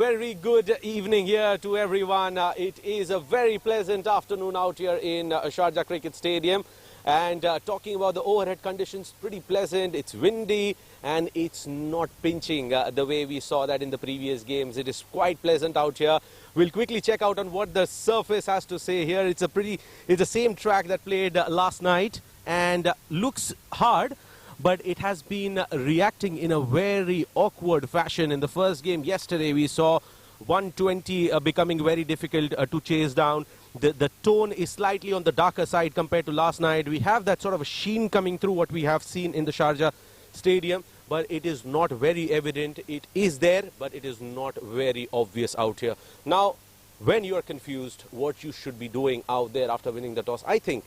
Very good evening here to everyone. It is a very pleasant afternoon out here in Sharjah Cricket Stadium. And talking about the overhead conditions, pretty pleasant. It's windy and it's not pinching the way we saw that in the previous games. It is quite pleasant out here. We'll quickly check out on what the surface has to say here. It's the same track that played last night and looks hard, but it has been reacting in a very awkward fashion. In the first game yesterday, we saw 120 becoming very difficult to chase down. The tone is slightly on the darker side compared to last night. We have that sort of a sheen coming through what we have seen in the Sharjah Stadium, but it is not very evident. It is there, but it is not very obvious out here. Now, when you are confused what you should be doing out there after winning the toss, I think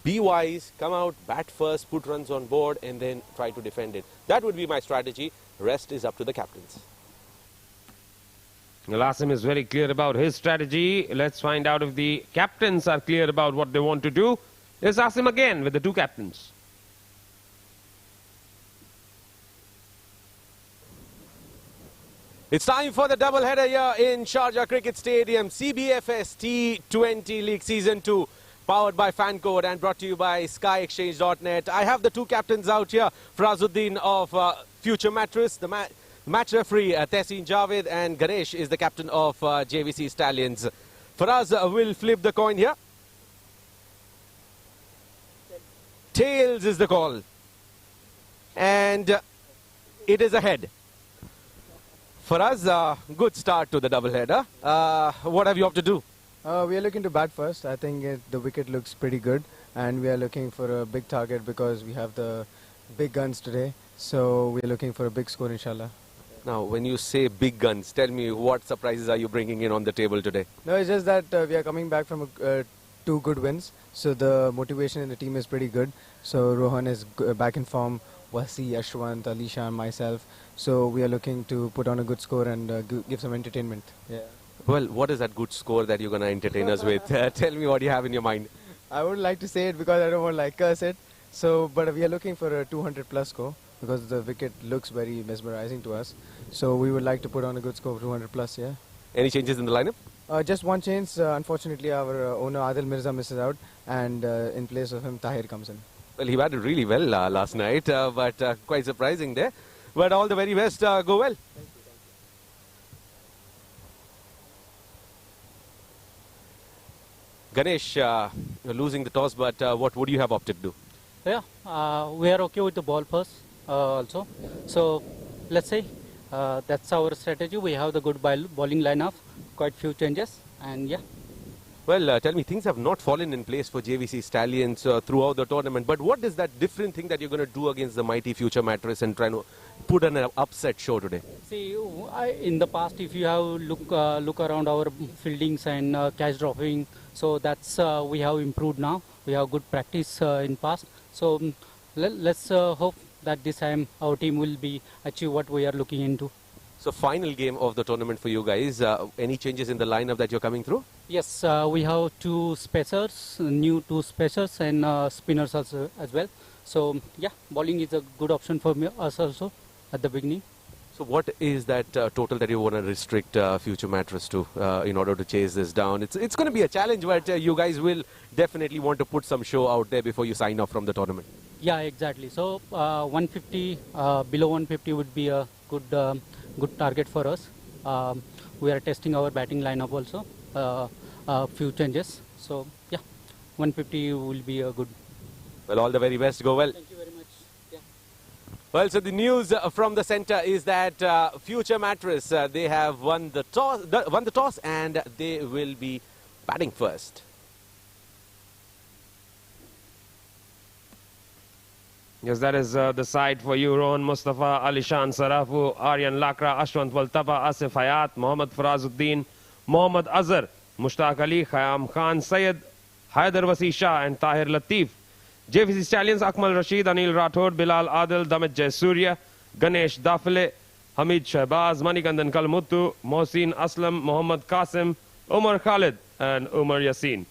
be wise, come out, bat first, put runs on board, and then try to defend it. That would be my strategy. Rest is up to the captains. Well, Asim is very clear about his strategy. Let's find out if the captains are clear about what they want to do. Here's Asim again with the two captains. It's time for the doubleheader here in Sharjah Cricket Stadium. CBFS T20 League Season 2. Powered by FanCode and brought to you by SkyExchange.net. I have the two captains out here. Farazuddin of Future Mattress, the match referee Tehseen Javed, and Ganesh is the captain of JVC Stallions. Faraz will flip the coin here. Tails is the call. And it is a head. Faraz, good start to the doubleheader. What have you up to do? We are looking to bat first. I think the wicket looks pretty good, and we are looking for a big target because we have the big guns today. So we are looking for a big score, inshallah. Now, when you say big guns, tell me what surprises are you bringing in on the table today? No, it's just that we are coming back from two good wins. So the motivation in the team is pretty good. So Rohan is back in form, Wasi, Ashwant, Alisha, and myself. So we are looking to put on a good score and give some entertainment. Yeah. Well, what is that good score that you're going to entertain us with? Tell me what you have in your mind. I wouldn't like to say it because I don't want to curse it. So, but we are looking for a 200 plus score because the wicket looks very mesmerizing to us. So we would like to put on a good score of 200 plus, yeah. Any changes in the lineup? Just one change. Unfortunately, our owner Adil Mirza misses out, and in place of him, Tahir comes in. Well, he batted really well last night, but quite surprising there. But all the very best. Go well. Ganesh, you're losing the toss, but what would you have opted to do? Yeah, we are okay with the ball first also. So let's say that's our strategy. We have the good bowling lineup, quite few changes, and yeah. Well, tell me, things have not fallen in place for JVC Stallions throughout the tournament. But what is that different thing that you're going to do against the mighty Future Mattress and try to put on an upset show today? See, in the past, if you have look around our fieldings and catch dropping, so that's we have improved now. We have good practice in past. So let's hope that this time our team will be achieve what we are looking into. So final game of the tournament for you guys. Any changes in the lineup that you're coming through? Yes, we have two spacers, new two spacers and spinners also as well. So yeah, bowling is a good option for us also at the beginning. So what is that total that you want to restrict Future Mattress to in order to chase this down? It's going to be a challenge, but you guys will definitely want to put some show out there before you sign off from the tournament. Yeah, exactly. So 150, below 150 would be a good target for us. We are testing our batting lineup also, a few changes. So yeah, 150 will be a good. Well, all the very best. Go well. Thank you very much. Yeah. Well, so the news from the centre is that Future Mattress, they have won the toss and they will be batting first. Yes, that is the side for you. Rohan Mustafa, Alishan Sarafu, Aryan Lakra, Ashwant Waltaba, Asif Hayat, Mohammad Farazuddin, Mohammad Azhar, Mushtaq Ali, Khayyam Khan, Syed, Haider Wasi Shah and Tahir Latif. JVC Stallions, Akmal Rashid, Anil Rathod, Bilal Adil, Damit Jaysurya, Ganesh Dafile, Hamid Shahbaz, Manikandan Kalmuttu, Mohsin Aslam, Mohammad Qasim, Umar Khalid and Umar Yassin.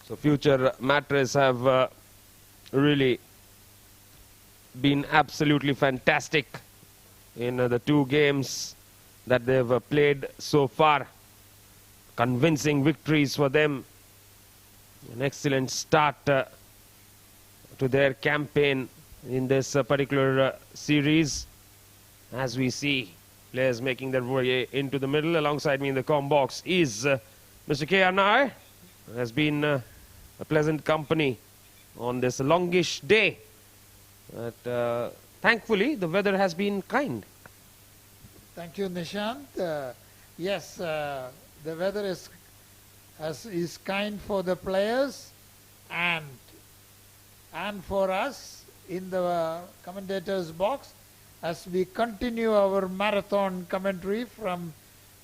So Future Mattress have really been absolutely fantastic in the 2 games that they've played so far. Convincing victories for them. An excellent start to their campaign in this particular series. As we see players making their way into the middle. Alongside me in the comm box is Mr. K.R. Nair. Has been a pleasant company on this longish day. But thankfully, the weather has been kind. Thank you, Nishant. Yes, the weather is kind for the players and for us in the commentators box as we continue our marathon commentary from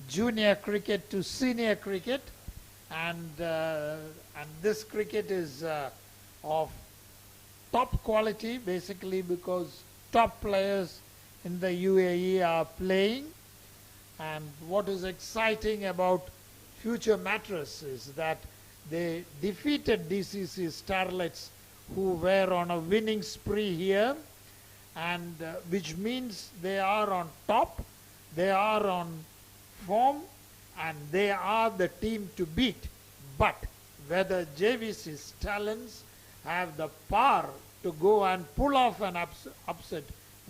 junior cricket to senior cricket, and this cricket is of top quality, basically because top players in the UAE are playing. And what is exciting about future Mattress is that they defeated DCC Starlets, who were on a winning spree here, and which means they are on top, they are on form, and they are the team to beat. But whether JVC Stallions have the power to go and pull off an upset,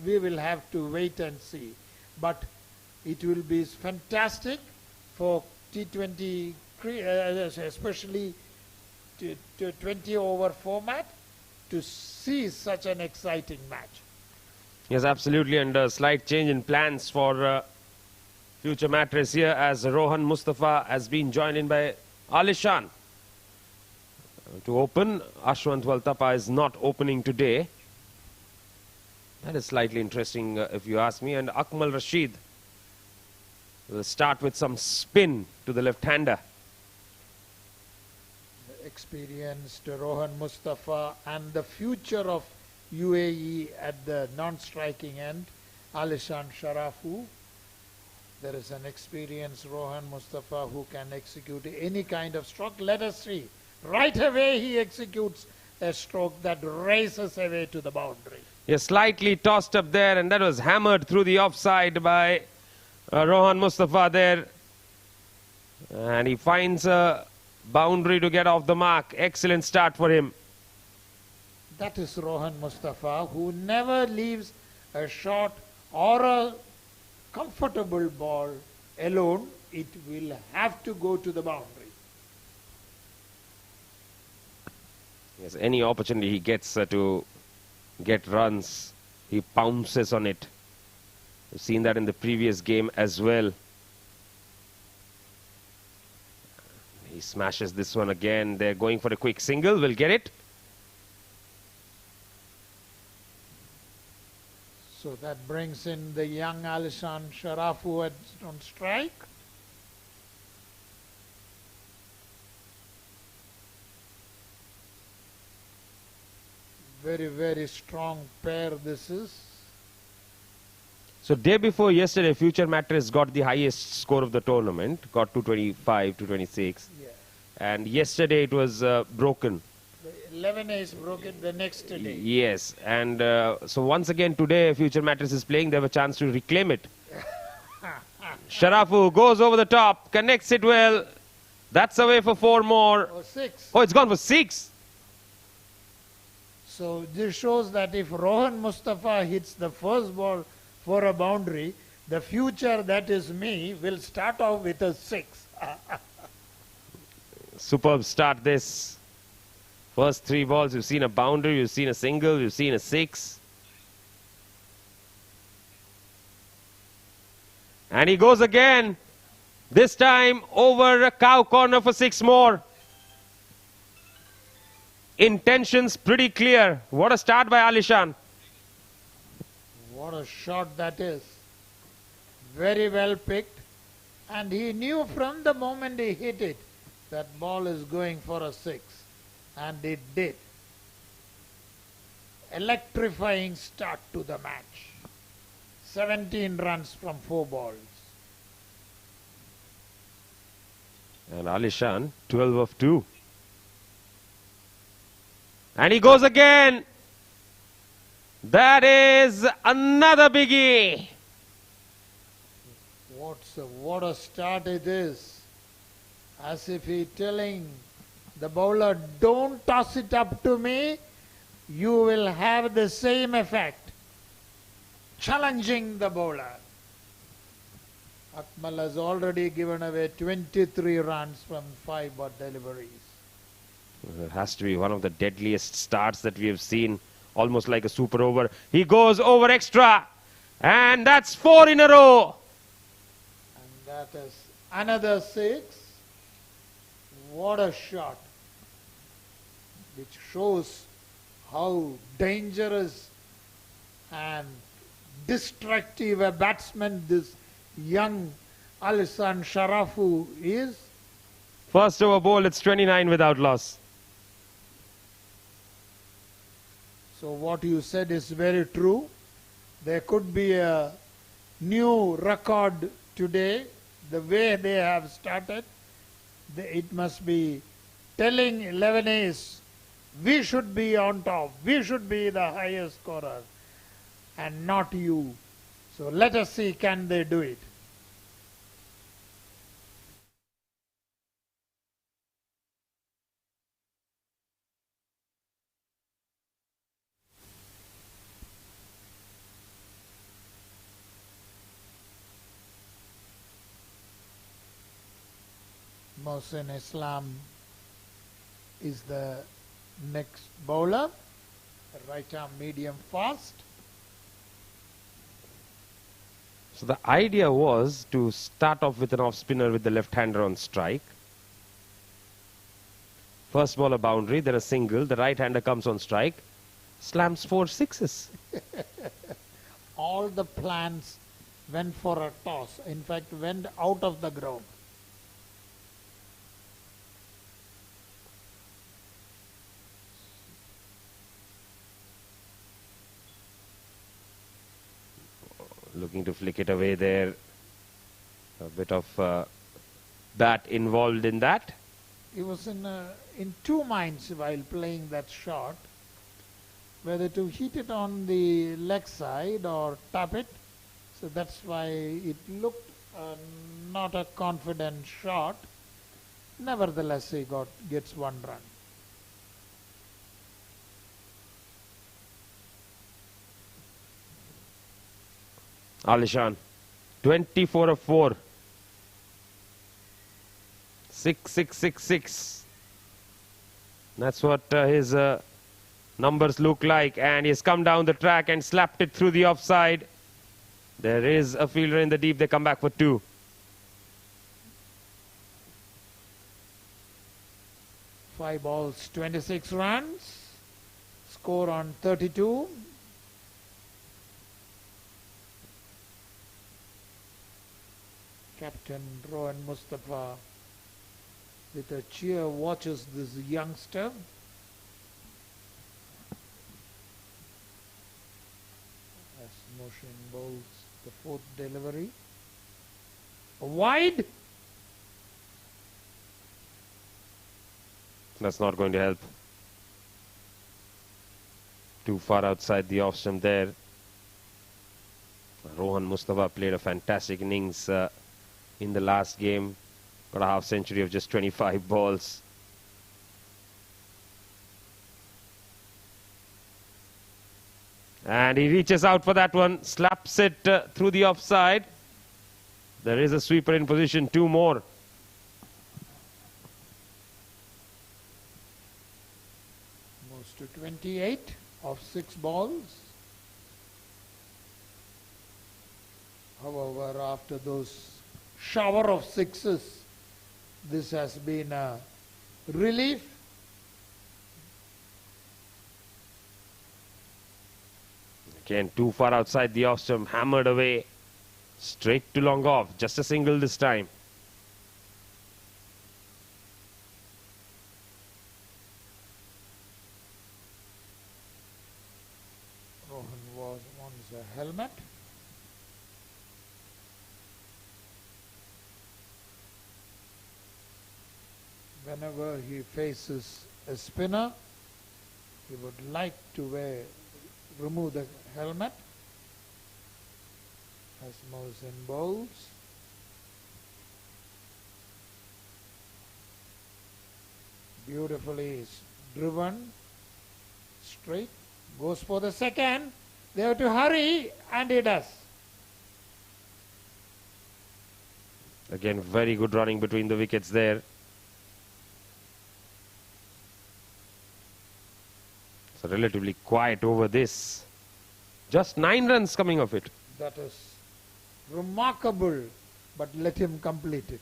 we will have to wait and see. But it will be fantastic for T20, especially to 20-over format, to see such an exciting match. Yes, absolutely, and a slight change in plans for future Mattress here, as Rohan Mustafa has been joined in by Alishan. To open, Ashwant Waltapa is not opening today. That is slightly interesting if you ask me. And Akmal Rashid will start with some spin to the left-hander. The experienced Rohan Mustafa and the future of UAE at the non-striking end, Alishan Sharafu. There is an experienced Rohan Mustafa who can execute any kind of stroke. Let us see. Right away he executes a stroke that races away to the boundary. Yes, slightly tossed up there, and that was hammered through the offside by Rohan Mustafa there. And he finds a boundary to get off the mark. Excellent start for him. That is Rohan Mustafa, who never leaves a shot or a comfortable ball alone. It will have to go to the boundary. Yes, any opportunity he gets to get runs, he pounces on it. We've seen that in the previous game as well. He smashes this one again. They're going for a quick single. Will get it. So that brings in the young Alishan Sharafu on strike. Very, very strong pair this is. So day before yesterday, Future Mattress got the highest score of the tournament, got 225, 226. Yeah. And yesterday it was broken. The 11 is broken the next day. Yes, and so once again today Future Mattress is playing. They have a chance to reclaim it. Sharafu goes over the top, connects it well. That's away for 4 more. Or 6. Oh, it's gone for 6. So this shows that if Rohan Mustafa hits the first ball for a boundary, the future, that is me, will start off with a 6. Superb start this. First 3 balls, you've seen a boundary, you've seen a single, you've seen a 6. And he goes again. This time over a cow corner for 6 more. Intentions pretty clear. What a start by Alishan. What a shot that is. Very well picked. And he knew from the moment he hit it, that ball is going for a 6. And it did. Electrifying start to the match. 17 runs from 4 balls. And Alishan, 12 of 2. And he goes again. That is another biggie. What a start it is. As if he telling the bowler, don't toss it up to me, you will have the same effect. Challenging the bowler. Akmal has already given away 23 runs from 5 deliveries. It has to be one of the deadliest starts that we have seen, almost like a super over. He goes over extra, and that's 4 in a row. And that is another 6. What a shot, which shows how dangerous and destructive a batsman this young Alisan Sharafu is. First over ball, it's 29 without loss. So what you said is very true. There could be a new record today, the way they have started. It must be telling 11As, we should be on top, we should be the highest scorer, and not you. So let us see, can they do it? Mohsin Islam is the next bowler, right arm medium fast. So the idea was to start off with an off spinner with the left-hander on strike. First ball a boundary, then a single. The right-hander comes on strike, slams 4 sixes. All the plans went for a toss. In fact, went out of the ground. Looking to flick it away there. A bit of bat involved in that. He was in two minds while playing that shot, whether to hit it on the leg side or tap it. So that's why it looked not a confident shot. Nevertheless, he gets 1 run. Alishan, 24 of 4. 6, 6, 6, 6. That's what his numbers look like. And he's come down the track and slapped it through the offside. There is a fielder in the deep. They come back for 2. Five balls, 26 runs. Score on 32. Captain Rohan Mustafa with a cheer watches this youngster. As Mohsin bowls the 4th delivery. Wide. That's not going to help. Too far outside the off stump there. Rohan Mustafa played a fantastic innings in the last game. Got a half century of just 25 balls. And he reaches out for that one, slaps it through the offside. There is a sweeper in position, 2 more. Moves to 28 of 6 balls. However, after those shower of sixes, this has been a relief. Again, too far outside the off stump, hammered away. Straight to long off, just a single this time. Rohan wants a helmet. Whenever he faces a spinner, he would like to remove the helmet. As Mohsin bowls. Beautifully driven, straight, goes for the second. They have to hurry, and he does. Again, very good running between the wickets there. So relatively quiet over this. Just 9 runs coming of it. That is remarkable, but let him complete it.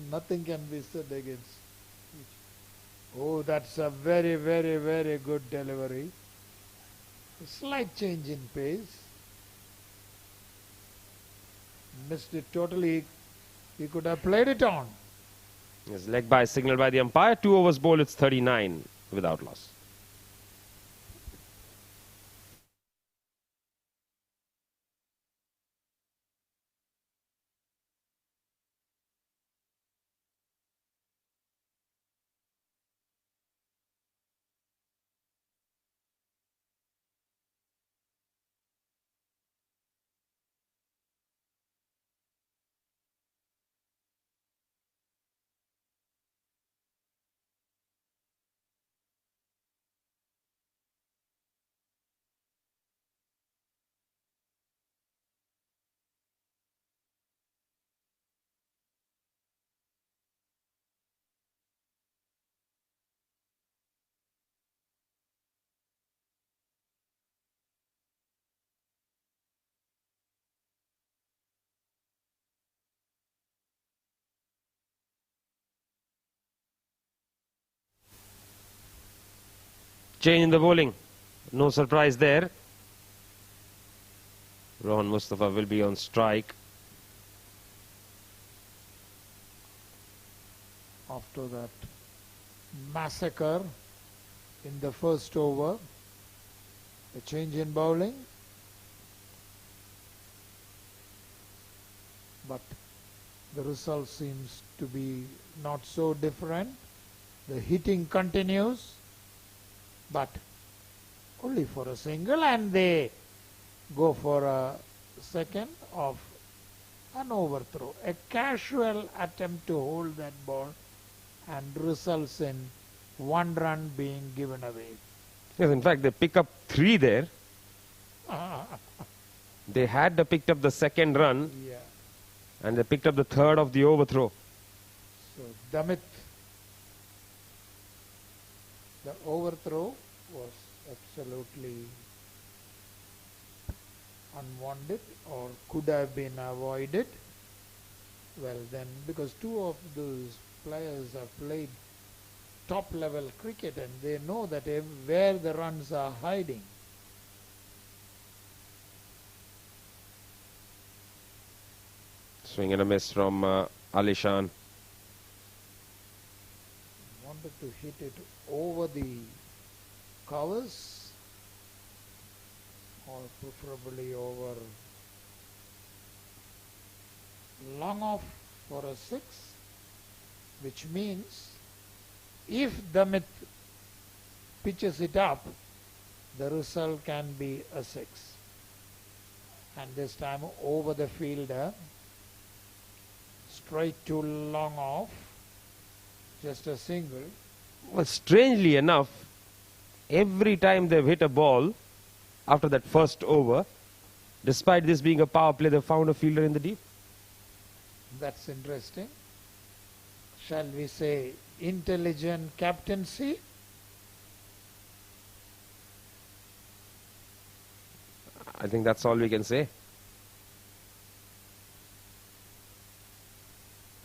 Nothing can be said against. Oh, that's a very, very, very good delivery. A slight change in pace. Missed it totally. He could have played it on. His leg by signaled by the umpire. 2 overs bowled, it's 39 without loss. Change in the bowling. No surprise there. Rohan Mustafa will be on strike. After that massacre in the first over, a change in bowling. But the result seems to be not so different. The hitting continues, but only for a single, and they go for a second of an overthrow. A casual attempt to hold that ball and results in 1 run being given away. Yes, in fact, they pick up 3 there. They had picked up the second run, Yeah. and they picked up the third of the overthrow. So Damit, the overthrow was absolutely unwanted or could have been avoided. Well then, because 2 of those players have played top level cricket and they know that where the runs are hiding. Swing and a miss from Alishan. Wanted to hit it over the covers or preferably over long off for a 6, which means if Damit pitches it up, the result can be a 6. And this time over the fielder, straight to long off, just a single. Well, strangely enough, every time they've hit a ball after that first over, despite this being a power play, they've found a fielder in the deep. That's interesting. Shall we say intelligent captaincy? I think that's all we can say.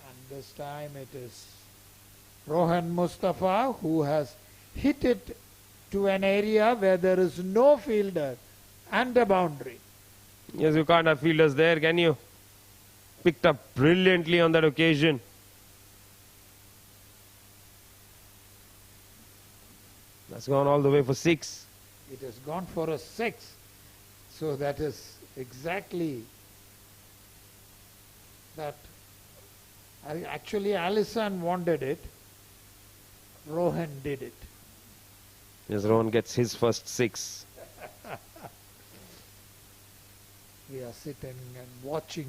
And this time it is Rohan Mustafa who has hit it to an area where there is no fielder and a boundary. Yes, you can't have fielders there, can you? Picked up brilliantly on that occasion. That's gone all the way for 6. It has gone for a 6. So that is exactly that. Actually, Allison wanted it. Rohan did it. Yes, Rohan gets his first 6. We are sitting and watching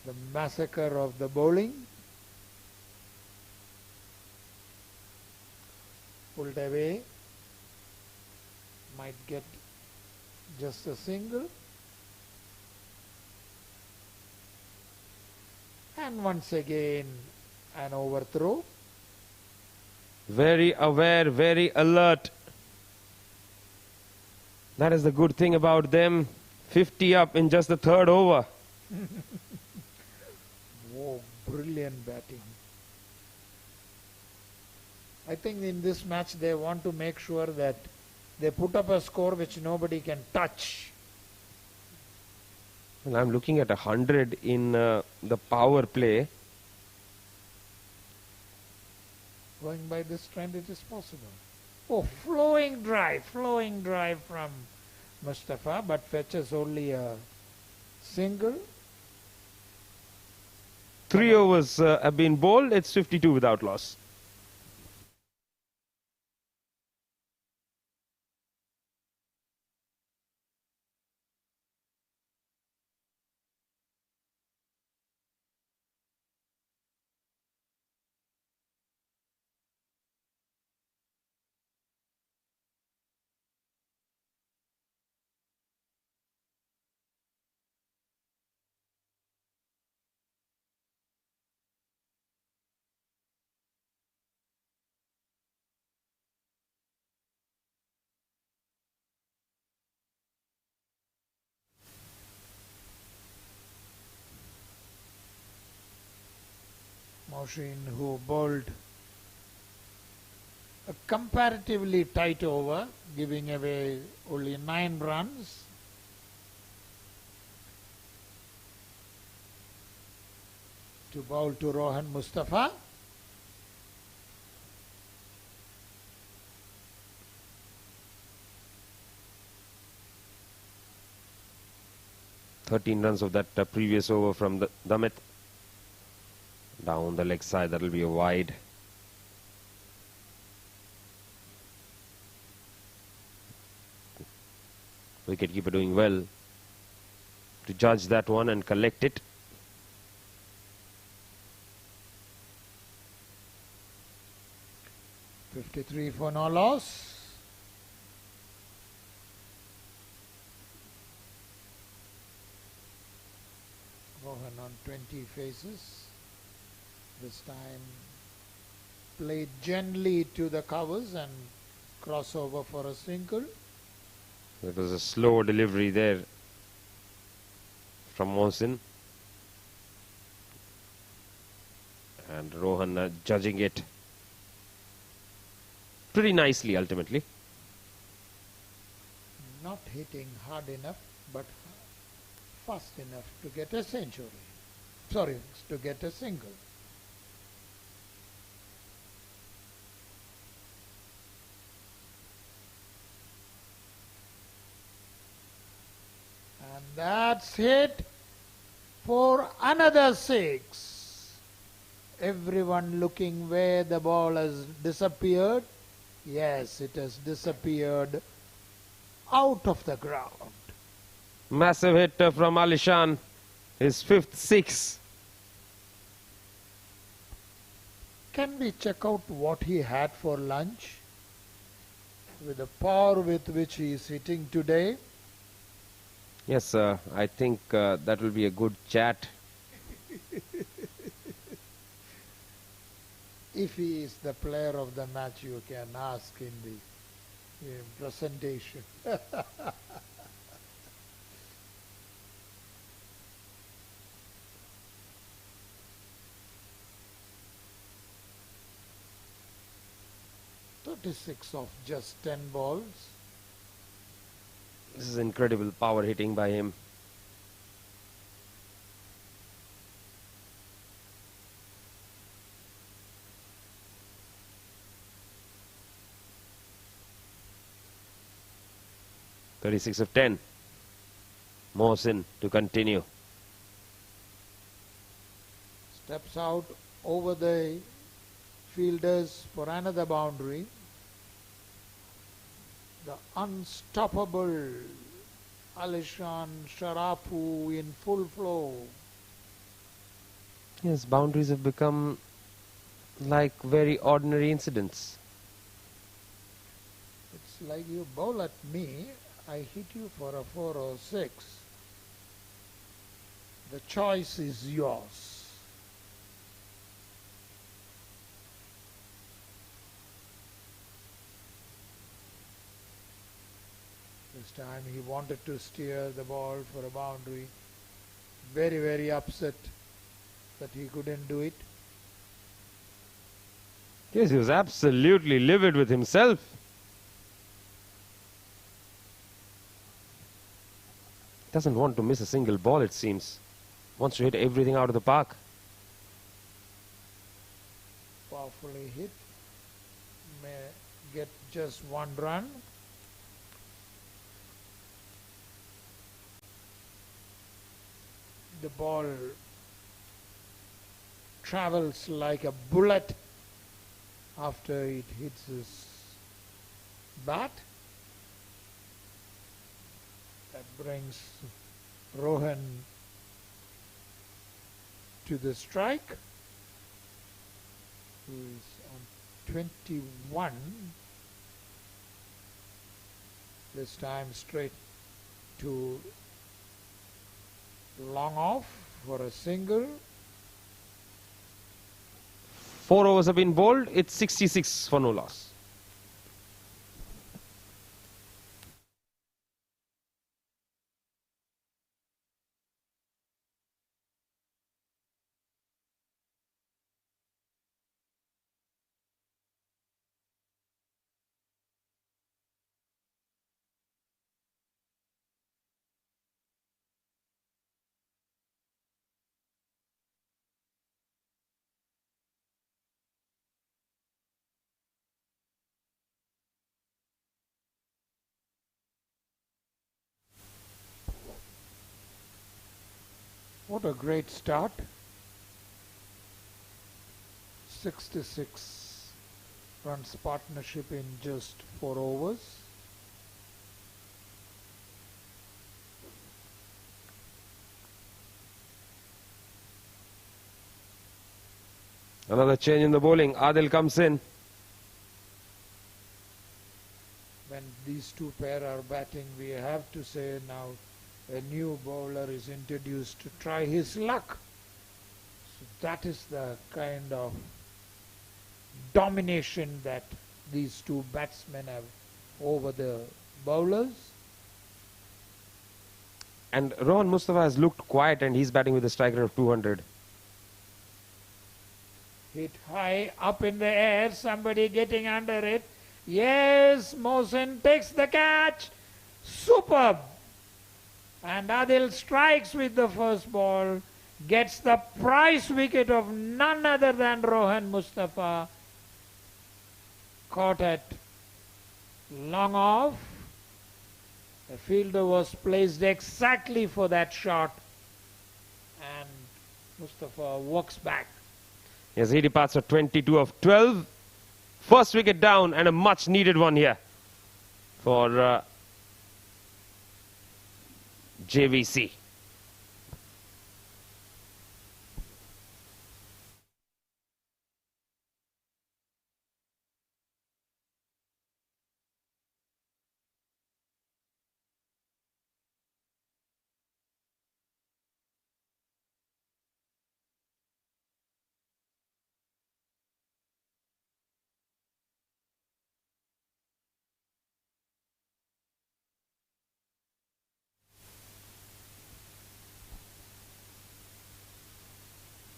the massacre of the bowling. pulled away. Might get just a single. And once again an overthrow. Very aware, very alert. That is the good thing about them. 50 up in just the third over. Whoa, brilliant batting. I think in this match they want to make sure that they put up a score which nobody can touch. Well, I'm looking at 100 in the power play. Going by this trend, it is possible. Oh, flowing drive from Mustafa, but fetches only a single. 3 overs have been bowled. It's 52 without loss. Moshin, who bowled a comparatively tight over, giving away only 9 runs. To bowl to Rohan Mustafa. Thirteen runs of that previous over from the Damit. Down the leg side, that'll be a wide. Wicketkeeper doing well to judge that one and collect it. .53 for no loss. Rohan on 20 faces. This time played gently to the covers and crossover for a single. There was a slow delivery there from Mohsin. And Rohan judging it pretty nicely ultimately. Not hitting hard enough, but fast enough to get a century. Sorry, to get a single. And that's hit for another 6. Everyone looking where the ball has disappeared. Yes, it has disappeared out of the ground. Massive hit from Alishan. His 5th 6. Can we check out what he had for lunch? With the power with which he is hitting today. Yes, I think that will be a good chat. If he is the player of the match, you can ask in the presentation. 36 of just 10 balls. This is incredible power hitting by him. .36 of 10. Mohsin to continue. Steps out over the fielders for another boundary. The unstoppable Alishan Sharafu in full flow. Yes, boundaries have become like very ordinary incidents. like you bowl at me, I hit you for a 4 or 6. The choice is yours. This time he wanted to steer the ball for a boundary. Very, very upset that he couldn't do it. Yes, he was absolutely livid with himself. Doesn't want to miss a single ball, it seems. Wants to hit everything out of the park. Powerfully hit. May get just 1 run. The ball travels like a bullet after it hits his bat. That brings Rohan to the strike, who is on 21. This time straight to long off for a single. 4 overs have been bowled. It's 66 for no loss. What a great start. 66 runs partnership in just 4 overs. Another change in the bowling. Adil comes in. When these two pair are batting, we have to say now a new bowler is introduced to try his luck. So that is the kind of domination that these two batsmen have over the bowlers. And Rohan Mustafa has looked quiet and he's batting with a strike rate of 200. Hit high up in the air, somebody getting under it. Yes, Mohsin takes the catch. Superb. And Adil strikes with the first ball, gets the prize wicket of none other than Rohan Mustafa. Caught at long off. The fielder was placed exactly for that shot. And Mustafa walks back. Yes, he departs for 22 of 12. First wicket down and a much needed one here for JVC.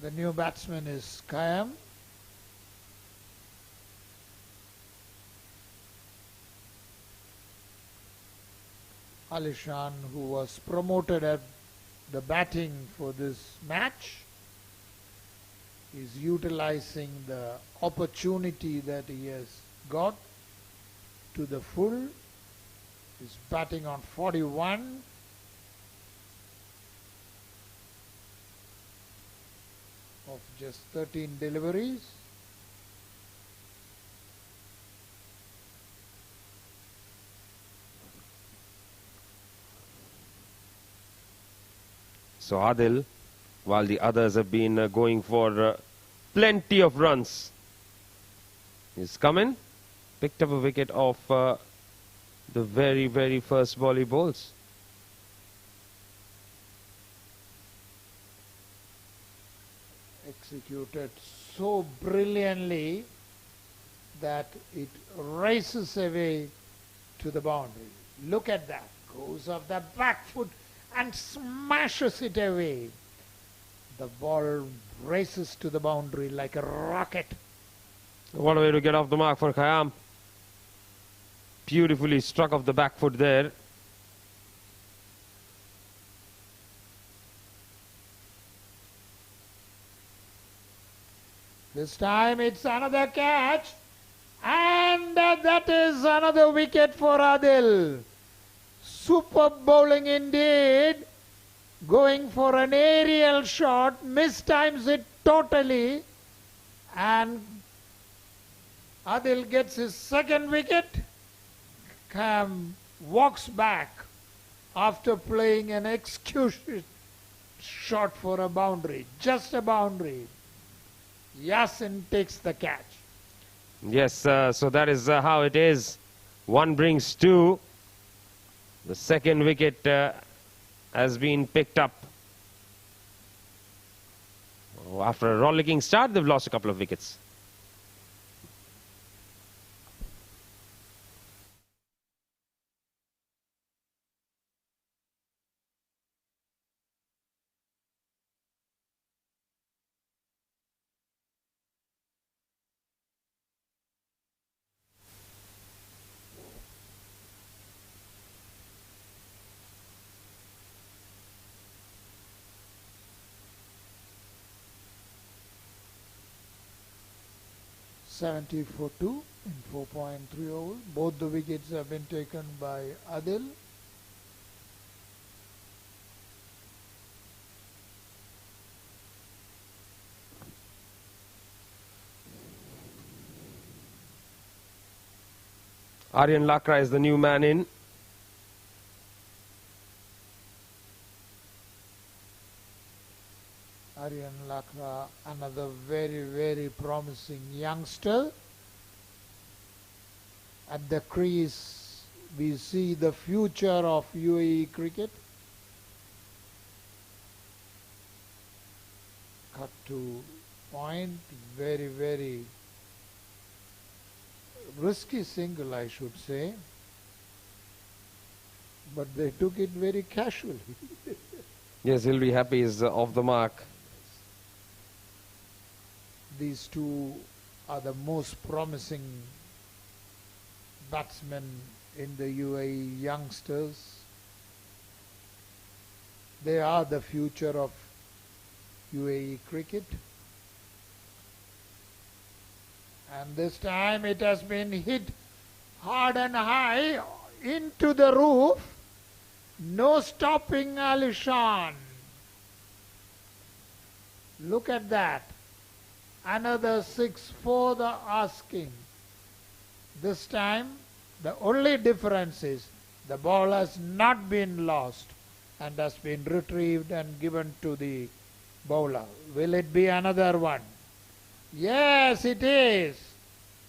The new batsman is Kayam. Alishan, who was promoted at the batting for this match, is utilizing the opportunity that he has got to the full. He's batting on 41. Of just 13 deliveries. So Adil, while the others have been going for plenty of runs, he's come in, picked up a wicket of the very, very first ball he bowls. Executed so brilliantly that it races away to the boundary. Look at that. Goes off the back foot and smashes it away. The ball races to the boundary like a rocket. What a way to get off the mark for Khayyam. Beautifully struck off the back foot there. This time it's another catch. And that is another wicket for Adil. Superb bowling indeed. Going for an aerial shot. Mistimes it totally. And Adil gets his second wicket. Khayyam walks back after playing an execution shot for a boundary. Just a boundary. Yasin takes the catch. Yes, so that is how it is. One brings two. The second wicket has been picked up. Oh, after a rollicking start, they've lost a couple of wickets. .70 for 2 in 4.3 overs. Both the wickets have been taken by Adil. Aryan Lakra is the new man in. Aryan Lakra, another very, very promising youngster. At the crease, we see the future of UAE cricket. Cut to point, very, very risky single, I should say. But they took it very casually. Yes, he'll be happy he's off the mark. These two are the most promising batsmen in the UAE youngsters. They are the future of UAE cricket. And this time it has been hit hard and high into the roof. No stopping Alishan. Look at that. Another 6 for the asking. This time the only difference is the ball has not been lost and has been retrieved and given to the bowler. Will it be another one? Yes, it is.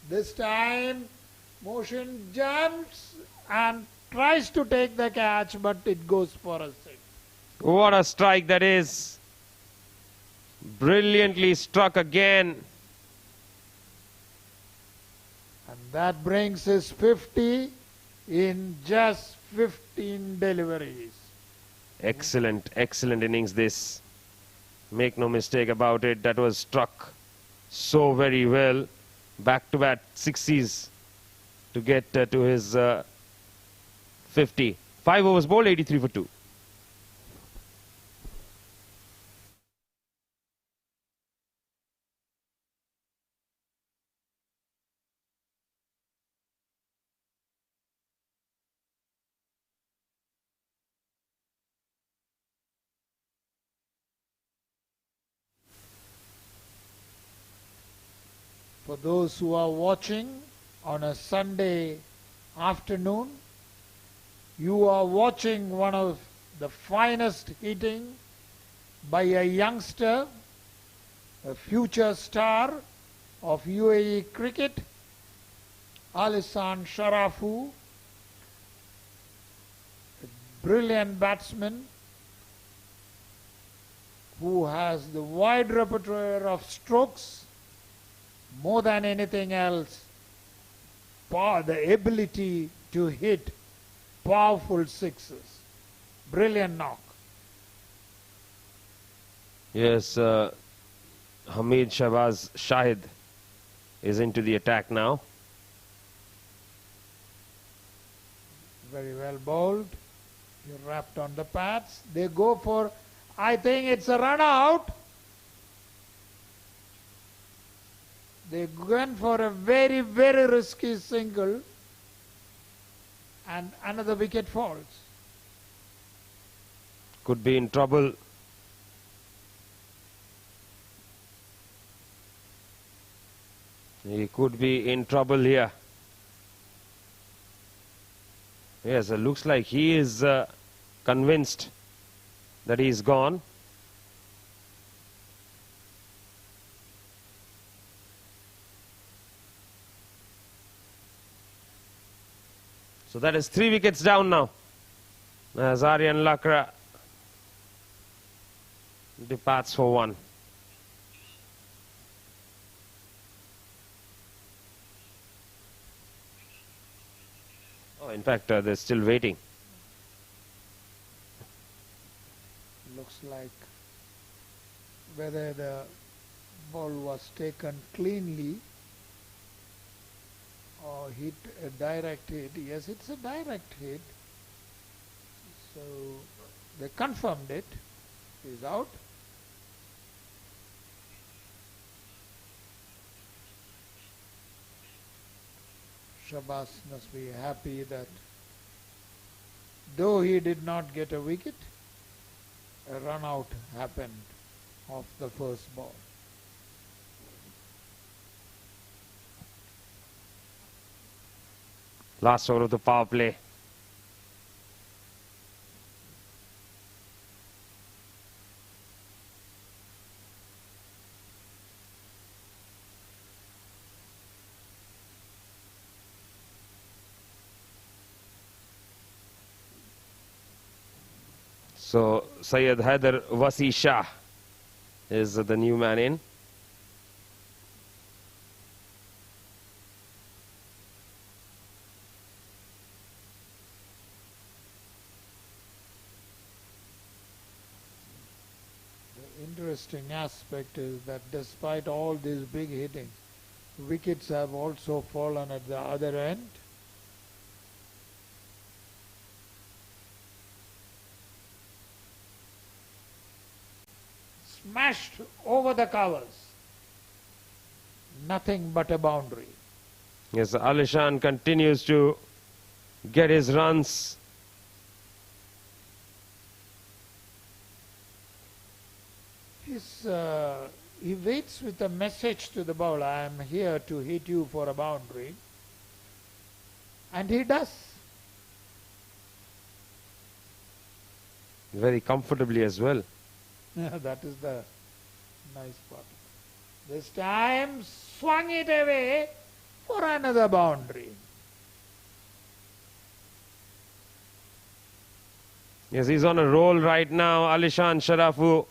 This time Motion jumps and tries to take the catch, but it goes for a 6. What a strike that is. Brilliantly struck again. And that brings his 50 in just 15 deliveries. Excellent, excellent innings this. Make no mistake about it. That was struck so very well. Back-to-back 60s to get to his 50. 5 overs bowled, 83 for 2. For those who are watching on a Sunday afternoon, you are watching one of the finest hitting by a youngster, a future star of UAE cricket, Alisan Sharafu. brilliant batsman who has the wide repertoire of strokes, more than anything else, the ability to hit powerful sixes. Brilliant knock. Yes, Hamid Shahbaz Shahid is into the attack now. Very well bowled. He wrapped on the pads. They go for, I think it's a run out. They went for a very, very risky single, and another wicket falls. Could be in trouble. He could be in trouble here. Yes, it looks like he is convinced that he's gone. So that is 3 wickets down now, as Aryan Lakra departs for 1. Oh, in fact, they're still waiting. Looks like whether the ball was taken cleanly or hit a direct hit. Yes, it's a direct hit. So they confirmed it. He's out. Shahbaz must be happy that though he did not get a wicket, a run out happened off the first ball. Last over of the power play. So Syed Haider Wasi Shah is the new man in. The interesting aspect is that despite all these big hitting, wickets have also fallen at the other end. Smashed over the covers. Nothing but a boundary. Yes, Alishan continues to get his runs. He waits with a message to the bowler, I am here to hit you for a boundary. And he does. Very comfortably as well. That is the nice part. This time swung it away for another boundary. Yes, he's on a roll right now. Alishan Sharafu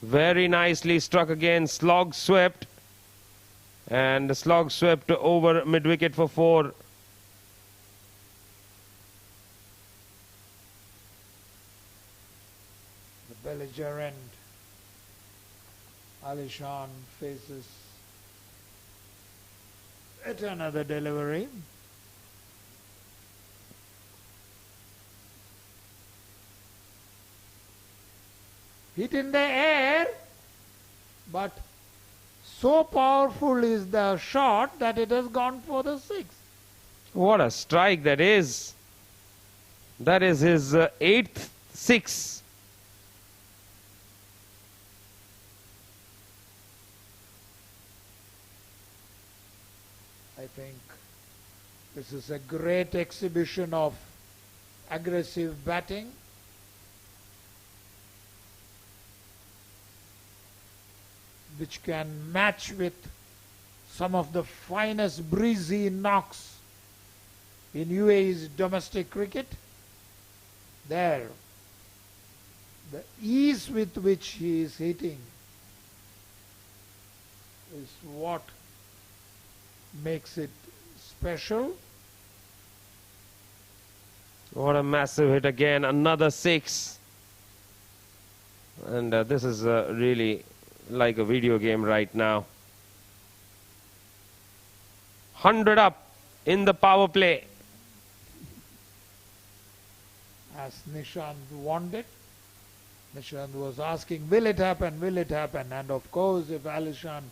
very nicely struck again, slog swept, and slog swept over mid-wicket for 4. The belligerent Alishan faces yet another delivery. Hit in the air, but so powerful is the shot that it has gone for the 6. What a strike that is. That is his 8th 6. I think this is a great exhibition of aggressive batting. Which can match with some of the finest breezy knocks in UAE's domestic cricket. there. The ease with which he is hitting is what makes it special. What a massive hit again, another 6. And this is really like a video game right now. 100 up in the power play. As Nishant wanted, Nishant was asking, will it happen, will it happen? And of course, if Alishan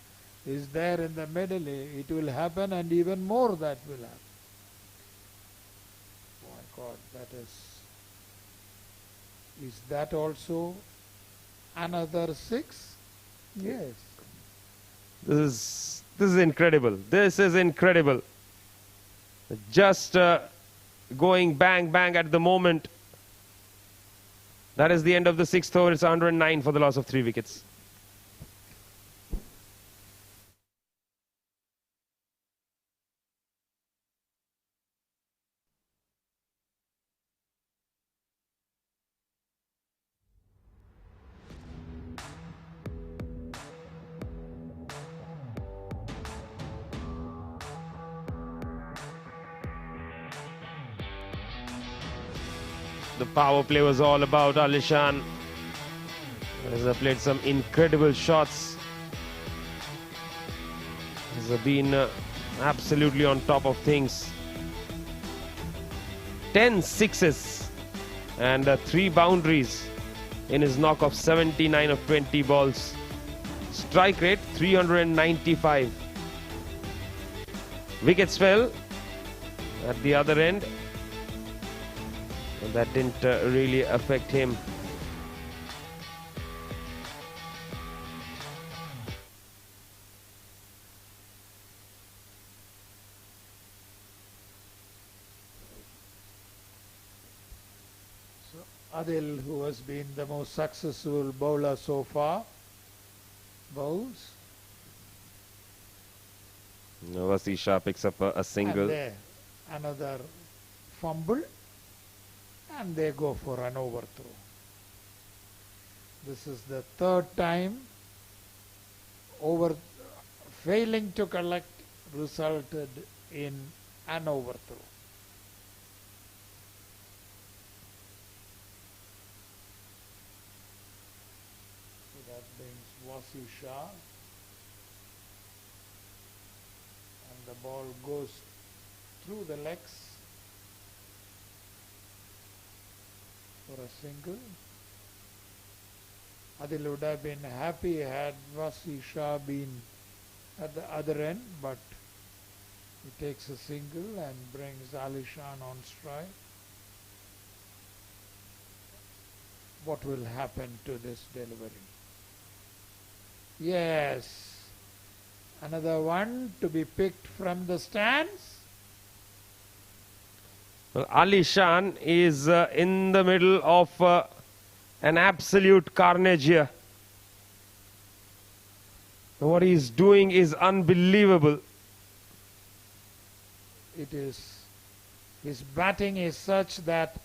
is there in the middle, it will happen, and even more that will happen. Oh my God, that is that also another 6? Yes. This is incredible. This is incredible. Just going bang bang at the moment. That is the end of the 6th over. It's 109 for the loss of 3 wickets. The power play was all about Alishan. He played some incredible shots. He's been absolutely on top of things. 10 sixes and 3 boundaries in his knock of 79 of 20 balls. Strike rate 395. Wickets fell at the other end. And that didn't really affect him. So Adil, who has been the most successful bowler so far, bowls. Wasi Shah picks up a single. And there, another fumble. And they go for an overthrow. This is the 3rd time failing to collect resulted in an overthrow. So that brings Wasi Shah, and the ball goes through the legs for a single. Adil would have been happy had Wasi Shah been at the other end, but he takes a single and brings Alishan on strike. What will happen to this delivery? Yes, another one to be picked from the stands. Well, Alishan is in the middle of an absolute carnage here. What he's doing is unbelievable. It is, his batting is such that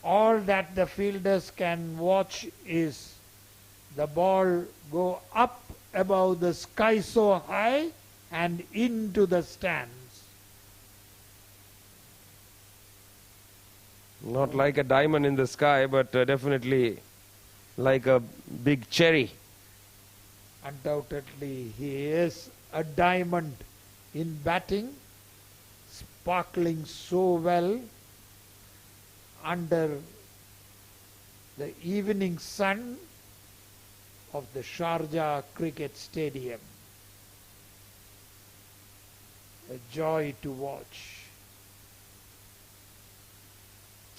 all that the fielders can watch is the ball go up above the sky so high and into the stands. Not like a diamond in the sky, but definitely like a big cherry. Undoubtedly, he is a diamond in batting, sparkling so well under the evening sun of the Sharjah Cricket Stadium. A joy to watch.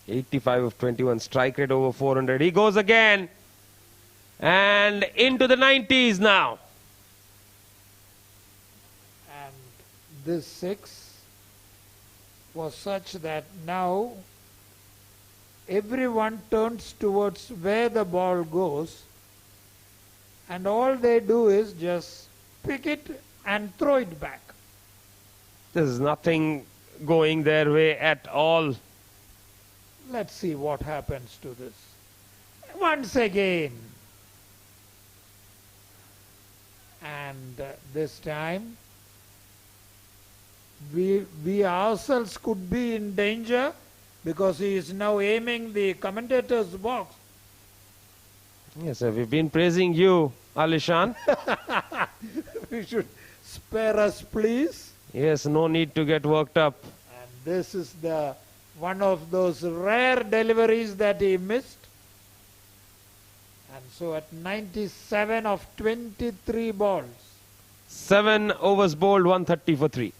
85 of 21, strike rate over 400. He goes again. And into the 90s now. And this 6 was such that now everyone turns towards where the ball goes, and all they do is just pick it and throw it back. There's nothing going their way at all. Let's see what happens to this. Once again. And this time we ourselves could be in danger because he is now aiming the commentator's box. Yes, sir, we've been praising you, Alishan. We should spare us, please. Yes, no need to get worked up. And this is the one of those rare deliveries that he missed. And so at 97 of 23 balls. 7 overs bowled, 130 for 3.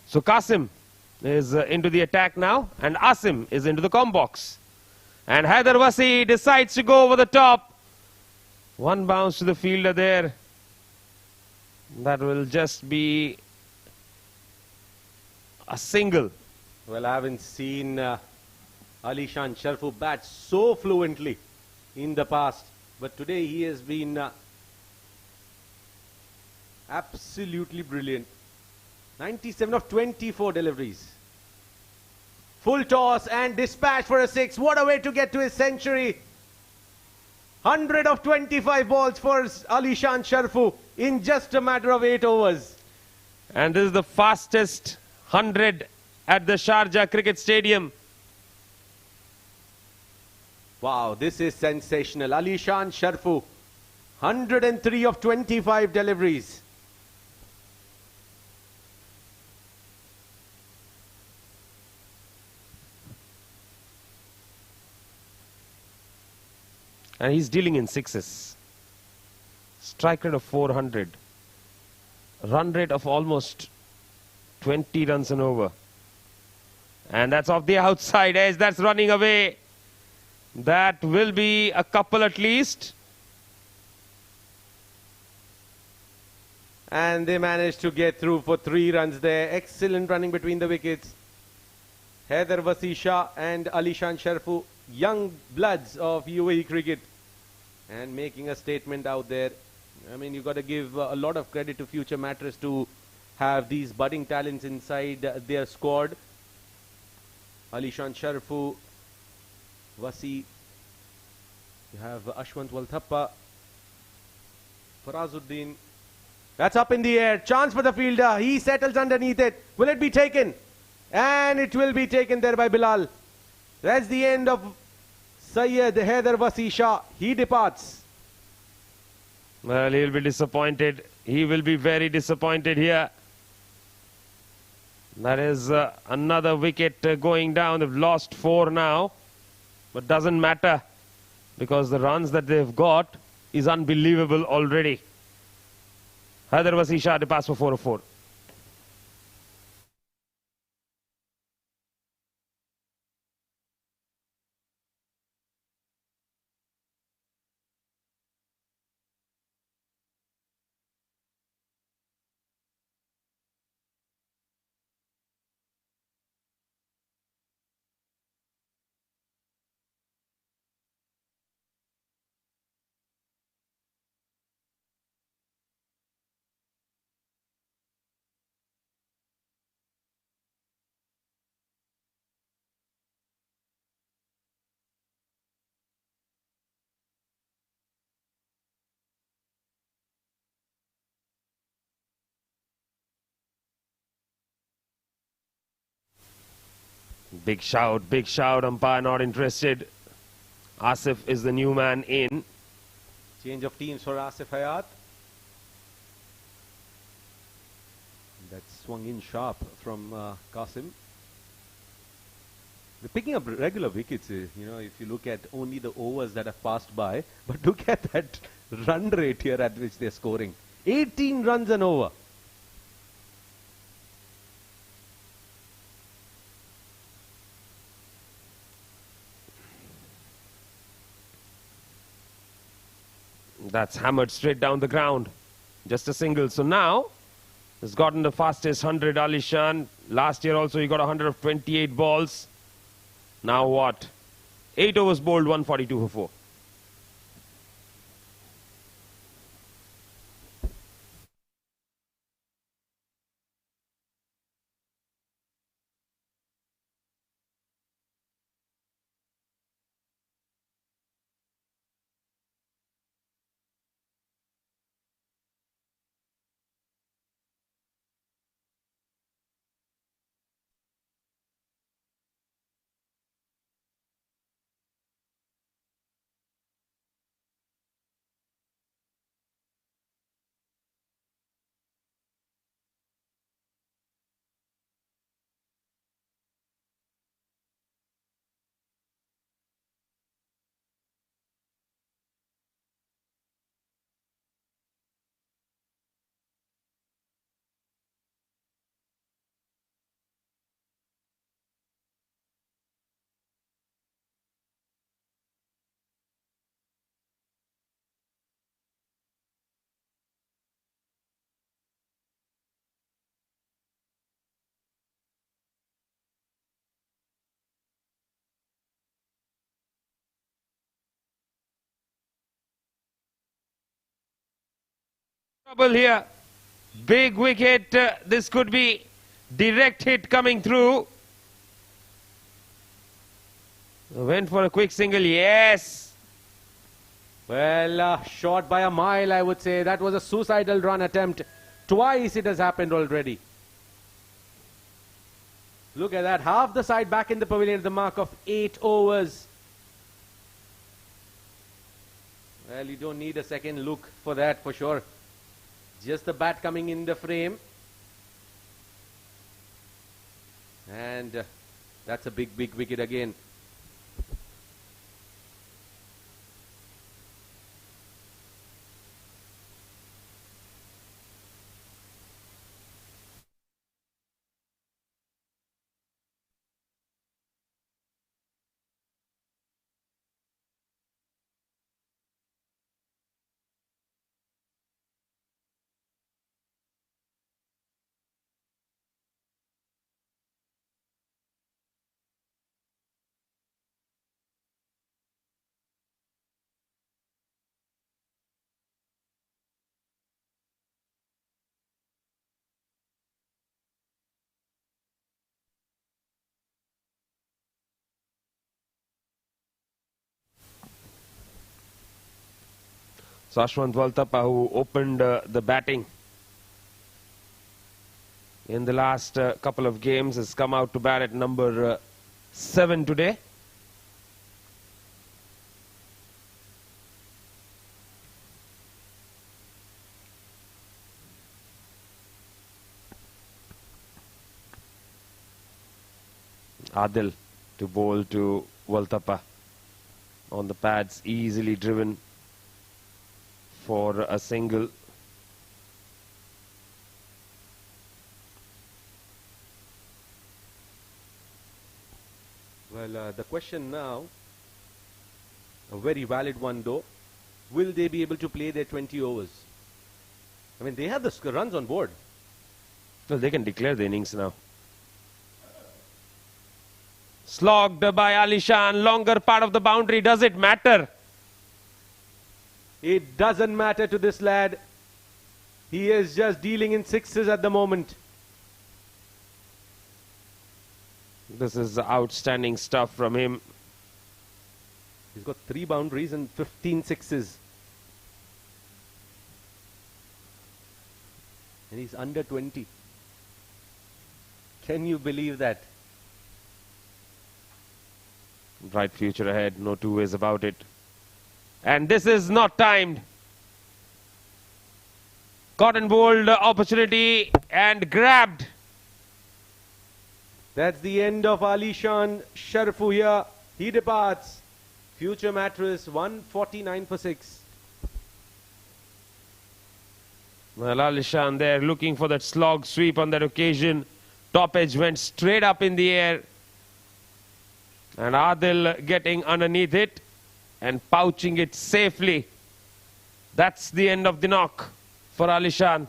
So Qasim is into the attack now, and Asim is into the com box. And Haider Wasi decides to go over the top. One bounce to the fielder there. That will just be a single. Well, I haven't seen Alishan Sharfu bat so fluently in the past, but today he has been absolutely brilliant. 97 of 24 deliveries. Full toss and dispatch for a 6. What a way to get to his century. 100 of 25 balls for Alishan Sharfu in just a matter of 8 overs. And this is the fastest 100 at the Sharjah Cricket Stadium. Wow, this is sensational. Alishan Sharfu, 103 of 25 deliveries. And he's dealing in sixes. Strike rate of 400. Run rate of almost 20 runs an over. And that's off the outside edge. That's running away. That will be a couple at least. And they managed to get through for 3 runs there. Excellent running between the wickets. Haider Wasisha and Alishan Sharfu, young bloods of UAE cricket, and making a statement out there. I mean, you've got to give a lot of credit to future Mattress to have these budding talents inside their squad. Alishan Sharfu, Wasi, you have Ashwant Walthappa, Farazuddin. That's up in the air. Chance for the fielder. He settles underneath it. Will it be taken? And it will be taken there by Bilal. That's the end of Syed Haider Wasisha. He departs. Well, he'll be disappointed. He will be very disappointed here. That is another wicket going down. They've lost 4 now. But doesn't matter, because the runs that they've got is unbelievable already. Haider Wasisha departs for 4 of 4. Big shout, umpire not interested. Asif is the new man in. Change of teams for Asif Hayat. That swung in sharp from Qasim. They're picking up regular wickets, you know, if you look at only the overs that have passed by. But look at that run rate here at which they're scoring. 18 runs an over. That's hammered straight down the ground. Just a single. So now, he's gotten the fastest 100, Ali Shan. Last year also he got 128 balls. Now what? 8 overs bowled, 142 for 4. Trouble here. Big wicket. This could be direct hit coming through. Went for a quick single. Yes. Well, short by a mile, I would say. That was a suicidal run attempt. Twice it has happened already. Look at that. Half the side back in the pavilion at the mark of 8 overs. Well, you don't need a second look for that for sure. Just the bat coming in the frame. And that's a big wicket again. So Ashwant Valtapa, who opened the batting in the last couple of games, has come out to bat at number 7 today. Adil to bowl to Valtapa on the pads, easily driven for a single. Well, the question now, a very valid one though, will they be able to play their 20 overs? I mean, they have the runs on board. Well, they can declare the innings now. Slogged by Ali Shan, longer part of the boundary. Does it matter? It doesn't matter to this lad. He is just dealing in sixes at the moment. This is outstanding stuff from him. He's got 3 boundaries and 15 sixes. And he's under 20. Can you believe that? Bright future ahead, no two ways about it. And this is not timed. Cotton bowled opportunity and grabbed. That's the end of Alishan Sharifu here. He departs. Future Mattress 149 for 6. Well, Alishan there looking for that slog sweep on that occasion. Top edge went straight up in the air. And Adil getting underneath it and pouching it safely. That's the end of the knock for Alishan.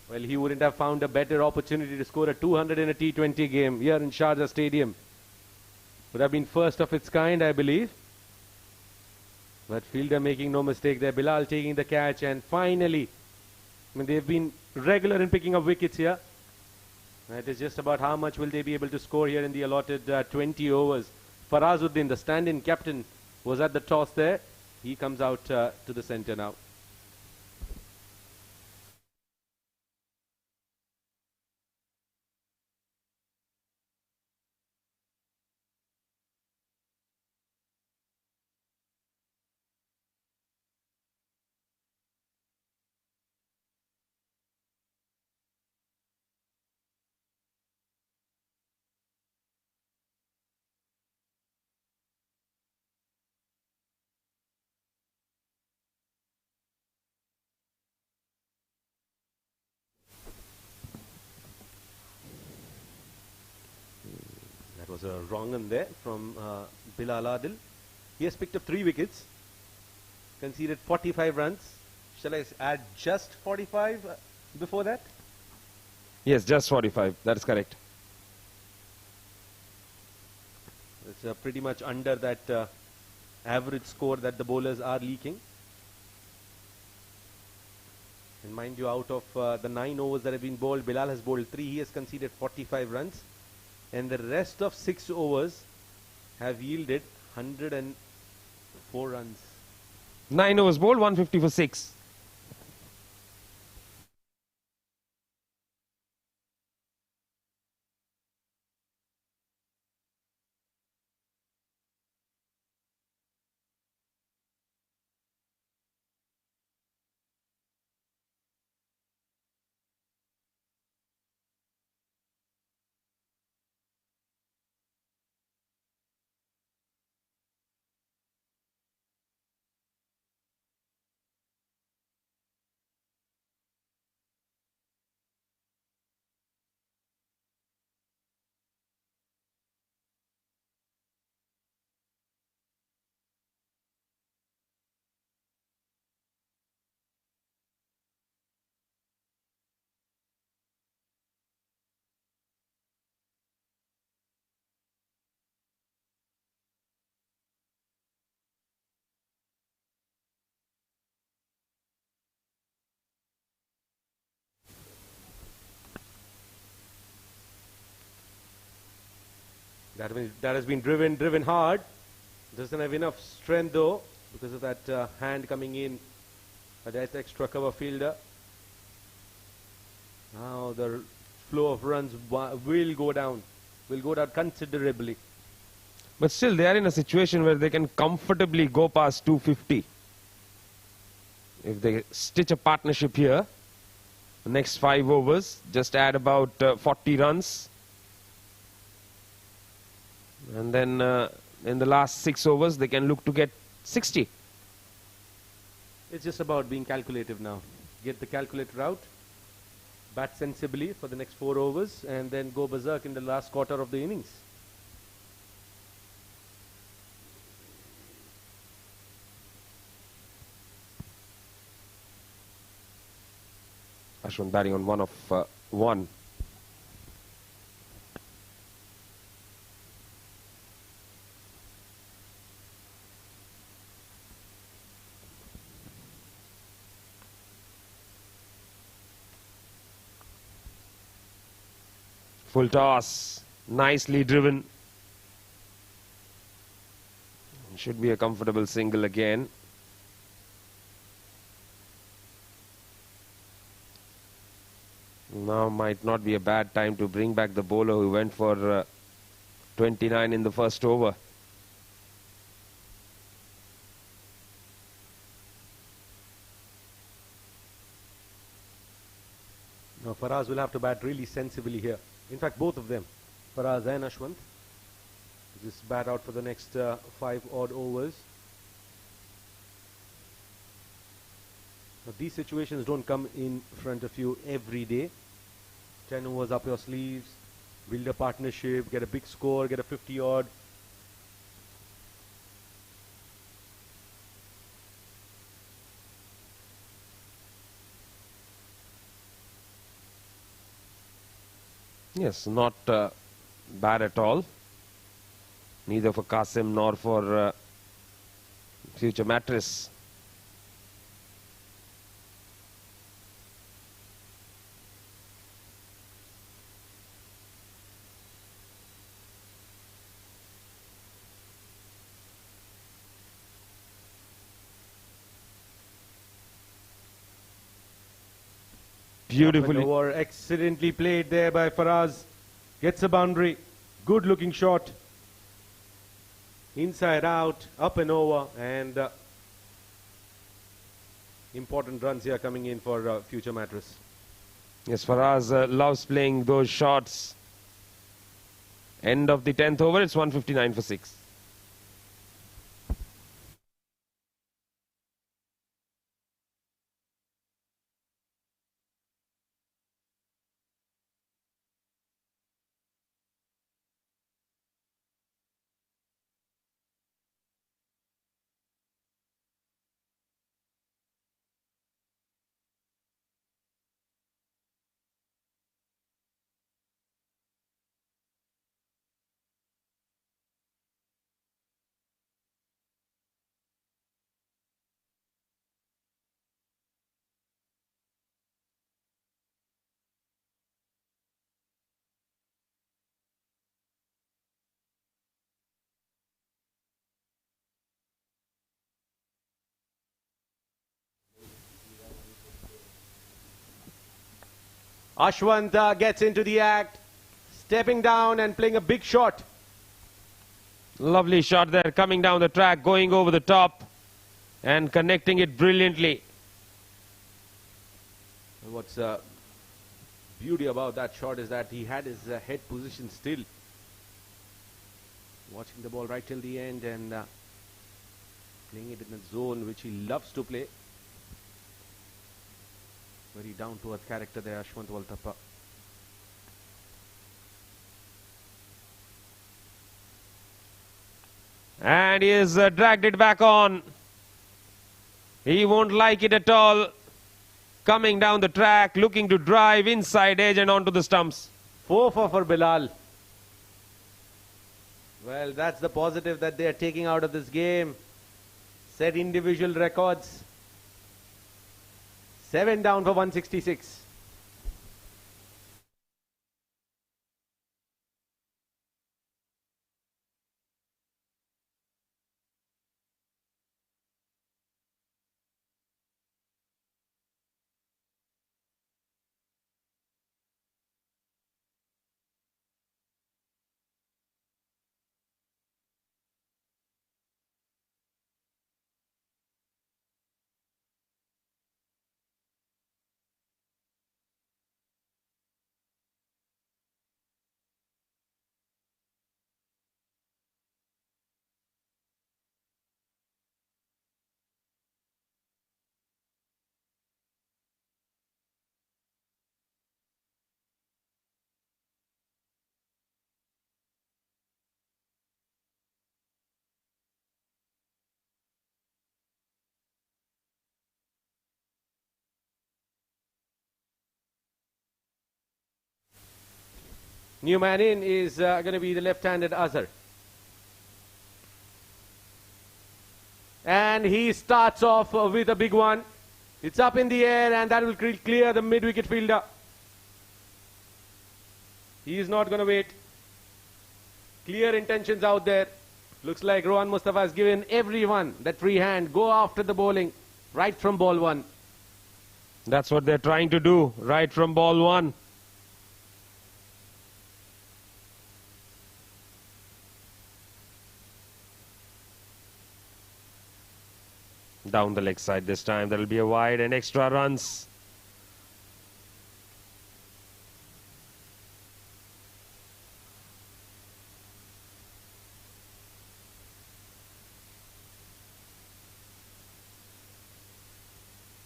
Well, he wouldn't have found a better opportunity to score a 200 in a T20 game here in Sharjah Stadium. Would have been first of its kind, I believe. But fielder making no mistake there. Bilal taking the catch, and finally, I mean, they've been regular in picking up wickets here. It is just about how much will they be able to score here in the allotted 20 overs. Farazuddin, the stand-in captain, was at the toss there. He comes out to the centre now. That was a wrong one there from Bilal Adil. He has picked up 3 wickets, conceded 45 runs. Shall I add just 45 before that? Yes, just 45. That's correct. It's pretty much under that average score that the bowlers are leaking. And mind you, out of the 9 overs that have been bowled, Bilal has bowled 3. He has conceded 45 runs. And the rest of 6 overs have yielded 104 runs. 9 overs bowled, 150 for 6. That has been driven hard. Doesn't have enough strength though, because of that hand coming in. That extra cover fielder. Now the flow of runs will go down considerably. But still, they are in a situation where they can comfortably go past 250. If they stitch a partnership here, the next 5 overs, just add about 40 runs. And then in the last 6 overs, they can look to get 60. It's just about being calculative now. Get the calculator out, bat sensibly for the next 4 overs, and then go berserk in the last quarter of the innings. Ashwin batting on 1 of 1. Full toss, nicely driven. Should be a comfortable single again. Now might not be a bad time to bring back the bowler who went for 29 in the first over. Now Faraz will have to bat really sensibly here. In fact, both of them, Faraz and Ashwant, just bat out for the next 5 odd overs. Now, these situations don't come in front of you every day. 10 overs up your sleeves, build a partnership, get a big score, get a 50 odd. Yes, not bad at all. Neither for Qasim nor for future Mattress. Beautifully. Over, excellently played there by Faraz. Gets a boundary. Good looking shot. Inside out, up and over, and important runs here coming in for future Mattress. Yes, Faraz loves playing those shots. End of the 10th over, it's 159 for 6. Ashwant gets into the act, stepping down and playing a big shot. Lovely shot there, coming down the track, going over the top and connecting it brilliantly. And what's beauty about that shot is that he had his head position still. Watching the ball right till the end and playing it in a zone which he loves to play. Very down-to-earth character there, Ashwant Waltappa. And he has dragged it back on. He won't like it at all. Coming down the track, looking to drive inside edge and onto the stumps. 4 for Bilal. Well, that's the positive that they are taking out of this game. Set individual records. 7 down for 166. New man in is going to be the left-handed Azhar. And he starts off with a big one. It's up in the air and that will clear the mid-wicket fielder. He is not going to wait. Clear intentions out there. Looks like Rohan Mustafa has given everyone that free hand. Go after the bowling right from ball 1. That's what they're trying to do, right from ball 1. Down the leg side this time. That'll be a wide and extra runs.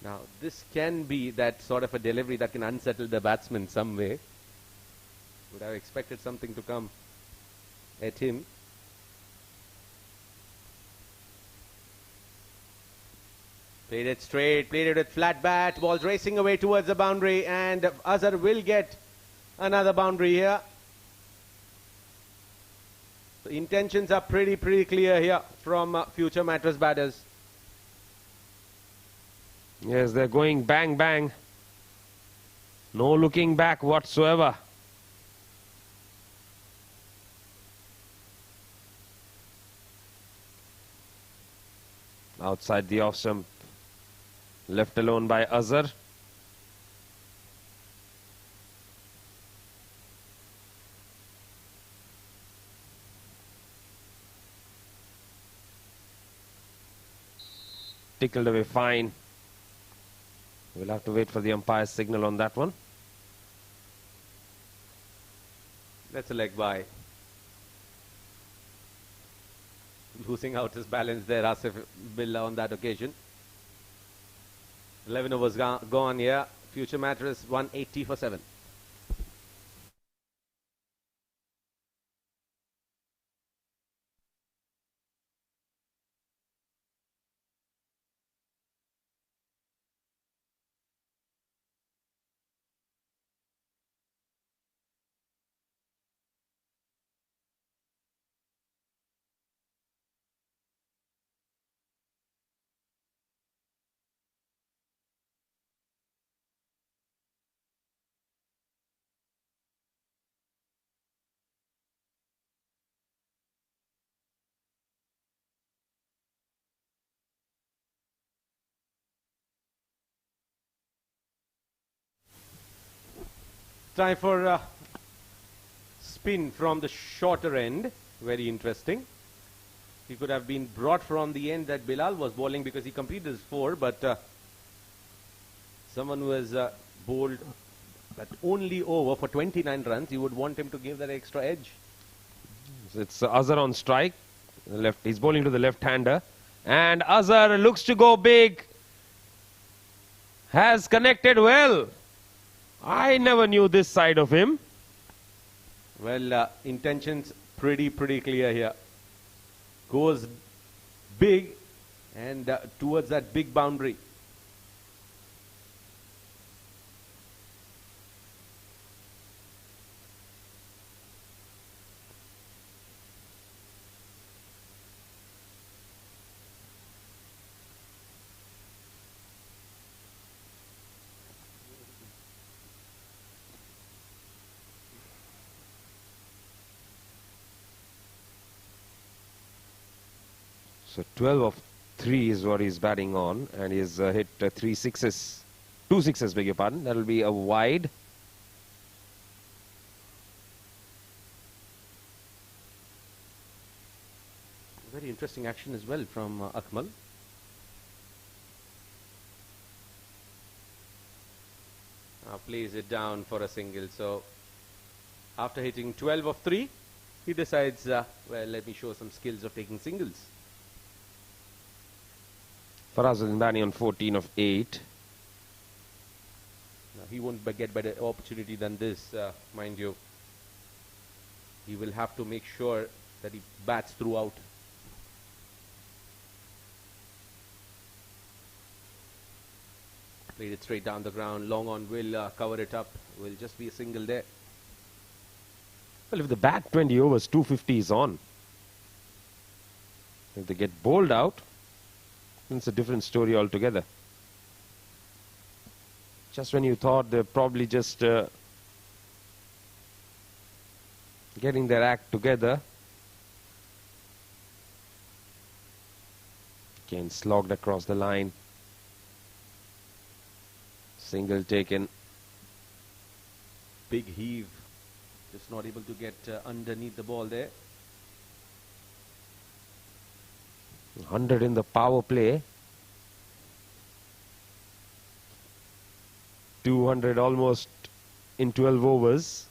Now, this can be that sort of a delivery that can unsettle the batsman some way. Would have expected something to come at him. Played it straight, played it with flat bat, ball's racing away towards the boundary, and Azhar will get another boundary here. The intentions are pretty clear here from future Mattress batters. Yes, they're going bang, bang. No looking back whatsoever. Outside the off stump. Left alone by Azhar. Tickled away fine. We'll have to wait for the umpire's signal on that one. That's a leg by. Losing out his balance there, Asif Billah on that occasion. 11 overs gone here. Future Mattress 180 for 7. Time for a spin from the shorter end. Very interesting. He could have been brought from the end that Bilal was bowling because he completed his 4, but someone who has bowled that only over for 29 runs, you would want him to give that extra edge. It's Azhar on strike. Left, he's bowling to the left-hander. And Azhar looks to go big. Has connected well. I never knew this side of him. Well, intentions pretty clear here. Goes big and towards that big boundary. So 12 of 3 is what he's batting on, and he's hit 3 sixes. 2 sixes, beg your pardon. That'll be a wide. Very interesting action as well from Akmal. Now plays it down for a single. So after hitting 12 of 3, he decides, well, let me show some skills of taking singles. Farazuddin batting on 14 of 8. Now, he won't get better opportunity than this, mind you. He will have to make sure that he bats throughout. Played it straight down the ground. Long on will cover it up. Will just be a single there. Well, if the bat 20 overs, 250 is on. If they get bowled out, then it's a different story altogether. Just when you thought they're probably just getting their act together. Again, slogged across the line. Single taken. Big heave. Just not able to get underneath the ball there. 100 in the power play. 200 almost in 12 overs.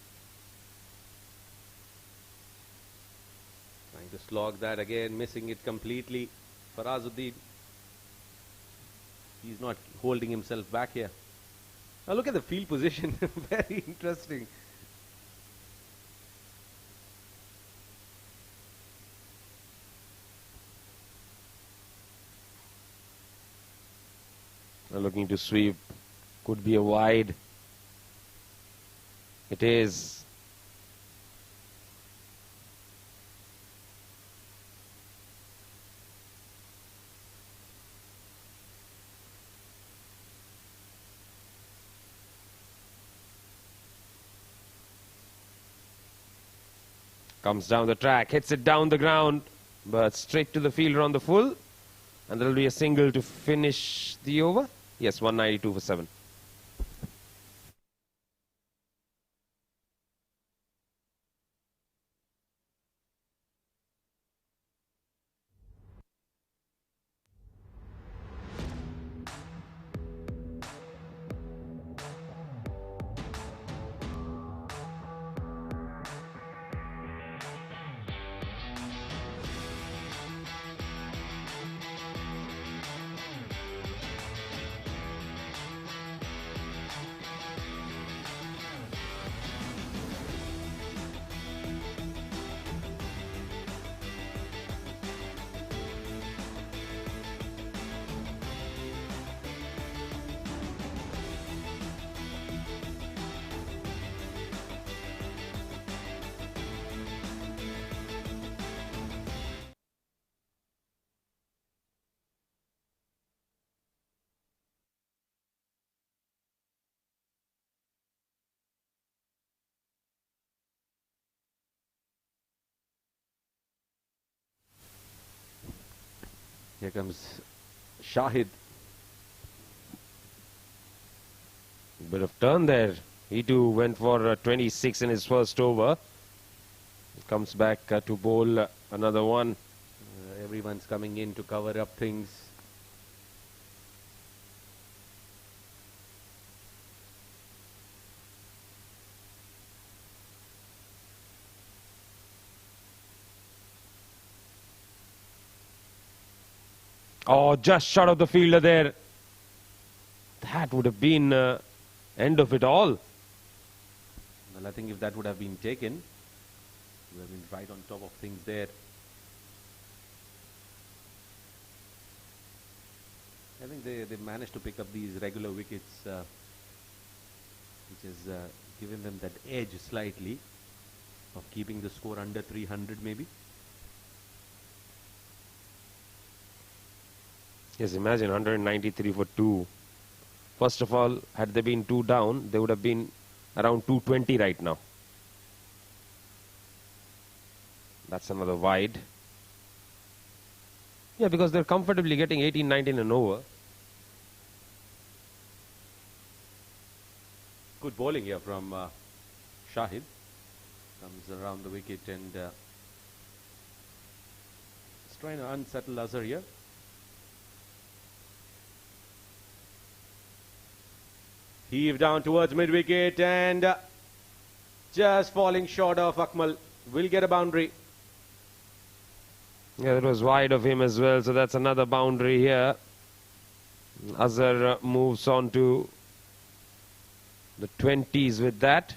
Trying to slog that again, missing it completely. Farazuddin, he's not holding himself back here. Now look at the field position, very interesting. Now looking to sweep, could be a wide. It is. Comes down the track, hits it down the ground, but straight to the fielder on the full. And there will be a single to finish the over. Yes, 192 for 7. Here comes Shahid. Bit of turn there. He too went for 26 in his first over. Comes back to bowl another one. Everyone's coming in to cover up things. Oh, just short of the fielder there. That would have been end of it all. Well, I think if that would have been taken, we have been right on top of things there. I think they managed to pick up these regular wickets, which has given them that edge slightly of keeping the score under 300 maybe. Yes, imagine 193 for 2. First of all, had they been 2 down, they would have been around 220 right now. That's another wide. Yeah, because they're comfortably getting 18, 19 and over. Good bowling here from Shahid. Comes around the wicket and is trying to unsettle Azhar here. Heave down towards mid-wicket and just falling short of Akmal. Will get a boundary. Yeah, that was wide of him as well, so that's another boundary here. Azhar moves on to the 20s with that.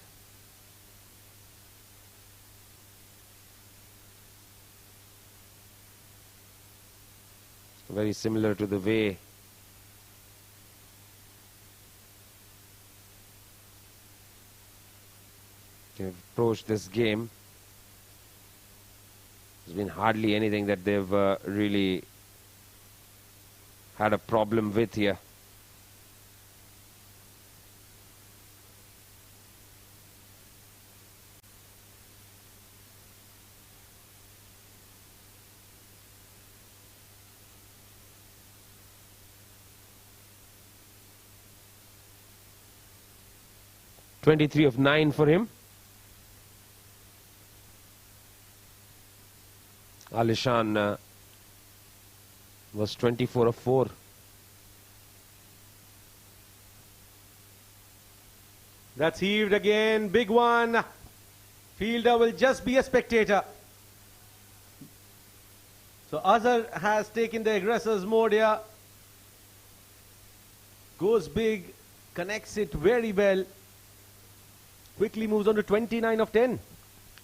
Very similar to the way they've approached this game. There's been hardly anything that they've really had a problem with here. .23 of 9 for him. Alishan was 24 of 4. That's heaved again. Big one. Fielder will just be a spectator. So Azhar has taken the aggressor's mode here. Goes big. Connects it very well. Quickly moves on to 29 of 10.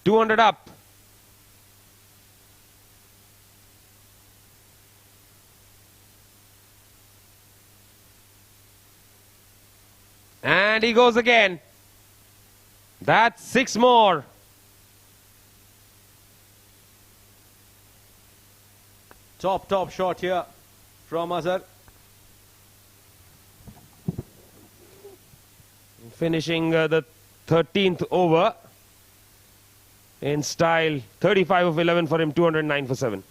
200 up. And he goes again. That's 6 more. Top shot here from Azhar. Finishing the 13th over in style. 35 of 11 for him, 209 for 7.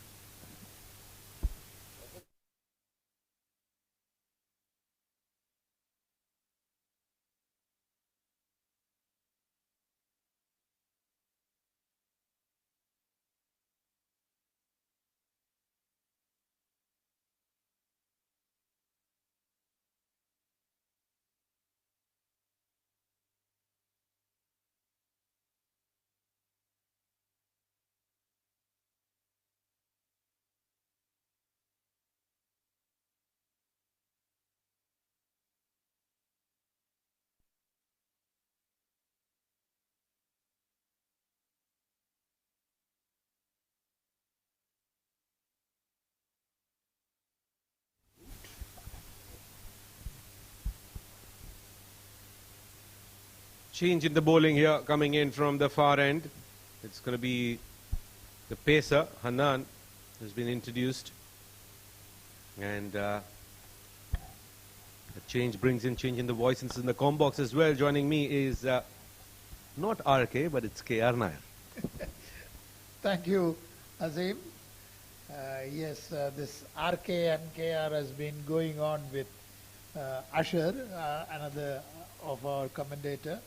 Change in the bowling here coming in from the far end. It's going to be the pacer, Hanan, who's been introduced. And the change brings in change in the voices in the com box as well. Joining me is not RK, but it's KR Nair. Thank you, Azim. Yes, this RK and KR has been going on with Asher, another of our commentator.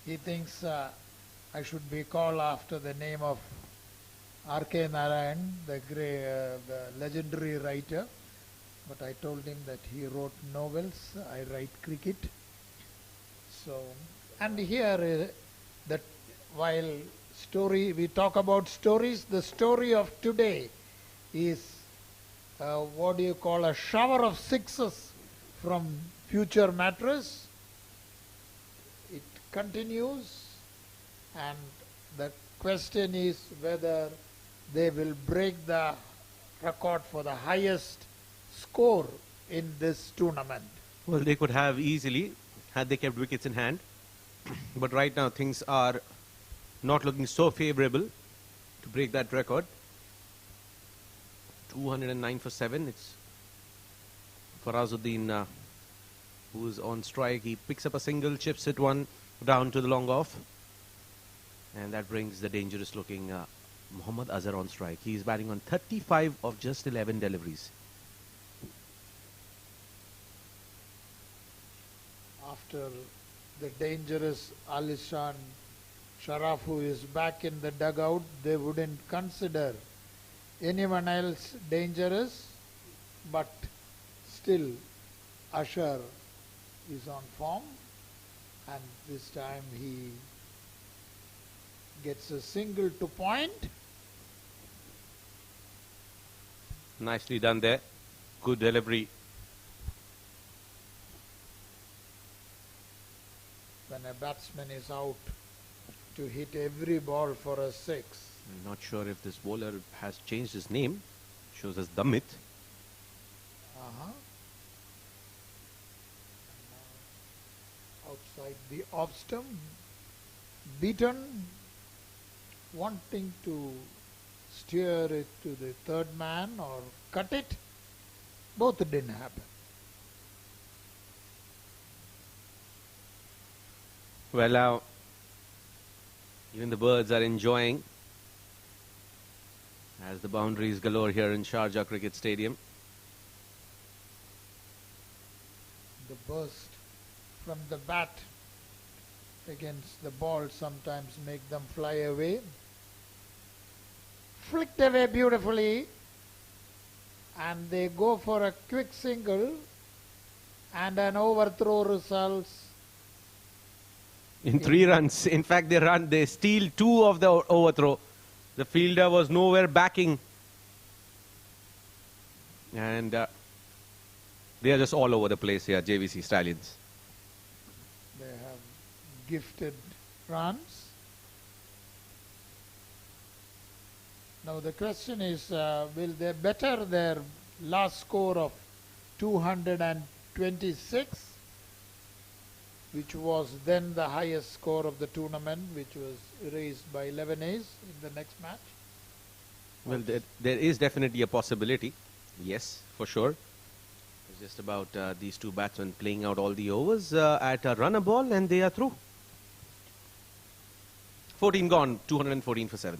He thinks I should be called after the name of R.K. Narayan, the legendary writer. But I told him that he wrote novels, I write cricket. So, and here that while we talk about stories, the story of today is what do you call a shower of sixes from future Mattress. It continues, and the question is whether they will break the record for the highest score in this tournament. Well, they could have easily had they kept wickets in hand. But right now things are not looking so favorable to break that record. 209 for 7. It's Farazuddin who's on strike. He picks up a single, chips it one down to the long off. And that brings the dangerous looking Mohammad Azhar on strike. He's batting on 35 of just 11 deliveries. After the dangerous Alishan Sharaf, who is back in the dugout, they wouldn't consider anyone else dangerous, but still Asher is on form, and this time he gets a single to point. Nicely done there. Good delivery. When a batsman is out to hit every ball for a six. I'm not sure if this bowler has changed his name. Shows us Damit. Outside the off stump, beaten, wanting to steer it to the third man or cut it. Both didn't happen. Well, now, even the birds are enjoying as the boundaries galore here in Sharjah Cricket Stadium. The burst from the bat against the ball sometimes make them fly away. Flicked away beautifully, and they go for a quick single, and an overthrow results in 3 runs. In fact, they steal 2 of the overthrow. The fielder was nowhere backing. And they are just all over the place here, JVC Stallions. They have gifted runs. Now the question is, will they better their last score of 226, which was then the highest score of the tournament, which was erased by 11 A's in the next match? Well, there is definitely a possibility. Yes, for sure. It's just about these 2 batsmen playing out all the overs at a runner ball, and they are through. 14 gone, 214 for 7.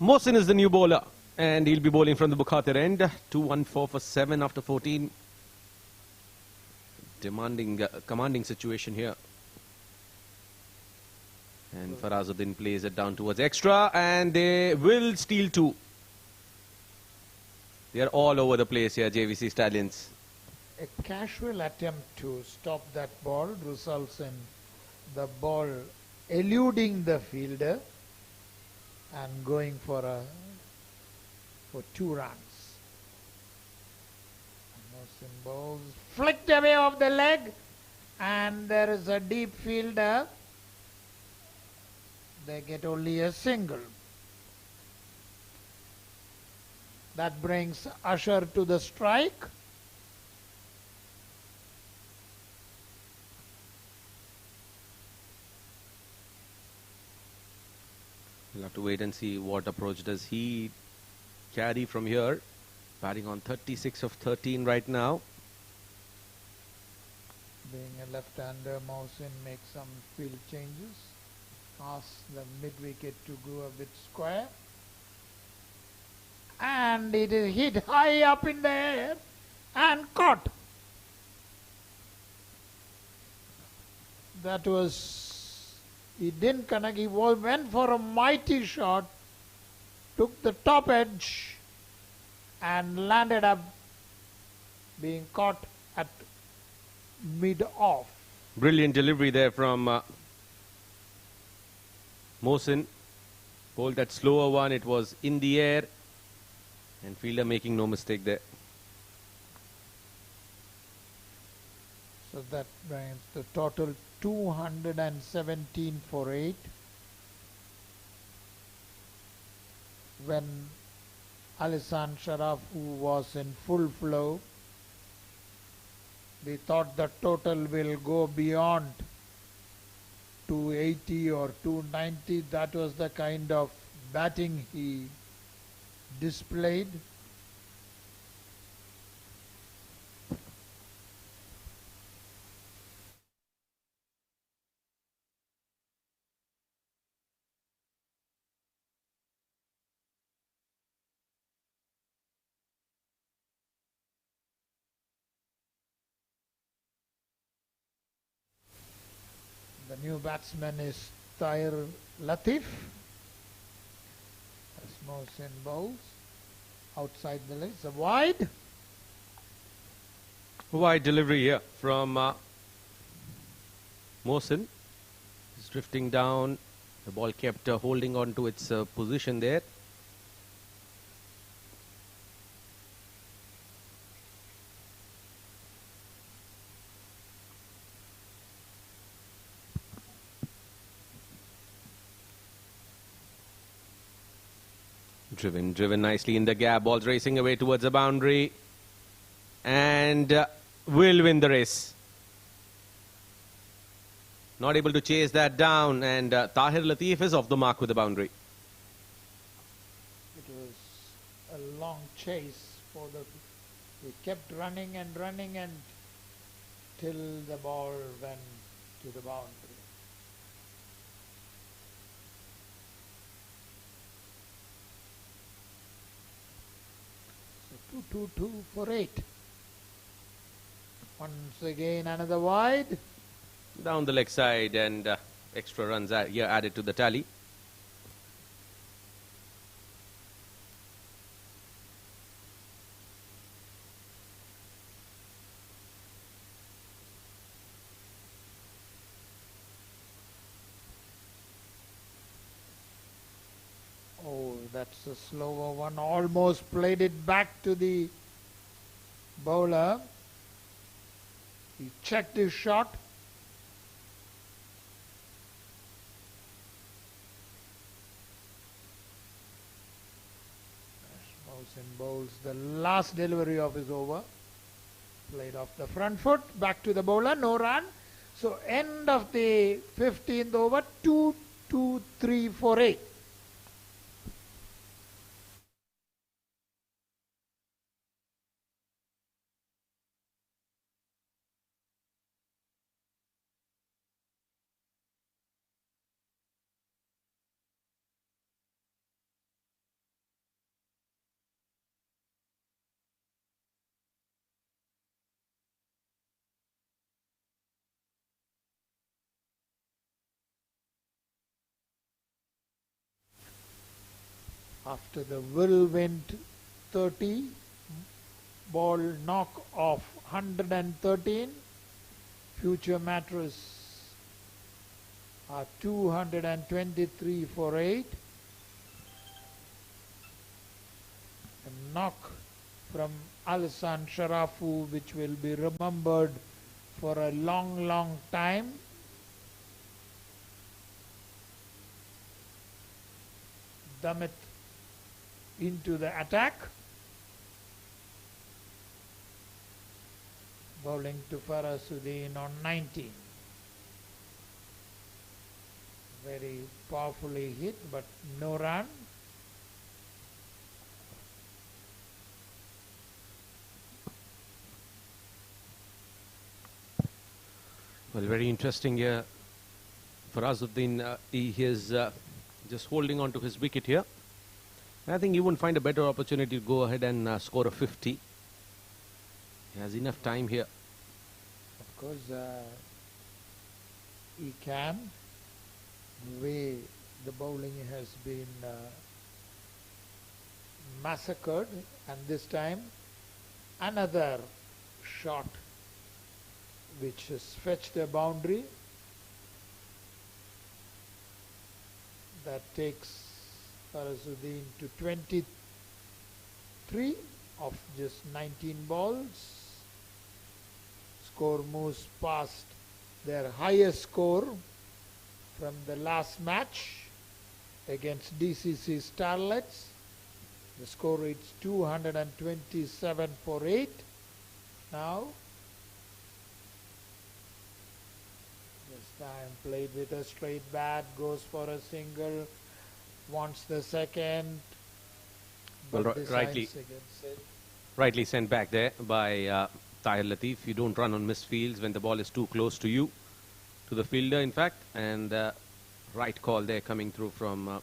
Mohsin is the new bowler, and he'll be bowling from the Bukhatir end. 214 for 7 after 14. Commanding situation here. And Farazuddin plays it down towards extra, and they will steal 2. They are all over the place here, JVC Stallions. A casual attempt to stop that ball results in the ball eluding the fielder and going for 2 runs. Mohsin bowls, flicked away off the leg, and there is a deep fielder. They get only a single. That brings Usher to the strike. We'll have to wait and see what approach does he carry from here. Batting on 36 of 13 right now. Being a left-hander, Mohsin makes some field changes. Asks the mid-wicket to go a bit square. And it is hit high up in the air and caught. That was, he didn't connect, he went for a mighty shot, took the top edge and landed up being caught at mid-off. Brilliant delivery there from Mohsin. Bowled that slower one, it was in the air, and fielder making no mistake there. So that brings the total 217 for 8. When Alisan Sharaf, who was in full flow, we thought the total will go beyond 280 or 290. That was the kind of batting he displayed. The new batsman is Tahir Latif. As Mohsin bowls outside the legs, a wide. Wide delivery here from Mohsin. He's drifting down. The ball kept holding on to its position there. Driven nicely in the gap. Ball's racing away towards the boundary. And will win the race. Not able to chase that down. And Tahir Latif is off the mark with the boundary. It was a long chase for the... He kept running and till the ball went to the boundary. So 2-2-2 for 8. Once again another wide. Down the leg side, and extra runs here added to the tally. Oh, that's a slower one. Almost played it back to the bowler. He checked his shot. Mohsin bowls the last delivery of his over. Played off the front foot. Back to the bowler. No run. So end of the 15th over. 2-2-3 for 8. After the whirlwind 30, ball knock of 113, future Mattress are 223 for 8. A knock from Alsan Sharafu, which will be remembered for a long, long time. Damit into the attack. Bowling to Farasuddin on 19. Very powerfully hit, but no run. Well, very interesting here. Farasuddin, he is just holding on to his wicket here. I think he won't find a better opportunity to go ahead and score a 50. He has enough time here. Of course, he can. The way the bowling has been massacred, and this time another shot which has fetched a boundary. That takes Farasuddin to 23 of just 19 balls. Score moves past their highest score from the last match against DCC Starlets. The score reads 227 for 8. Now, this time played with a straight bat, goes for a single. Wants the second, well, rightly sent back there by Tahir Latif. You don't run on missed fields when the ball is too close to you, to the fielder in fact, and right call there coming through from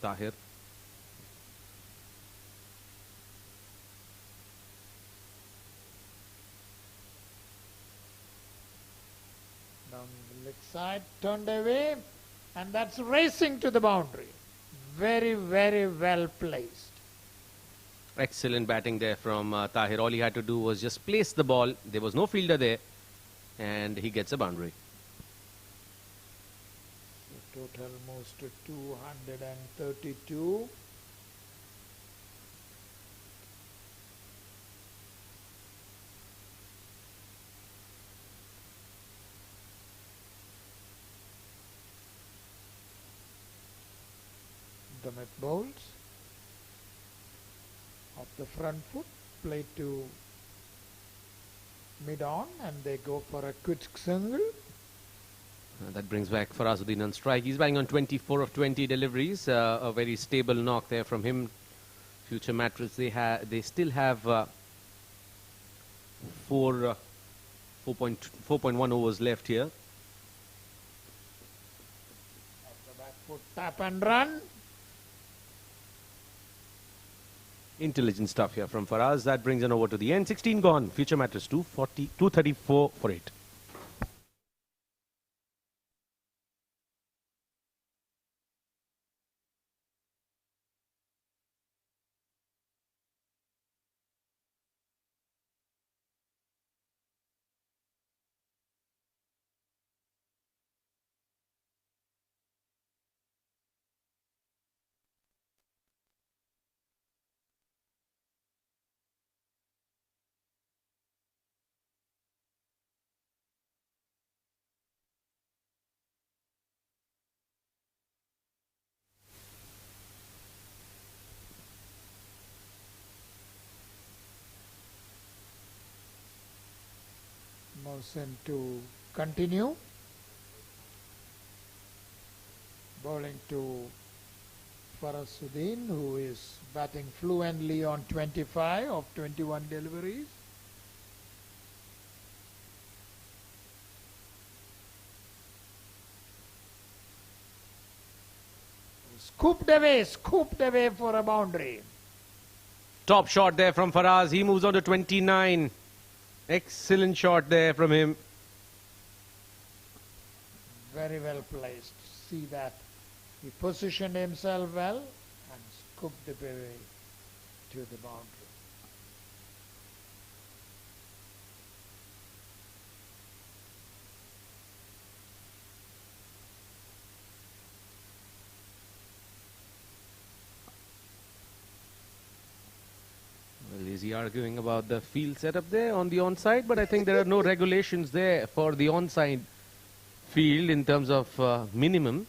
Tahir. Down the leg side, turned away, and that's racing to the boundary. Very, very well placed. Excellent batting there from Tahir. All he had to do was just place the ball. There was no fielder there, and he gets a boundary. So total moves to 232. Damit bowls. of the front foot, played to mid-on, and they go for a quick single. That brings back Farazuddin on strike. He's batting on 24 of 20 deliveries. A very stable knock there from him. Future Mattress, they still have 4.1 overs left here. Off the back foot, tap and run. Intelligent stuff here from Faraz. That brings an over to the end. 16 gone. Future Mattress 234 for 8. Mohsin to continue. Bowling to Farazuddin, who is batting fluently on 25 of 21 deliveries. Scooped away for a boundary. Top shot there from Faraz. He moves on to 29. Excellent shot there from him. Very well placed. See that. He positioned himself well and scooped the away to the boundary. Well, is he arguing about the field setup there on the onside? But I think there are no regulations there for the onside field in terms of minimum.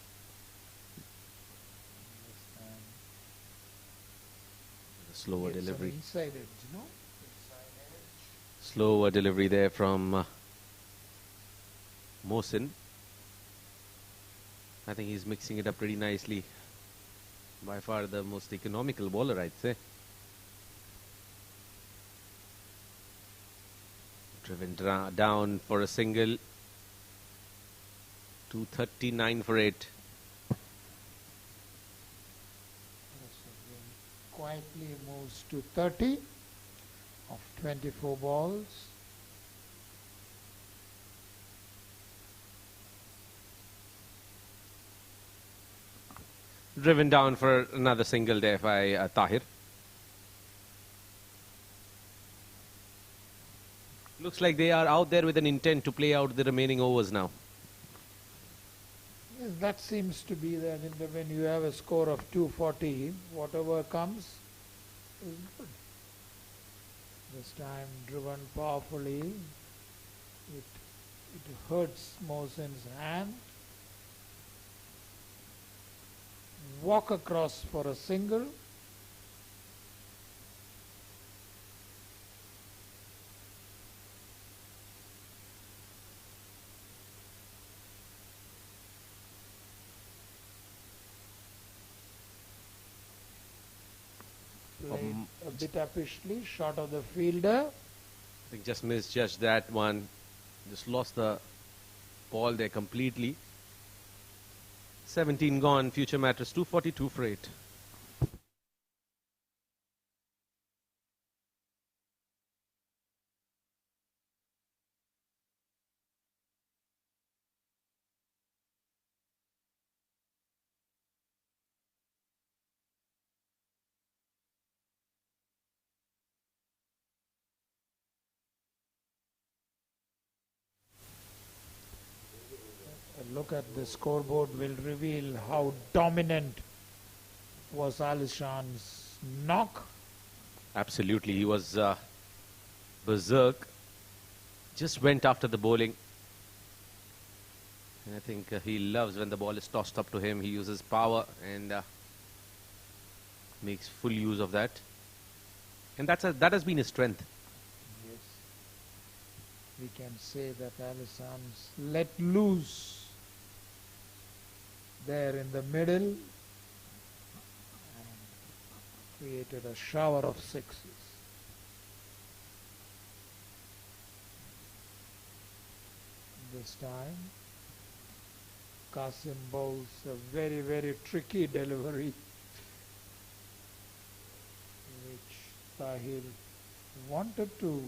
Slower It's an delivery. inside edge, no? Inside edge. Slower delivery there from Mohsin. I think he's mixing it up pretty nicely. By far the most economical bowler, I'd say. Driven down for a single. 239 for 8. Quietly moves to 30 of 24 balls. Driven down for another single there by Tahir. Looks like they are out there with an intent to play out the remaining overs now. Yes, that seems to be that when you have a score of 240, whatever comes is good. This time driven powerfully, it hurts Mohsin's hand. Walk across for a single. Played a bit uppishly, short of the fielder. I think just misjudged that one. Just lost the ball there completely. 17 gone. Future Mattress 242 for 8. A look at the scoreboard will reveal how dominant was Alishan's knock. Absolutely. He was berserk. Just went after the bowling. And I think he loves when the ball is tossed up to him. He uses power and makes full use of that. And that has been his strength. Yes. We can say that Alison's let loose there in the middle and created a shower of sixes. This time Qasim bowls a very, very tricky delivery, which Tahir wanted to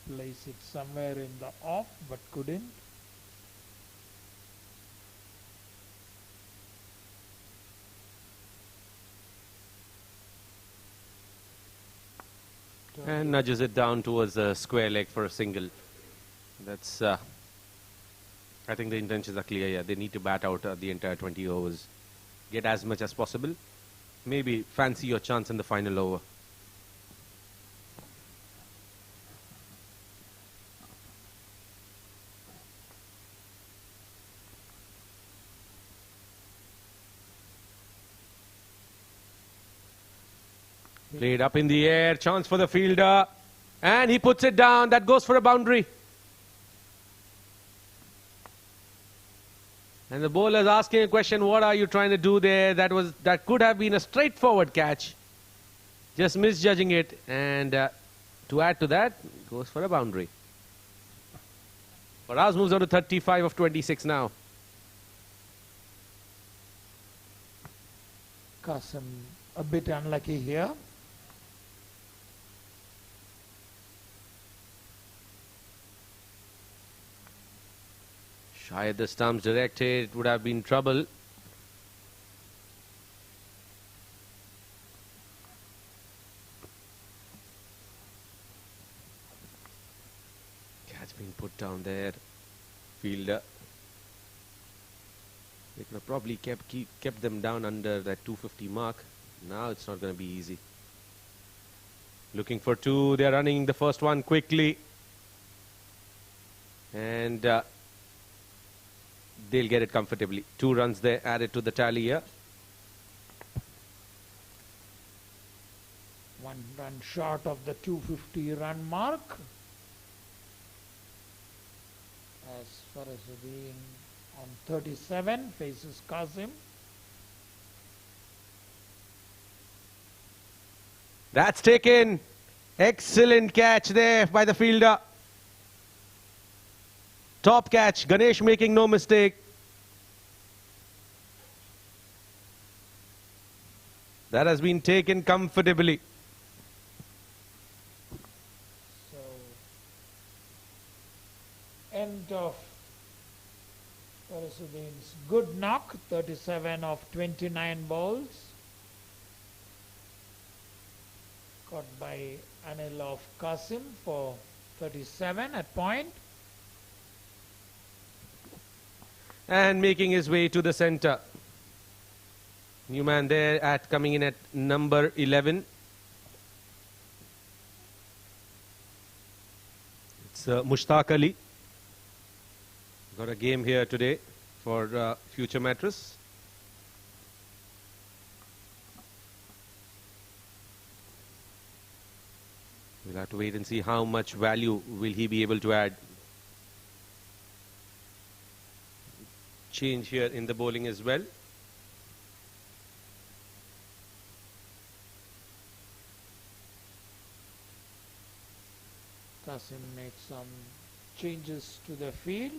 place it somewhere in the off but couldn't. And nudges it down towards the square leg for a single. That's, I think the intentions are clear. Yeah, they need to bat out the entire 20 overs. Get as much as possible. Maybe fancy your chance in the final over. Played up in the air, chance for the fielder, and he puts it down. That goes for a boundary. And the bowler is asking a question, what are you trying to do there? That could have been a straightforward catch. Just misjudging it, and to add to that, goes for a boundary. Faraz moves on to 35 of 26 now. Qasim a bit unlucky here. Shy at the stumps directed, it would have been trouble. Catch being put down there. Fielder. They could have probably kept them down under that 250 mark. Now it's not going to be easy. Looking for two. They're running the first one quickly. And they'll get it comfortably. 2 runs there added to the tally here. 1 run short of the 250 run mark. As Farazuddin on 37 faces Qasim. That's taken. Excellent catch there by the fielder. Top catch. Ganesh making no mistake. That has been taken comfortably. So, end of Farazuddin's good knock, 37 of 29 balls. Caught by Anil of Qasim for 37 at point. And making his way to the center. New man there coming in at number 11. It's Mushtaq Ali. Got a game here today for future Mattress. We'll have to wait and see how much value will he be able to add. Change here in the bowling as well. Qasim makes some changes to the field.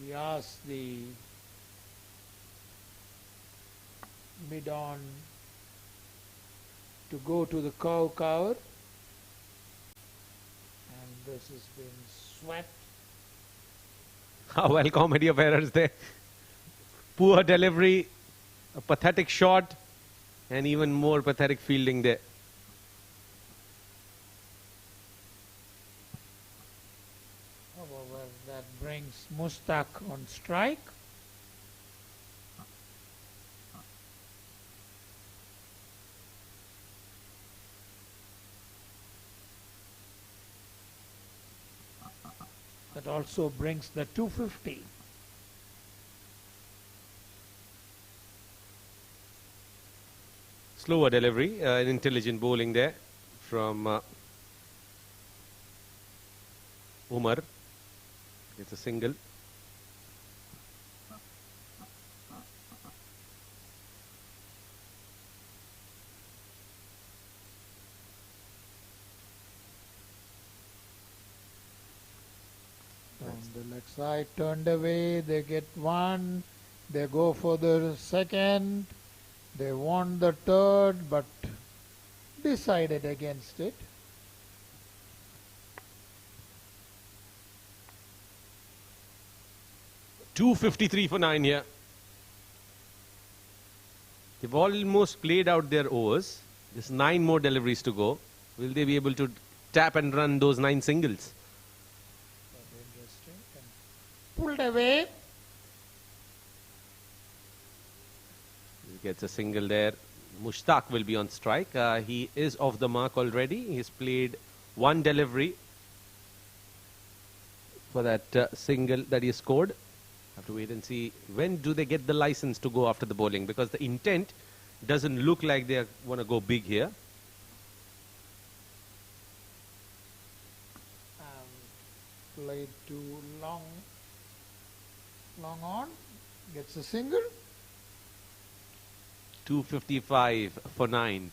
He asked the mid-on to go to the cover, and this has been swept. How well, comedy of errors there. Poor delivery, a pathetic shot, and even more pathetic fielding there. However, that brings Mushtaq on strike. That also brings the 250. Slower delivery, an intelligent bowling there from Umar. It's a single. On the leg side, turned away, they get one, they go for the second, they want the third, but decided against it. .253 for 9 here. They've almost played out their overs. There's 9 more deliveries to go. Will they be able to tap and run those 9 singles? Pulled away. He gets a single there. Mushtaq will be on strike. He is off the mark already. He's played 1 delivery for that single that he scored. Have to wait and see when do they get the license to go after the bowling, because the intent doesn't look like they want to go big here. Played too long on, gets a single. 255 for 9.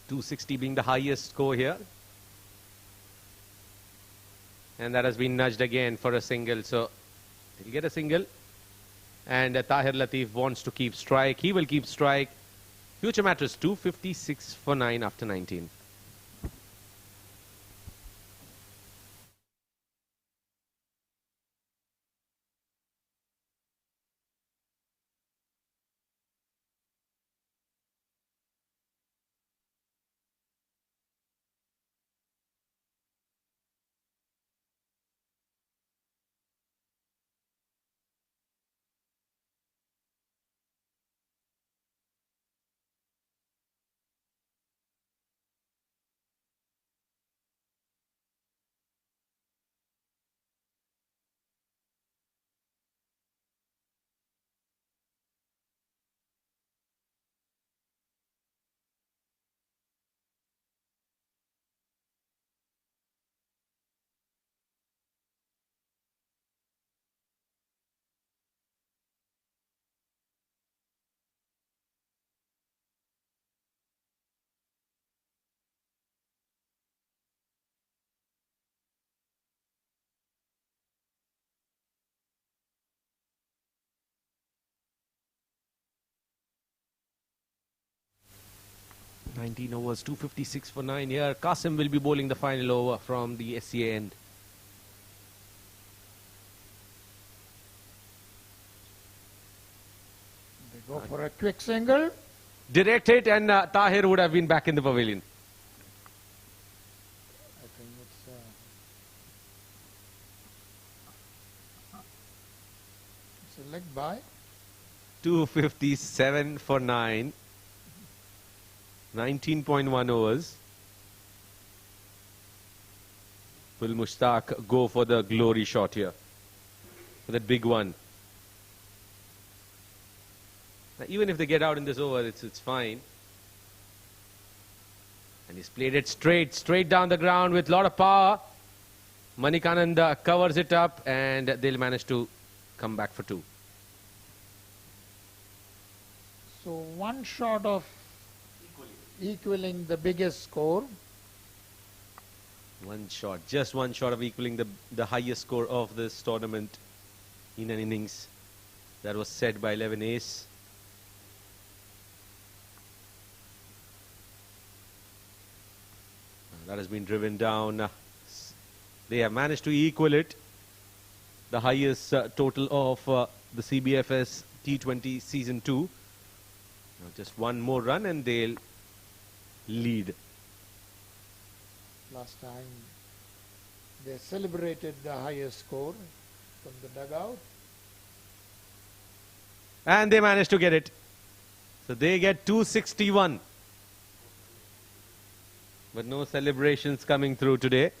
.260 being the highest score here. And that has been nudged again for a single. So he'll get a single. And Tahir Latif wants to keep strike. He will keep strike. Future Mattress 256 for 9 after 19. Overs, 256 for 9 here. Qasim will be bowling the final over from the SCA end. They go for a quick single. Direct hit, and Tahir would have been back in the pavilion. I think it's a leg by. 257 for 9. 19.1 overs. Will Mushtaq go for the glory shot here? For that big one. Now, even if they get out in this over, it's fine. And he's played it straight down the ground with a lot of power. Manikanand covers it up, and they'll manage to come back for 2. So one shot of equaling the biggest score. One shot, just one shot of equaling the highest score of this tournament in an innings that was set by 11 ace. That has been driven down. They have managed to equal it. The highest total of the CBFS T20 Season 2. Now just one more run and they'll lead. Last time they celebrated the highest score from the dugout. And they managed to get it. So they get 261. But no celebrations coming through today.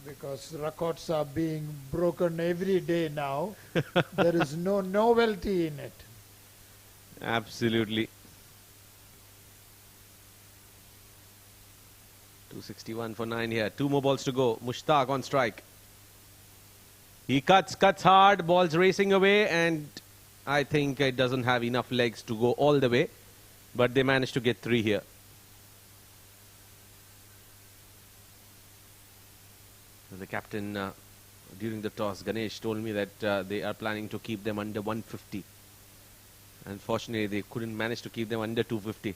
Because records are being broken every day now. There is no novelty in it. Absolutely. 261 for 9 here. 2 more balls to go. Mushtaq on strike. He cuts hard. Ball's racing away, and I think it doesn't have enough legs to go all the way. But they managed to get 3 here. The captain, during the toss, Ganesh, told me that they are planning to keep them under 150. Unfortunately, they couldn't manage to keep them under 250.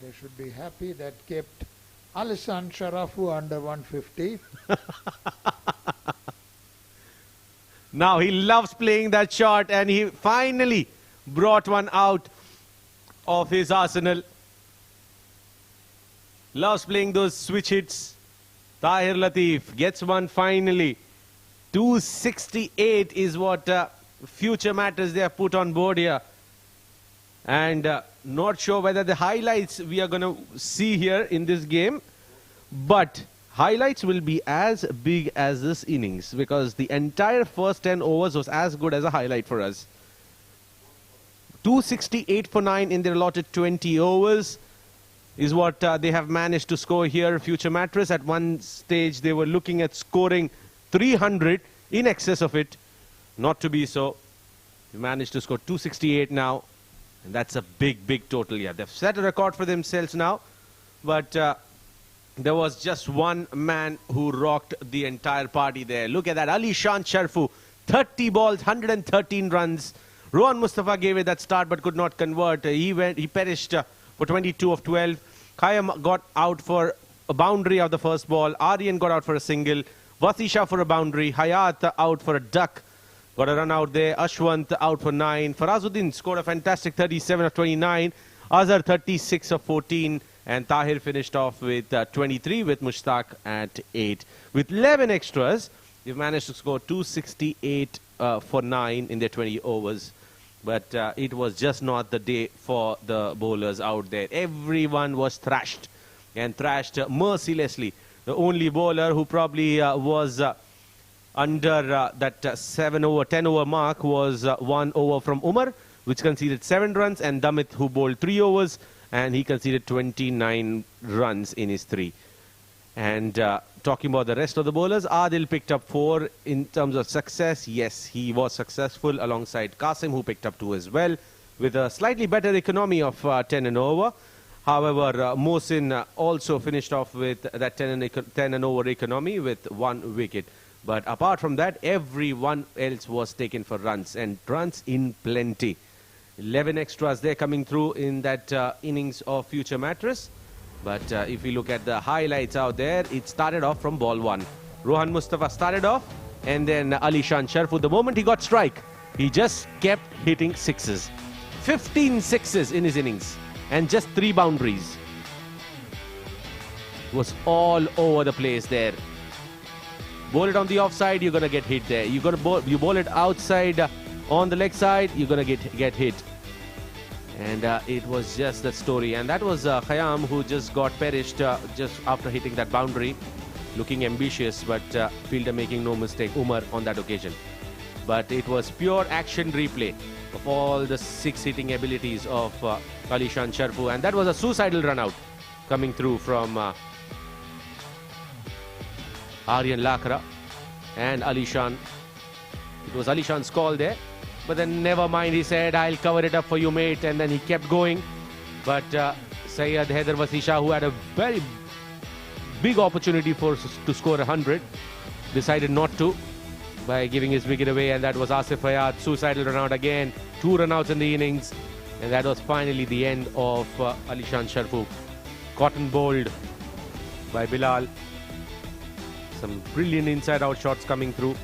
They should be happy that kept Alishan Sharafu under 150. Now he loves playing that shot, and he finally brought one out of his arsenal. Loves playing those switch hits. Tahir Latif gets one finally. 268 is what future Mattress they have put on board here. And not sure whether the highlights we are going to see here in this game. But highlights will be as big as this innings, because the entire first 10 overs was as good as a highlight for us. 268 for 9 in their allotted 20 overs is what they have managed to score here. Future Mattress, at one stage they were looking at scoring 300, in excess of it. Not to be so. They managed to score 268 now, and that's a big total. Yeah, they've set a record for themselves now, but there was just one man who rocked the entire party there. Look at that, Alishan Sharfu, 30 balls, 113 runs. Rohan Mustafa gave it that start but could not convert. He perished for 22 of 12. Khayyam got out for a boundary of the first ball. Aryan got out for a single. Vasisha for a boundary. Hayat out for a duck. Got a run out there. Ashwant out for 9. Farazuddin scored a fantastic 37 of 29. Azhar 36 of 14. And Tahir finished off with 23 with Mushtaq at 8. With 11 extras, they've managed to score 268 for 9 in their 20 overs. But it was just not the day for the bowlers out there. Everyone was thrashed, and thrashed mercilessly. The only bowler who probably was under that 7 over, 10 over mark was 1 over from Umar, which conceded 7 runs, and Damit, who bowled 3 overs, and he conceded 29 runs in his 3. And talking about the rest of the bowlers, Adil picked up 4 in terms of success. Yes, he was successful alongside Qasim, who picked up 2 as well, with a slightly better economy of 10 and over. However, Mohsin also finished off with that 10 and over economy with 1 wicket. But apart from that, everyone else was taken for runs, and runs in plenty. 11 extras there coming through in that innings of Future Mattress. But if we look at the highlights out there, it started off from ball 1. Rohan Mustafa started off, and then Alishan Sharfu, the moment he got strike, he just kept hitting sixes. 15 sixes in his innings, and just 3 boundaries. It was all over the place there. Bowl it on the offside, you're going to get hit there. You bowl it outside on the leg side, you're going to get hit. And it was just that story. And that was Khayyam, who just got perished just after hitting that boundary. Looking ambitious, but fielder making no mistake, Umar, on that occasion. But it was pure action replay of all the 6 hitting abilities of Alishan Sharfu. And that was a suicidal run out coming through from Aryan Lakra and Alishan. It was Alishan's call there. But then never mind, he said, I'll cover it up for you, mate. And then he kept going. But Syed Haider Vasisha, who had a very big opportunity to score 100, decided not to by giving his wicket away. And that was Asif Hayat, suicidal run out again. 2 run outs in the innings. And that was finally the end of Alishan Sharfu. Cotton bowled by Bilal. Some brilliant inside-out shots coming through.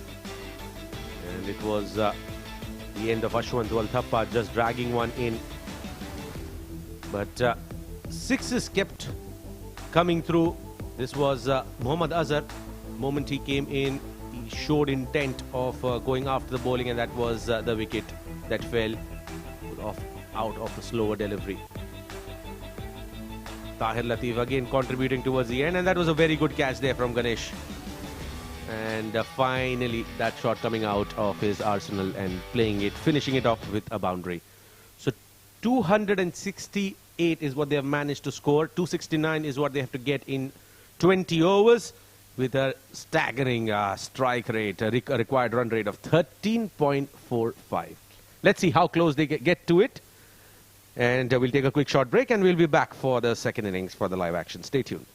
And it was the end of Ashwant Thappa just dragging one in. But sixes kept coming through. This was Mohammad Azhar. The moment he came in, he showed intent of going after the bowling, and that was the wicket that fell out of a slower delivery. Tahir Latif again contributing towards the end, and that was a very good catch there from Ganesh. And finally, that shot coming out of his arsenal and finishing it off with a boundary. So 268 is what they have managed to score. 269 is what they have to get in 20 overs with a staggering strike rate, a required run rate of 13.45. Let's see how close they get to it. And we'll take a quick short break and we'll be back for the second innings for the live action. Stay tuned.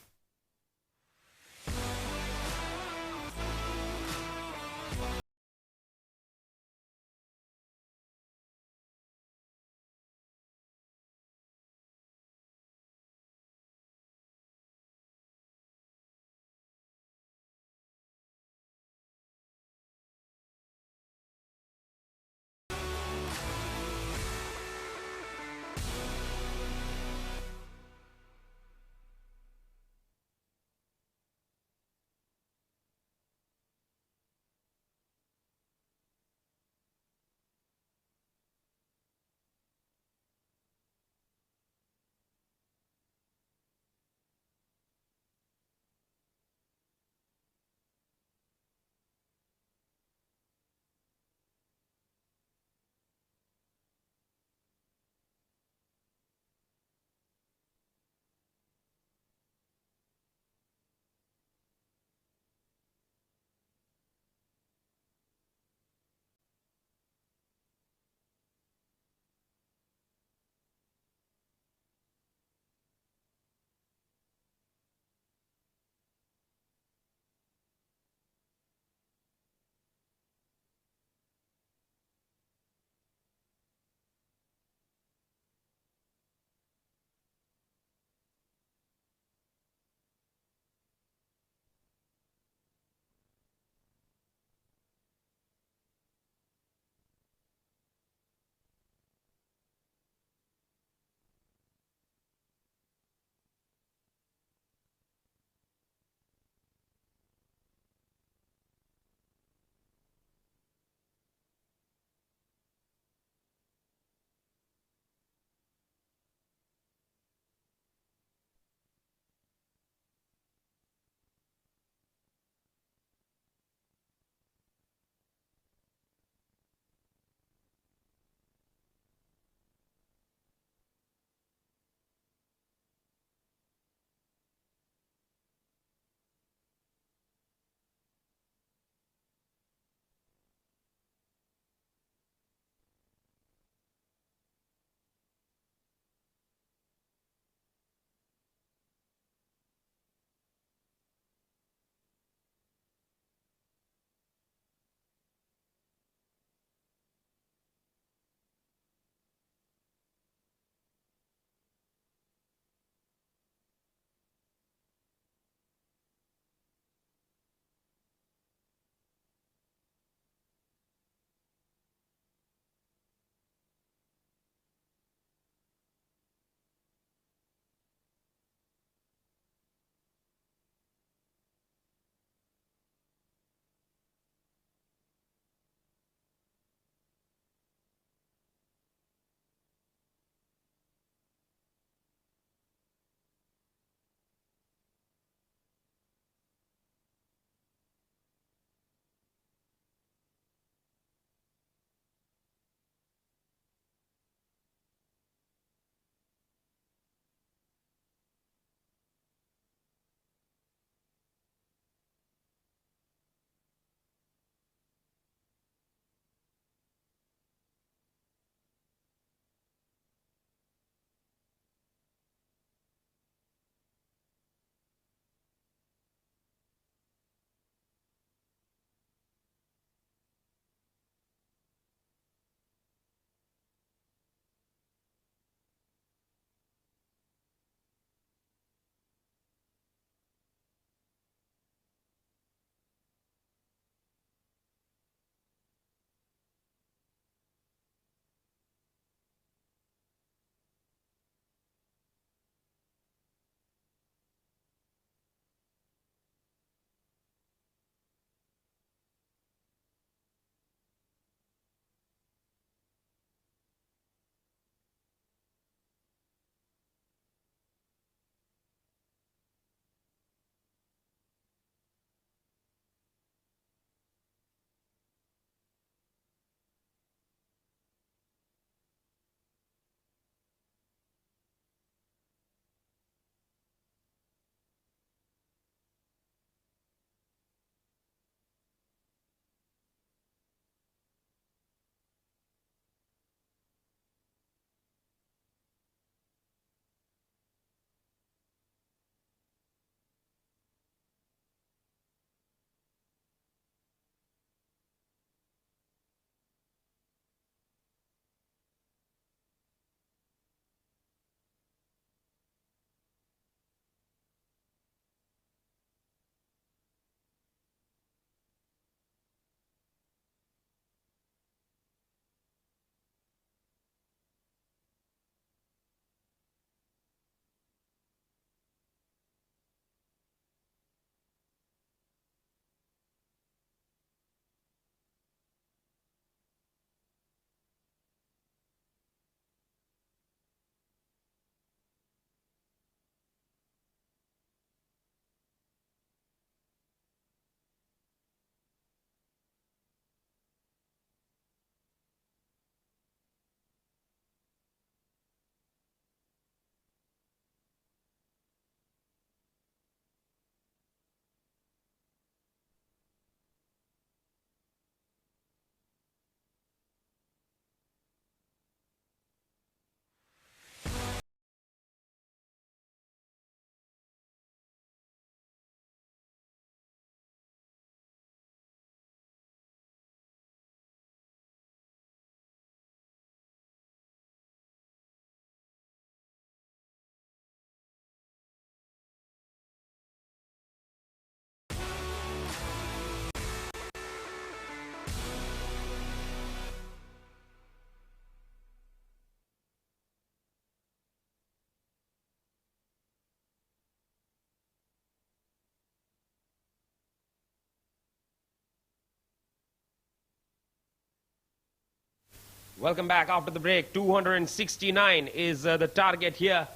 Welcome back after the break. 269 is the target here.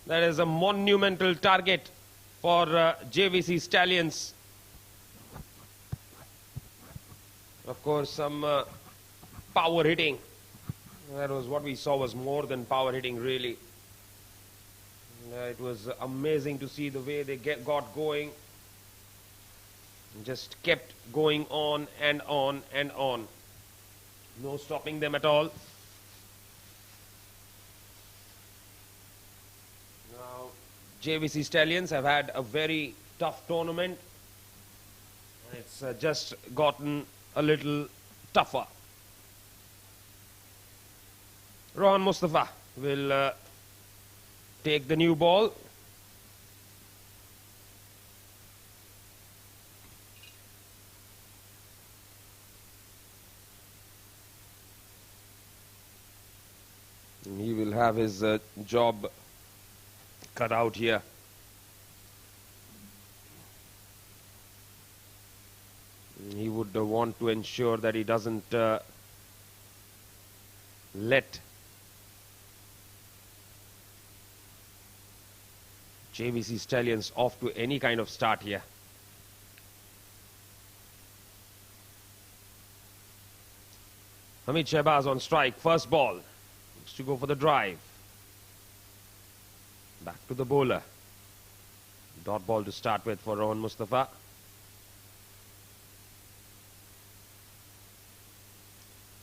That is a monumental target for JVC Stallions. Of course, some power hitting. That was what we saw, was more than power hitting, really. It was amazing to see the way they got going. Just kept going on and on and on. No stopping them at all. Now, JVC Stallions have had a very tough tournament. It's just gotten a little tougher. Rohan Mustafa will take the new ball. And he will have his job cut out here. He would want to ensure that he doesn't let JVC Stallions off to any kind of start here. Hamid Shehbaz on strike. First ball. Looks to go for the drive. Back to the bowler. Dot ball to start with for Rohan Mustafa.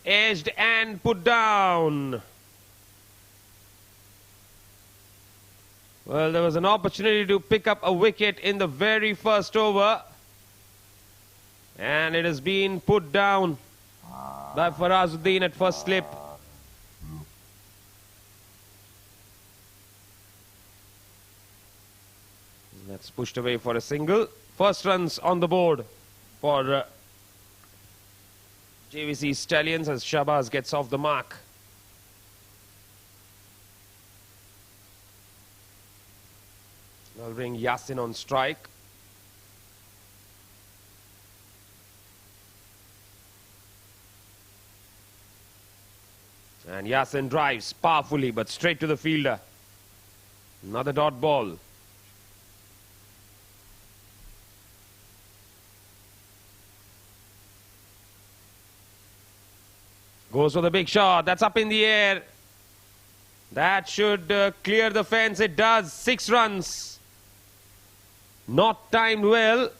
Edged and put down. Well, there was an opportunity to pick up a wicket in the very first over. And it has been put down by Farazuddin at first slip. That's pushed away for a single. First runs on the board for JVC Stallions as Shehbaz gets off the mark. I'll bring Yasin on strike. And Yasin drives powerfully but straight to the fielder. Another dot ball. Goes for the big shot. That's up in the air. That should clear the fence. It does. 6 runs. Not timed well.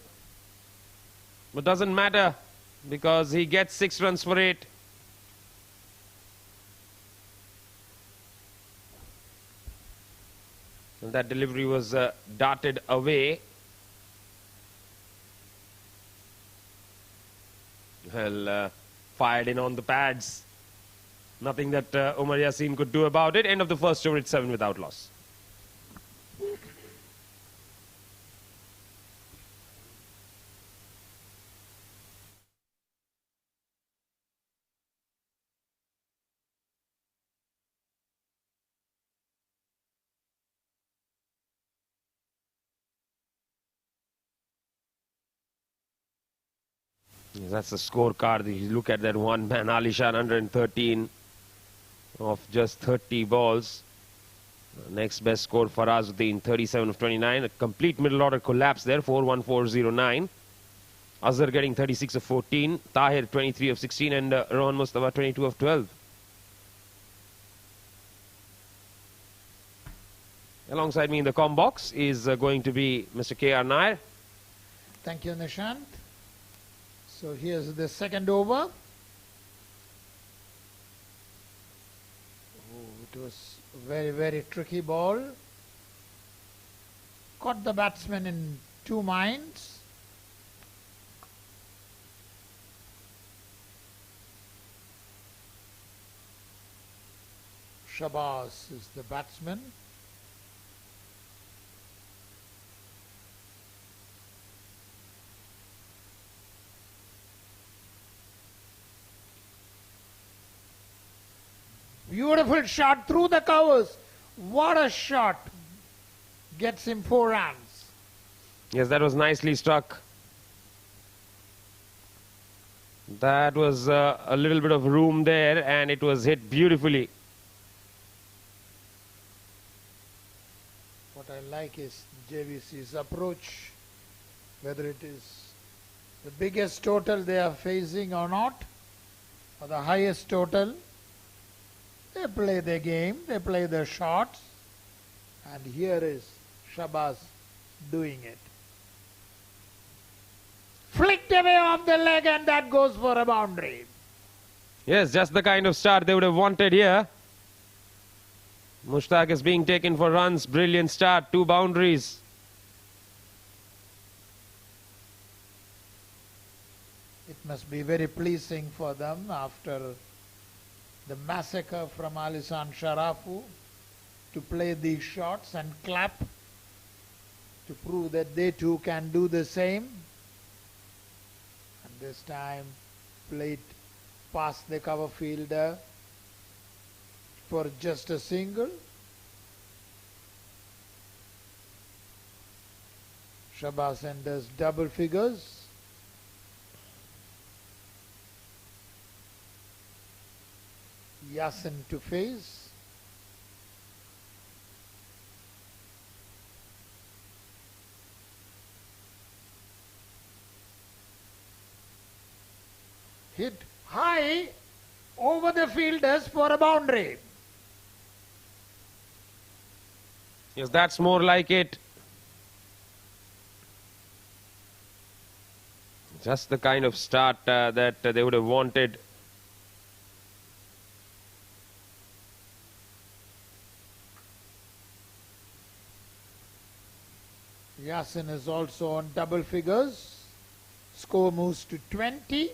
But doesn't matter because he gets 6 runs for it. And that delivery was darted away. Well, fired in on the pads. Nothing that Umar Yasin could do about it. End of the first over, it's 7 without loss. That's the scorecard. If you look at that one man, Alishan 113 of just 30 balls. Next best score for Farazuddin, 37 of 29. A complete middle order collapse there, 4-1-4-0-9. Azhar getting 36 of 14. Tahir 23 of 16 and Rohan Mustafa 22 of 12. Alongside me in the comm box is going to be Mr. K.R. Nair. Thank you, Nishant. So here's the second over. Oh, it was a very, very tricky ball. Caught the batsman in 2 minds. Shehbaz is the batsman. Beautiful shot through the covers. What a shot. Gets him 4 runs. Yes, that was nicely struck. That was a little bit of room there, and it was hit beautifully. What I like is JVC's approach, whether it is the biggest total they are facing or not, or the highest total. They play their game, they play their shots, and here is Shabazz doing it. Flicked away off the leg, and that goes for a boundary. Yes, just the kind of start they would have wanted here. Mushtaq is being taken for runs. Brilliant start, 2 boundaries. It must be very pleasing for them after the massacre from Alishan Sharafu to play these shots and clap to prove that they too can do the same. And this time played past the cover fielder for just a single. Shabazz enters double figures. Yasin to face. Hit high over the fielders for a boundary. Yes, that's more like it. Just the kind of start that they would have wanted. Yasin is also on double figures. Score moves to 20.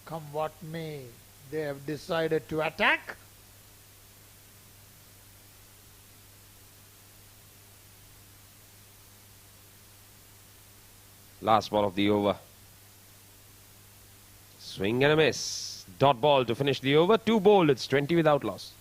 Come what may, they have decided to attack. Last ball of the over. Swing and a miss. Dot ball to finish the over. 2 bowled. It's 20 without loss.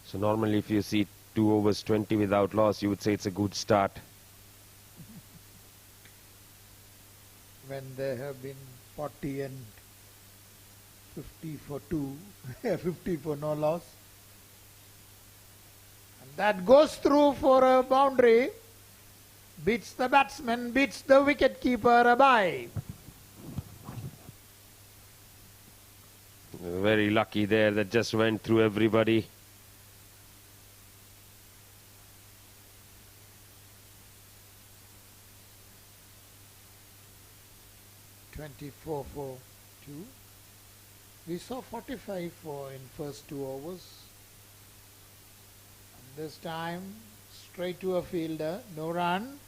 So normally if you see 2 overs 20 without loss, you would say it's a good start. When there have been 40 and 50 for 2, 50 for no loss. And that goes through for a boundary. Beats the batsman, beats the wicketkeeper a bye. Very lucky there, that just went through everybody. .24 for 2. We saw 45 for in first 2 overs. And this time straight to a fielder, no run.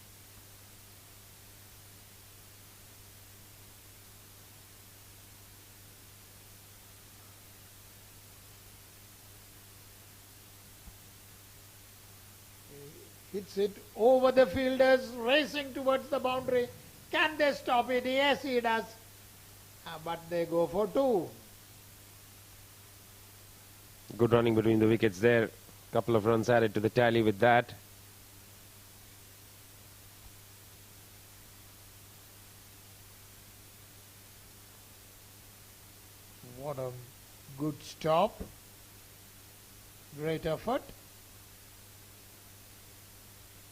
Hits it over the fielders, racing towards the boundary. Can they stop it? Yes, he does. But they go for 2. Good running between the wickets there. Couple of runs added to the tally with that. What a good stop. Great effort.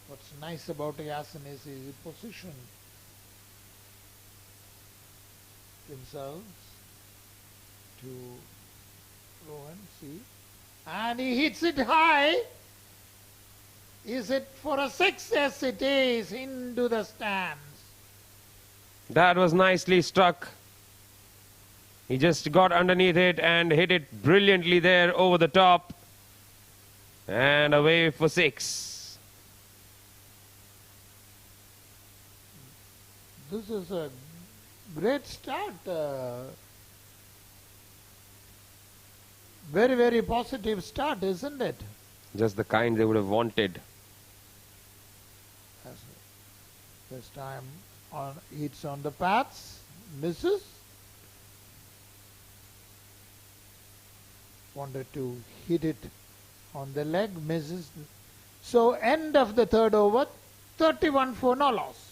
What's nice about Yasin is his position themselves to Rohan, see, and he hits it high. Is it for a 6? Yes, it is, into the stands. That was nicely struck. He just got underneath it and hit it brilliantly there over the top. And away for 6. This is a great start. Very, very positive start, isn't it? Just the kind they would have wanted. This time hits on the pads, misses. Wanted to hit it on the leg, misses. So end of the third over, 31 for no loss.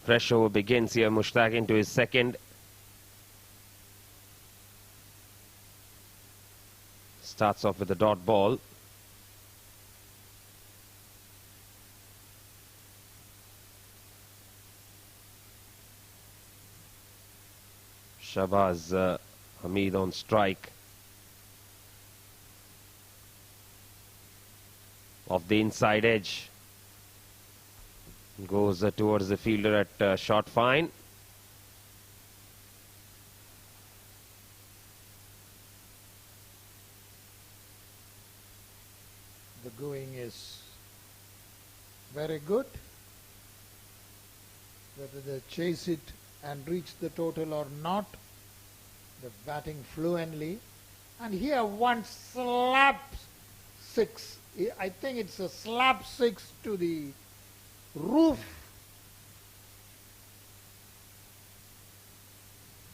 Fresh over begins here. Mushtaq into his second. Starts off with a dot ball. Shahbaz Hamid on strike. Off the inside edge. Goes towards the fielder at short fine. The going is very good. Whether they chase it and reach the total or not, they're batting fluently. And here one slap 6. I think it's a slap 6 to the roof.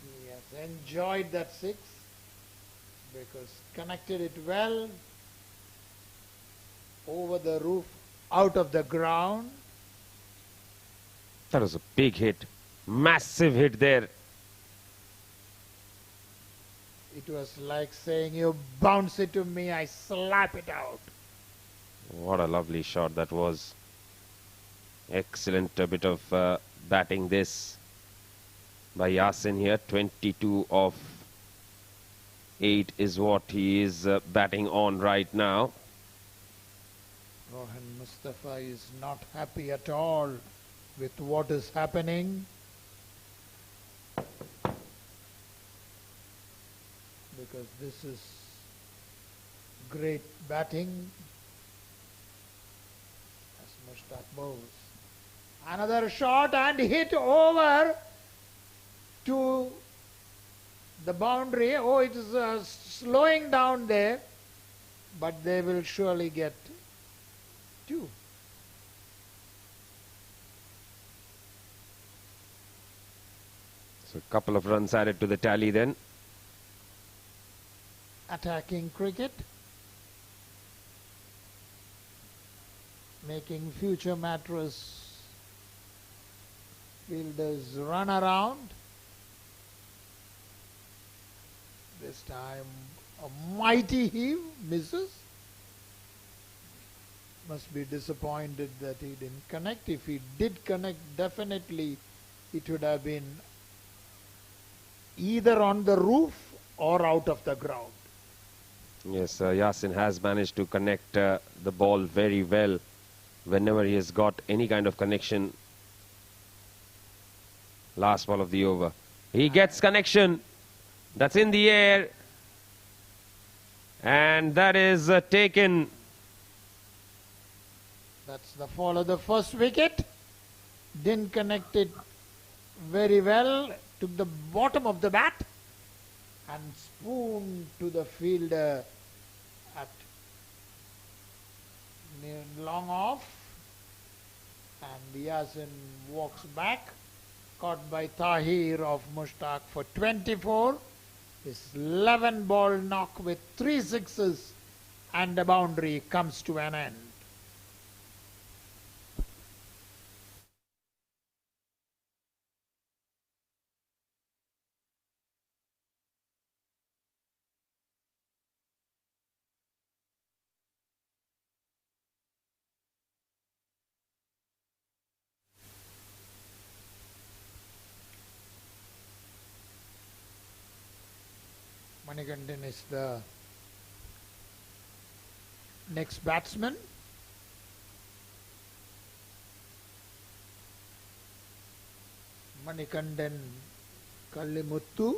He has enjoyed that 6 because connected it well over the roof, out of the ground. That was a big hit. Massive hit there. It was like saying, you bounce it to me, I slap it out. What a lovely shot that was. Excellent bit of batting this by Yasin here. 22 of 8 is what he is batting on right now. Rohan Mustafa is not happy at all with what is happening. Because this is great batting as Mushtaq bowls. Another shot and hit over to the boundary. Oh, it is slowing down there, but they will surely get 2. So a couple of runs added to the tally then. Attacking cricket, making future Mattress fielders run around. This time a mighty heave, misses. Must be disappointed that he didn't connect. If he did connect, definitely it would have been either on the roof or out of the ground. Yes, Yasin has managed to connect the ball very well whenever he has got any kind of connection. Last ball of the over. He gets connection. That's in the air. And that is taken. That's the fall of the first wicket. Didn't connect it very well. Took the bottom of the bat and spooned to the fielder at near long off. And Yasin walks back. Caught by Tahir of Mushtaq for 24. His 11 ball knock with 3 sixes and a boundary comes to an end. Manikandan is the next batsman. Manikandan Kallimuttu.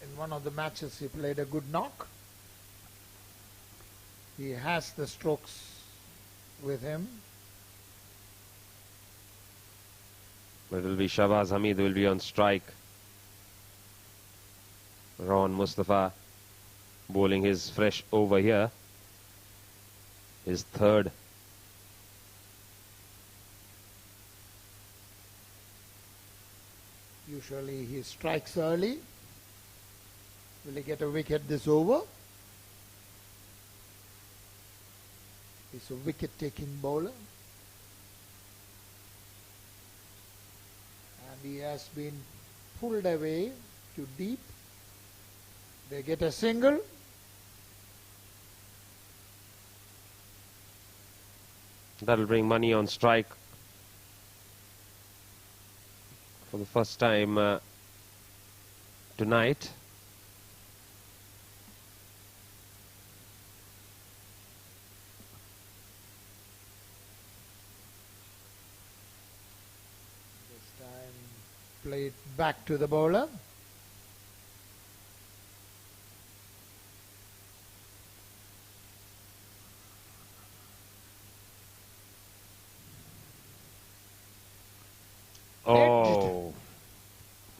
In one of the matches he played a good knock. He has the strokes with him. It will be Shahbaz Hamid will be on strike. Ron Mustafa bowling his fresh over here. His third. Usually he strikes early. Will he get a wicket this over? He's a wicket-taking bowler. And he has been pulled away to deep. They get a single. That'll bring Money on strike for the first time tonight. This time played back to the bowler. Oh,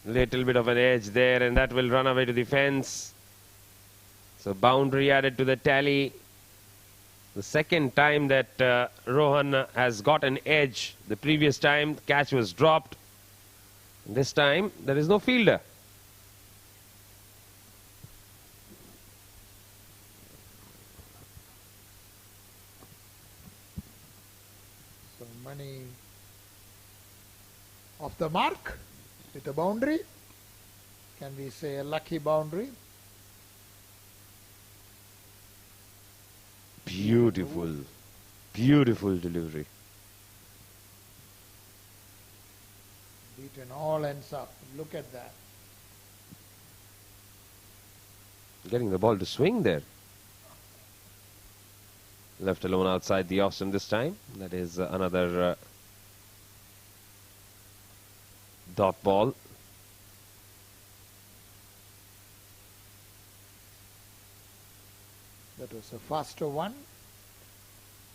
little bit of an edge there, and that will run away to the fence. So boundary added to the tally. The second time that Rohan has got an edge. The previous time catch was dropped. This time there is no fielder. So Money off the mark with a boundary. Can we say a lucky boundary? Beautiful, beautiful delivery. Beaten all ends up. Look at that. Getting the ball to swing there. Left alone outside the off stump this time. That is another dot ball. That was a faster one.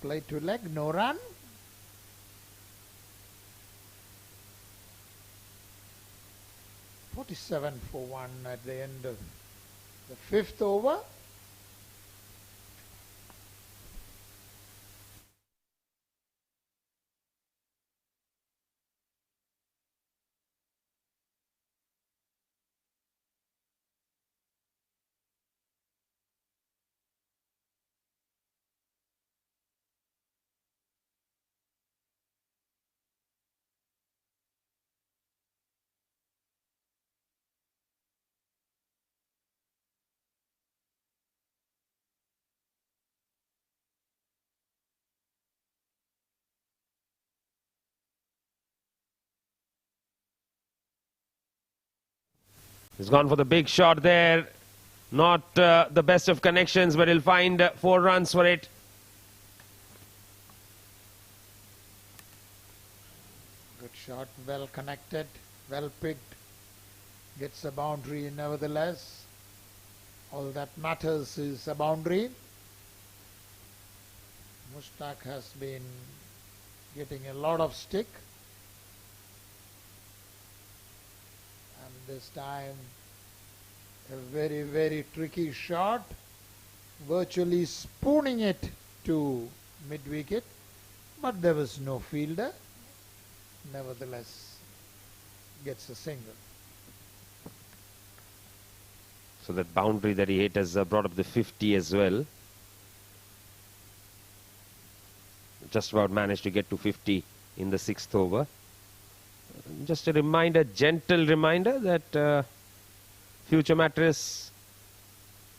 Play to leg, no run. .47 for 1 at the end of the 5th over. He's gone for the big shot there. Not the best of connections, but he'll find 4 runs for it. Good shot, well connected, well picked. Gets a boundary nevertheless. All that matters is a boundary. Mushtaq has been getting a lot of stick. And this time a very, very tricky shot. Virtually spooning it to mid-wicket. But there was no fielder. Nevertheless, gets a single. So that boundary that he hit has brought up the 50 as well. Just about managed to get to 50 in the 6th over. Just a reminder, gentle reminder that future Mattress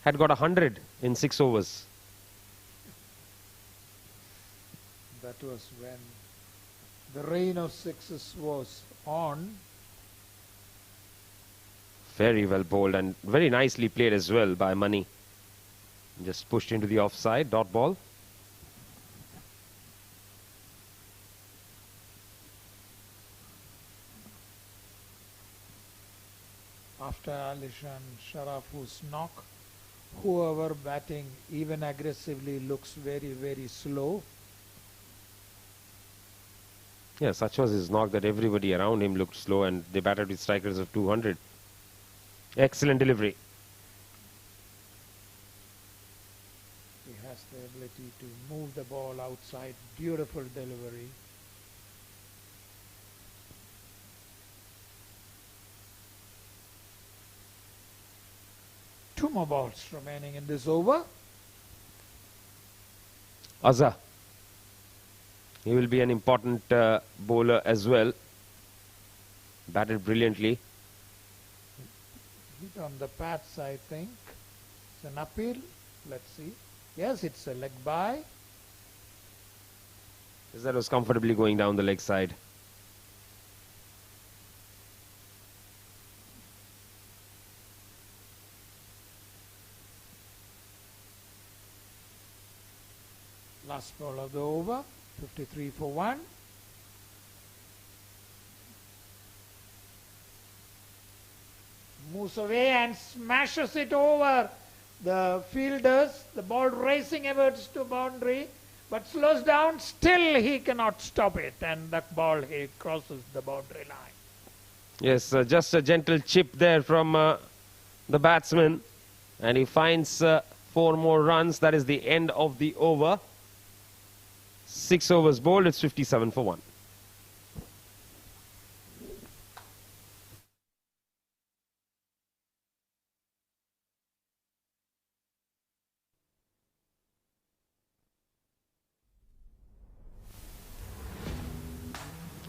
had got 100 in 6 overs. That was when The rain of sixes was on. Very well bowled and very nicely played as well by Mani. Just pushed into the offside, dot ball. After Alishan Sharafu's knock, whoever batting even aggressively looks very, very slow. Yeah, such was his knock that everybody around him looked slow and they batted with strikers of 200. Excellent delivery. He has the ability to move the ball outside. Beautiful delivery. Two more balls remaining in this over. Azhar. He will be an important bowler as well. Batted brilliantly. Hit on the pads, I think. It's an appeal. Let's see. Yes, it's a leg by. That was comfortably going down the leg side. Last ball of the over. 53 for 1. Moves away and smashes it over the fielders. The ball racing towards to boundary, but slows down. Still he cannot stop it, and the ball he crosses the boundary line. Yes, just a gentle chip there from the batsman, and he finds 4 more runs. That is the end of the over. 6 overs bowled. It's 57 for 1.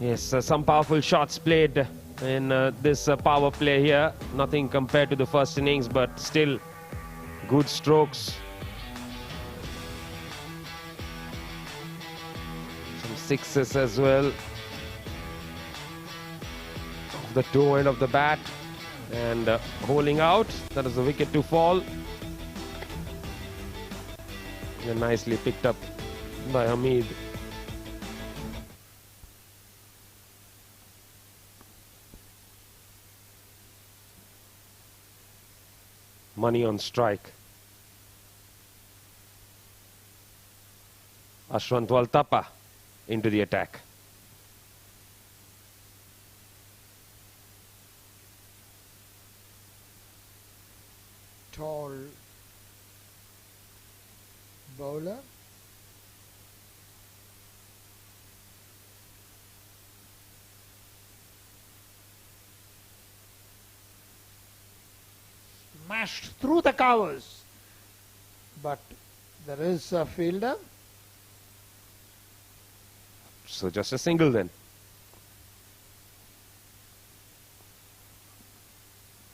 Yes, some powerful shots played in this power play here. Nothing compared to the first innings, but still good strokes. Some sixes as well. Off the toe end of the bat and holding out. That is the wicket to fall. And nicely picked up by Hamid. Money on strike. Ashwant Waltapa into the attack. Tall bowler. Smashed through the covers, but there is a fielder. So just a single then.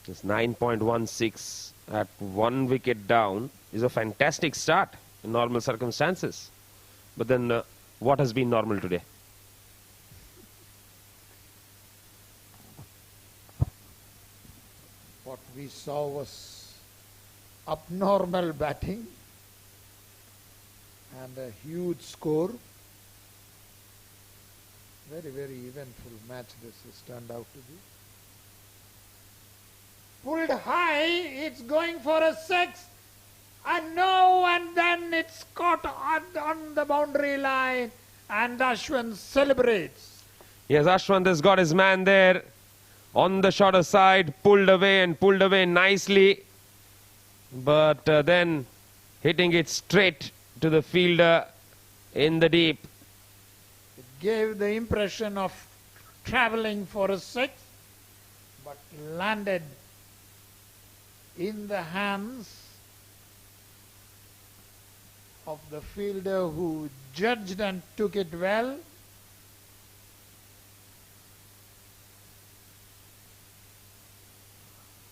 It's 9.16 at 1 wicket down is a fantastic start in normal circumstances. But then what has been normal today? What we saw was abnormal batting and a huge score. Very, very eventful match this has turned out to be. Pulled high, it's going for a 6. And no, and then it's caught on the boundary line, and Ashwin celebrates. Yes, Ashwant has got his man there on the shorter side, pulled away nicely. But then hitting it straight to the fielder in the deep. It gave the impression of travelling for a 6, but landed in the hands of the fielder who judged and took it well.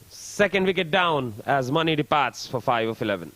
Second wicket down as Mani departs for 5 of 11.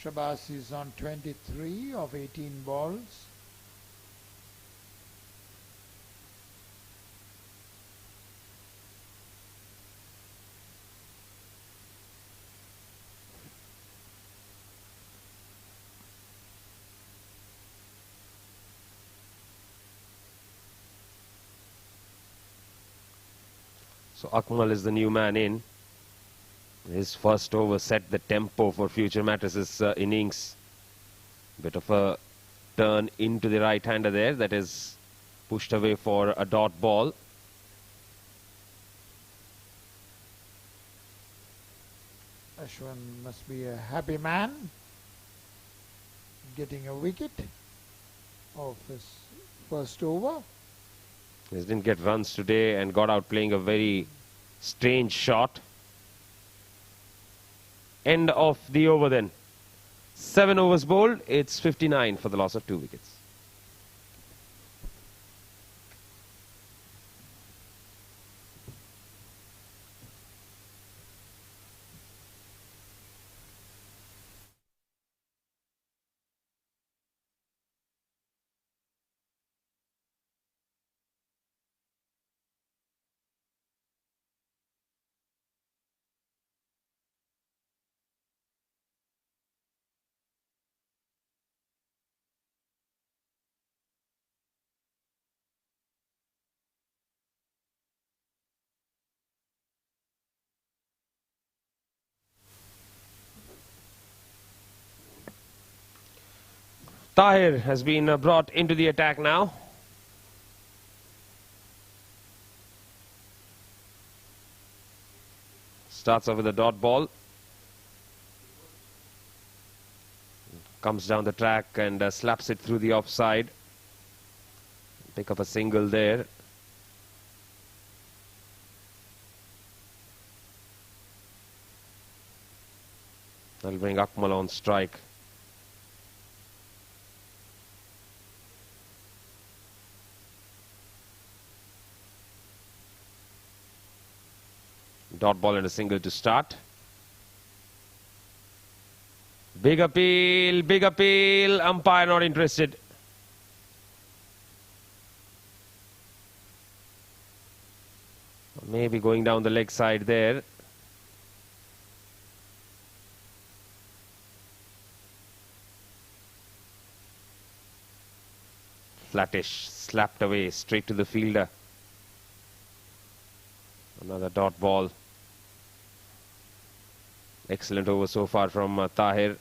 Shabas is on 23 of 18 balls. So Akmal is the new man in. His first over set the tempo for Future Mattress's innings. Bit of a turn into the right-hander there. That is pushed away for a dot ball. Ashwin must be a happy man, getting a wicket of his first over. He didn't get runs today and got out playing a very strange shot. End of the over then. 7 overs bowled. It's 59 for the loss of 2 wickets. Tahir has been brought into the attack now. Starts off with a dot ball. Comes down the track and slaps it through the offside. Pick up a single there. That'll bring Akmal on strike. Dot ball and a single to start. Big appeal, umpire not interested. Maybe going down the leg side there. Flattish, slapped away straight to the fielder. Another dot ball. Excellent over so far from Tahir.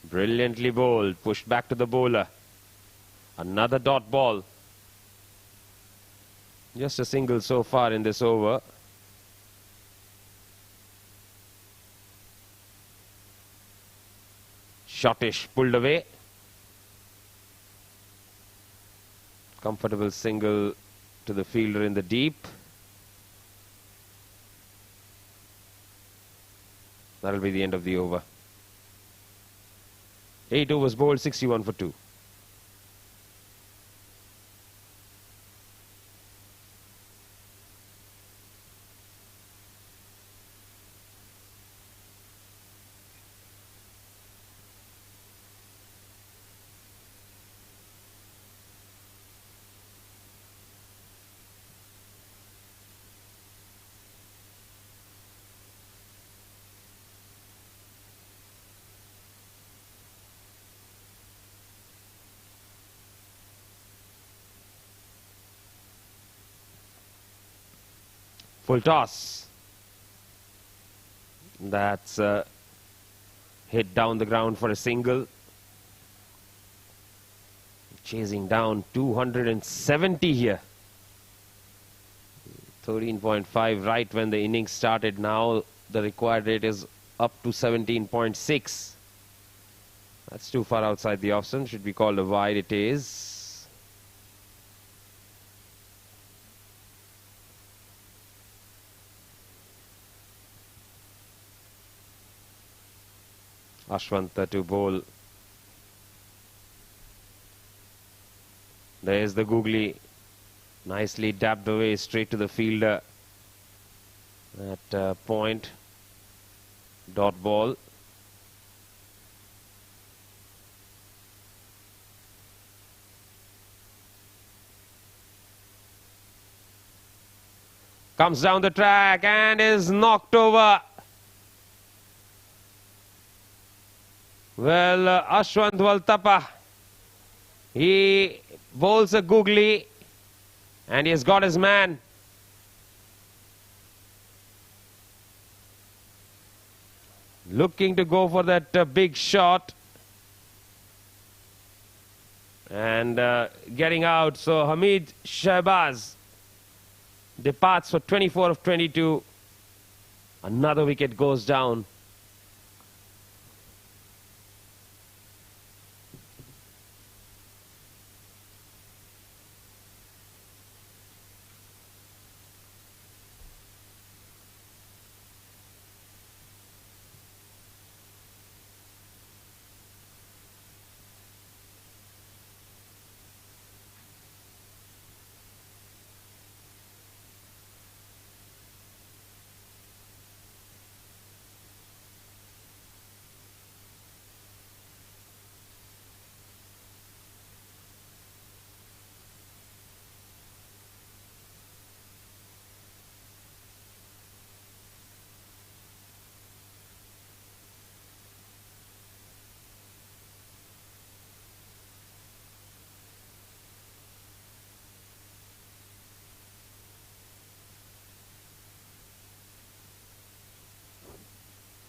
Brilliantly bowled, pushed back to the bowler. Another dot ball. Just a single so far in this over. Shottish, pulled away. Comfortable single to the fielder in the deep. That'll be the end of the over. 8 overs bowled, 61 for 2. Full toss. That's hit down the ground for a single. Chasing down 270 here. 13.5 right when the innings started. Now the required rate is up to 17.6. That's too far outside the off stump. Should be called a wide. It is. Ashwant to bowl. There's the googly. Nicely dabbed away straight to the fielder. at point. Dot ball. Comes down the track and is knocked over. Well, Ashwant Valtapa, he bowls a googly and he has got his man. Looking to go for that big shot. And getting out. So Hamid Shahbaz departs for 24 of 22. Another wicket goes down.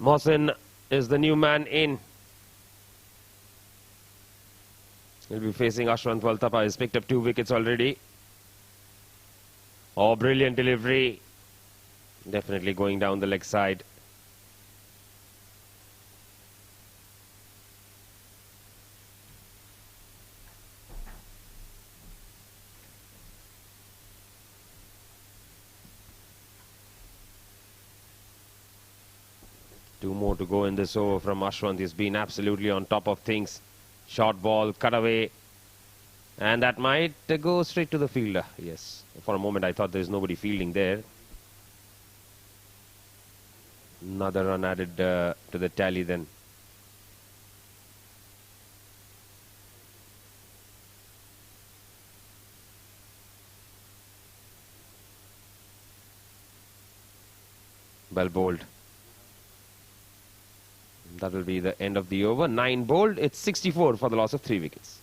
Mohsin is the new man in. He'll be facing Ashwant Valtapa. He's picked up 2 wickets already. Oh, brilliant delivery. Definitely going down the leg side. Two more to go in this over from Ashwant. He's been absolutely on top of things. Short ball, cut away. And that might go straight to the fielder. Yes. For a moment I thought there's nobody fielding there. Another run added to the tally then. Well bowled. That will be the end of the over. 9 bowled. It's 64 for the loss of 3 wickets.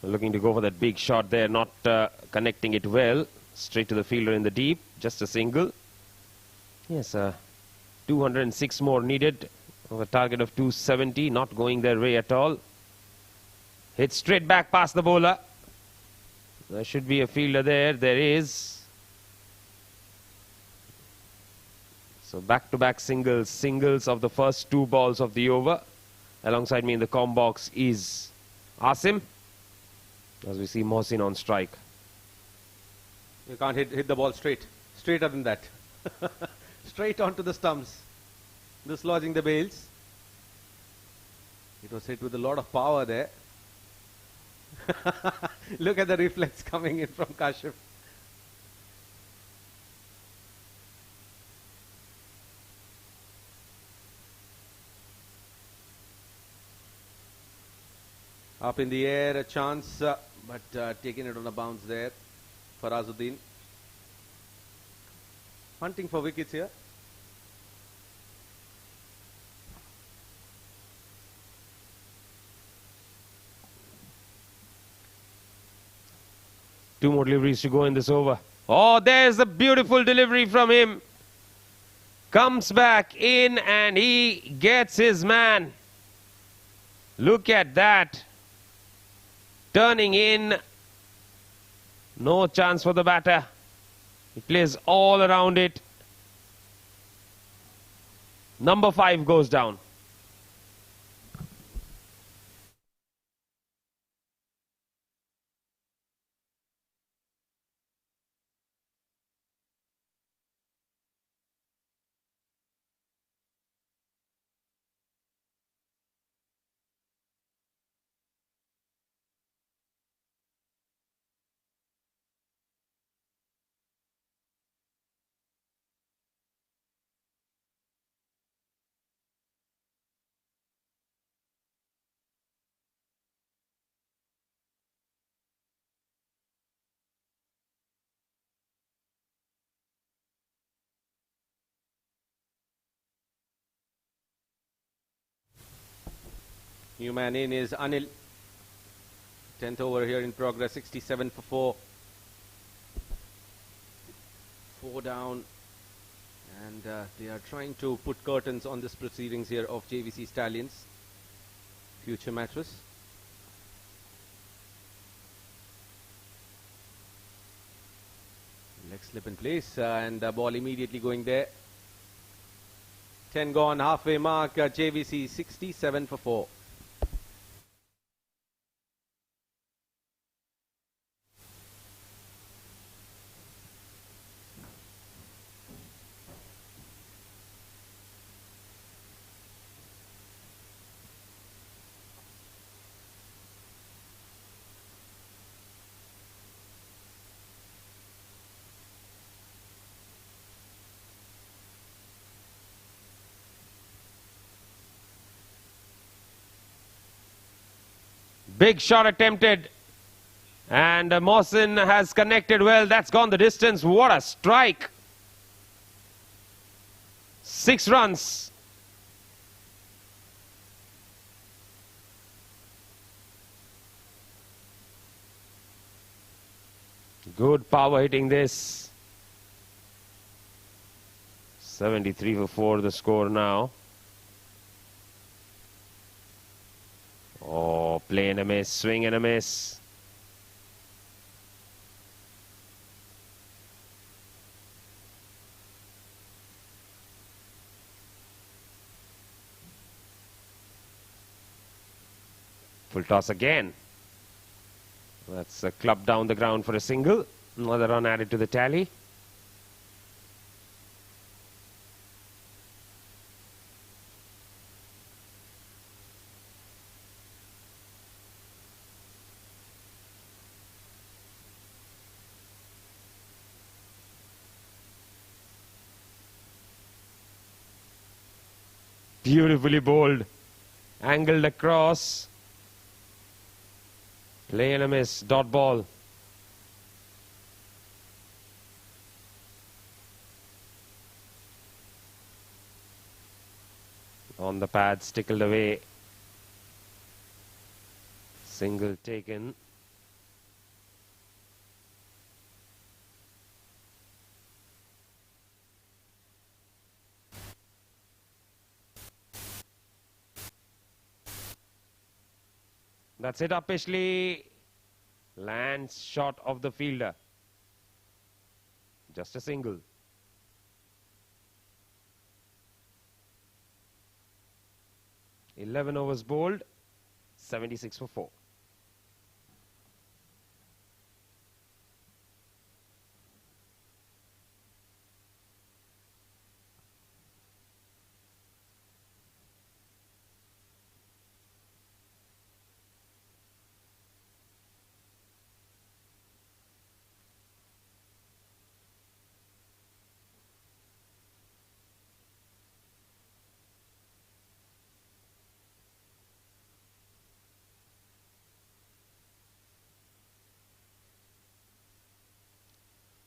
Looking to go for that big shot there, not connecting it well. Straight to the fielder in the deep, just a single. Yes, 206 more needed of a target of 270, not going their way at all. Hit straight back past the bowler. There should be a fielder there, there is. So back-to-back singles, singles of the first 2 balls of the over. Alongside me in the comm box is Asim. As we see Mohsin on strike. You can't hit the ball straight. Straighter than that. Straight onto the stumps. Dislodging the bails. It was hit with a lot of power there. Look at the reflex coming in from Kashif. Up in the air, a chance, but taking it on a bounce there for Azuddin. Hunting for wickets here. Two more deliveries to go in this over. Oh, there's a beautiful delivery from him. Comes back in and he gets his man. Look at that. turning in. No chance for the batter. He plays all around it. Number 5 goes down. New man in is Anil. 10th over here in progress, 67 for 4. 4 down. And they are trying to put curtains on this proceedings here of JVC Stallions. Future Mattress. Leg slip in place and the ball immediately going there. 10 gone, halfway mark. JVC 67 for 4. Big shot attempted. And Mohsin has connected well. That's gone the distance. What a strike. 6 runs. Good power hitting this. 73 for 4 the score now. Oh, play and a miss, swing and a miss. Full toss again. That's a club down the ground for a single. Another run added to the tally. Beautifully bowled. Angled across. Play and a miss. Dot ball. On the pads, tickled away. Single taken. That's it up Pishley. Lands short of the fielder. Just a single. "11 overs bowled, 76 for 4.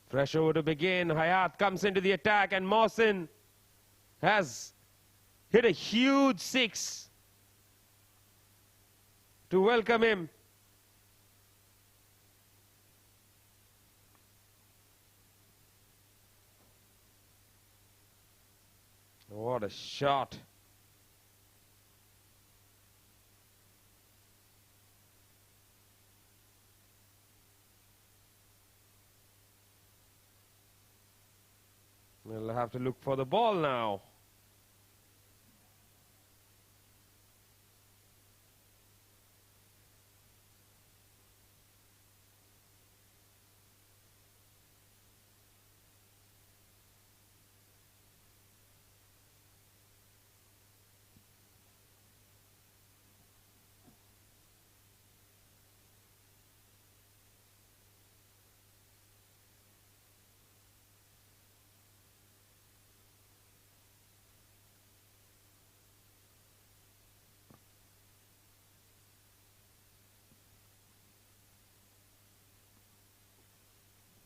Fresh over to begin. Hayat comes into the attack and Mohsin has hit a huge 6 to welcome him. What a shot. We'll have to look for the ball now.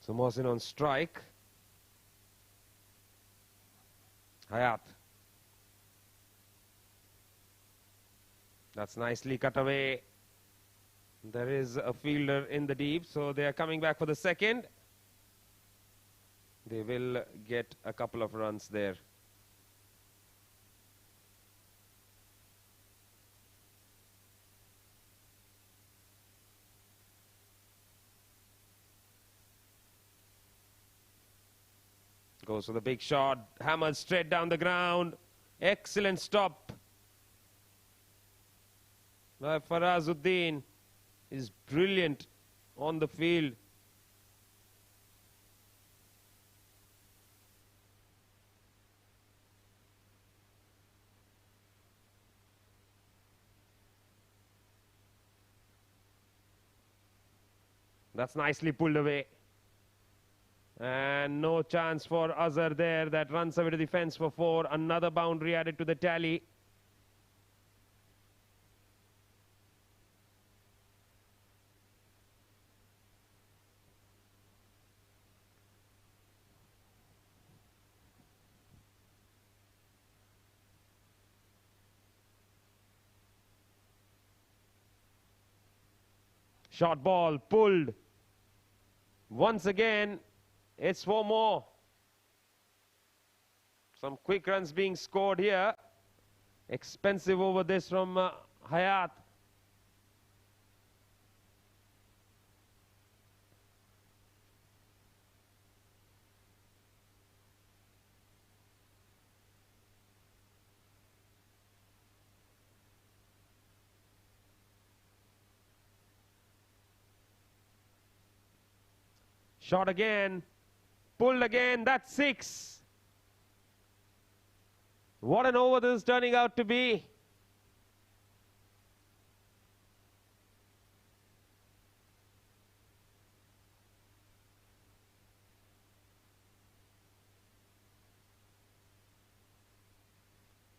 So Mohsin on strike. Hayat. That's nicely cut away. There is a fielder in the deep, so they are coming back for the second. They will get a couple of runs there. Goes for the big shot, hammered straight down the ground. Excellent stop by Farazuddin. Is brilliant on the field. That's nicely pulled away. And no chance for Azhar there. That runs away to the fence for 4. Another boundary added to the tally. Short ball pulled. Once again, it's 4 more. Some quick runs being scored here. Expensive over this from Hayat. Shot again. Pulled again. That's 6. What an over this is turning out to be.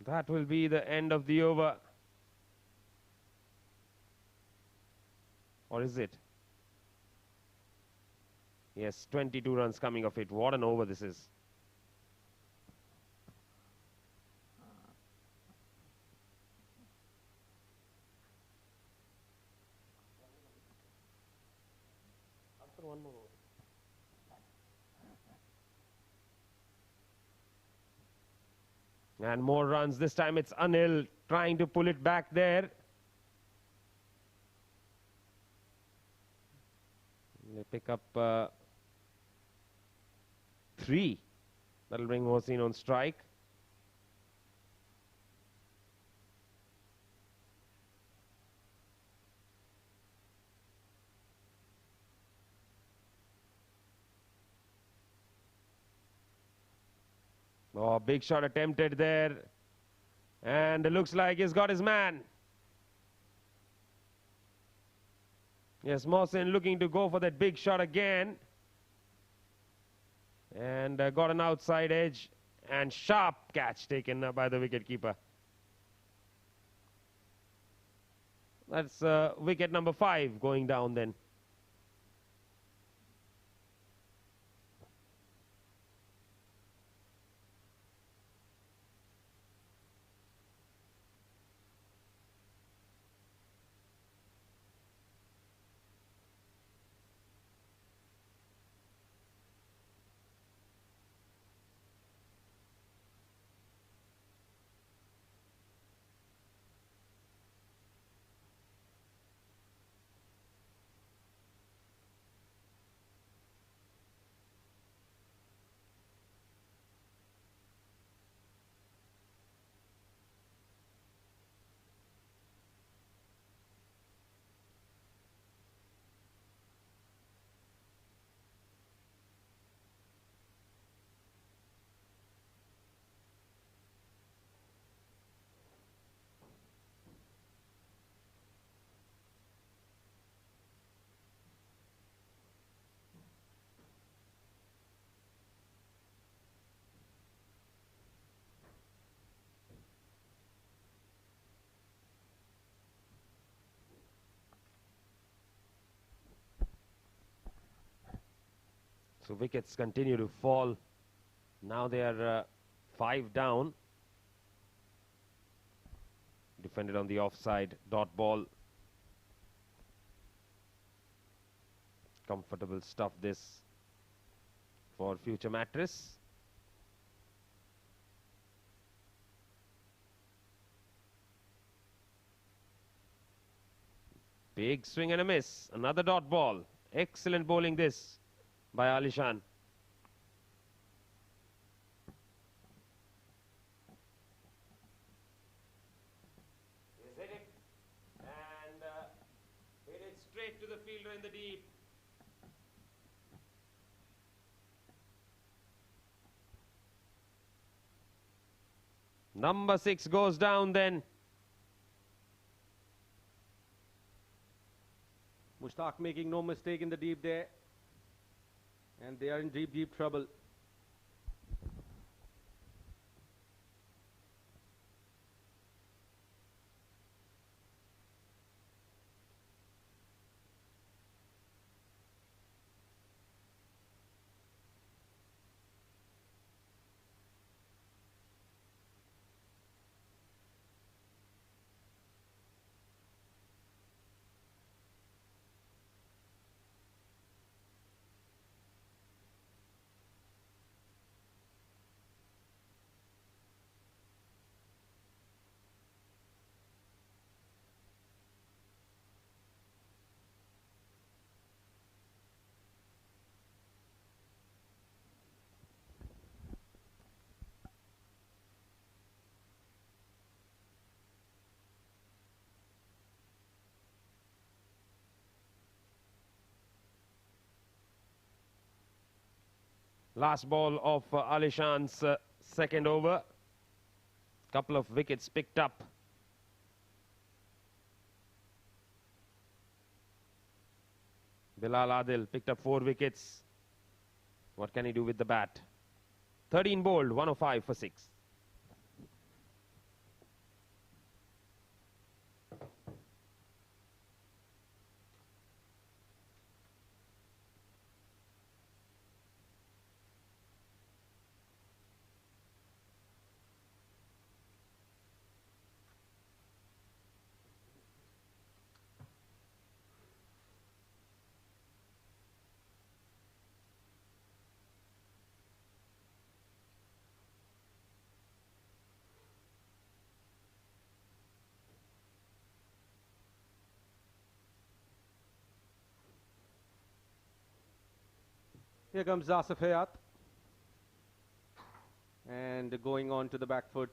That will be the end of the over. Or is it? Yes, 22 runs coming of it. What an over this is. After one more over. And more runs. This time it's Anil trying to pull it back there. They pick up 3. That'll bring Mohsin on strike. Oh, big shot attempted there. And it looks like he's got his man. Yes, Mohsin looking to go for that big shot again. And got an outside edge. And sharp catch taken by the wicketkeeper. That's wicket number 5 going down then. So wickets continue to fall. Now they are 5 down. Defended on the offside. Dot ball. Comfortable stuff this for future Mattress. Big swing and a miss. Another dot ball. Excellent bowling this by Alishan. He's hit it and hit it straight to the fielder in the deep. Number 6 goes down then. Mushtaq making no mistake in the deep there. And they are in deep, deep trouble. Last ball of Alishan's second over. Couple of wickets picked up. Bilal Adil picked up 4 wickets. What can he do with the bat? 13 bowled, 105 for 6. Here comes Asif Hayat. And going on to the back foot,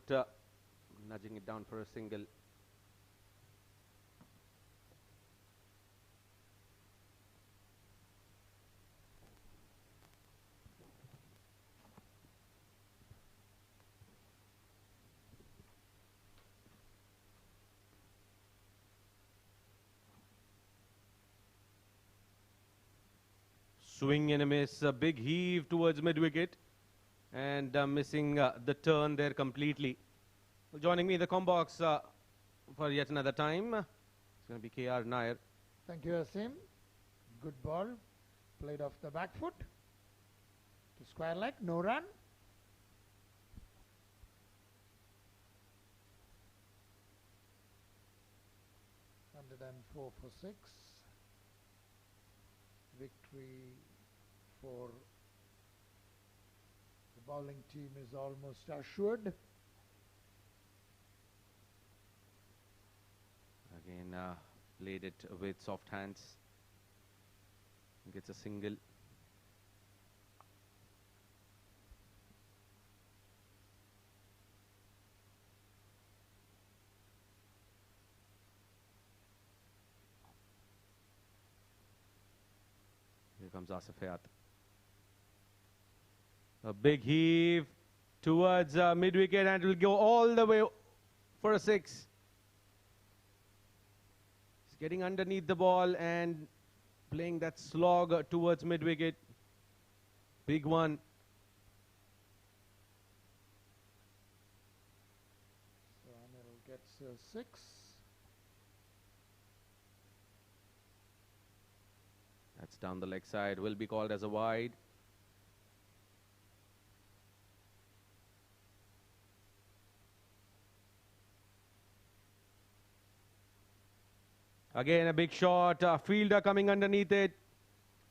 nudging it down for a single. Swing and a miss, a big heave towards mid-wicket and missing the turn there completely. Well, joining me in the com box for yet another time, it's going to be K.R. Nair. Thank you, Asim. Good ball. Played off the back foot. To square leg, no run. And 4 for 6. Victory for the bowling team is almost assured. Again, played it with soft hands. Gets a single. Here comes Asif Hayat. A big heave towards mid-wicket and it will go all the way for a 6. He's getting underneath the ball and playing that slog towards mid-wicket. Big one. So Anil gets a 6. That's down the leg side. Will be called as a wide. Again, a big shot. Fielder coming underneath it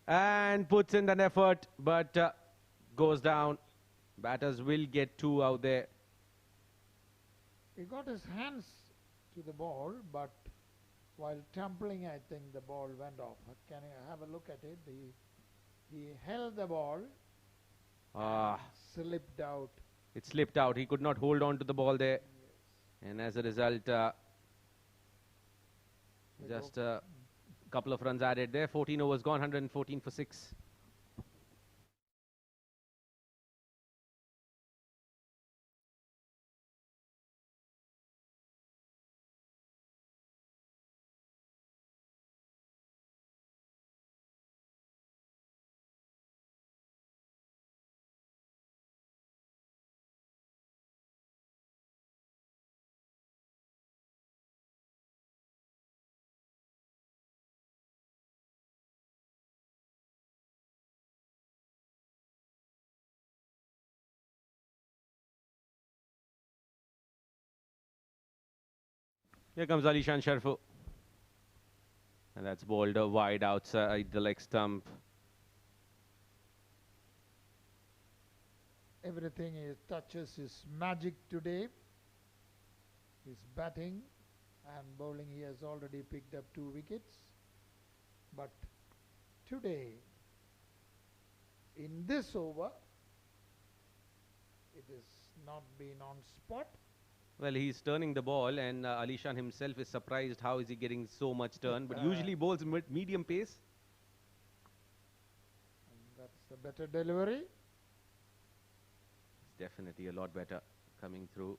and puts in an effort, but goes down. Batters will get 2 out there. He got his hands to the ball, but while tumbling, I think the ball went off. Can you have a look at it? He held the ball, slipped out. It slipped out. He could not hold on to the ball there. Yes. And as a result, just a couple of runs added there. 14 overs gone, 114 for 6. Here comes Alishan Sharfu. And that's bowled wide outside the leg stump. Everything he touches is magic today. His batting and bowling, he has already picked up 2 wickets. But today, in this over, it has not been on spot. Well, he's turning the ball, and Alishan himself is surprised how is he getting so much turn. But usually bowls medium pace. And that's a better delivery. It's definitely a lot better coming through.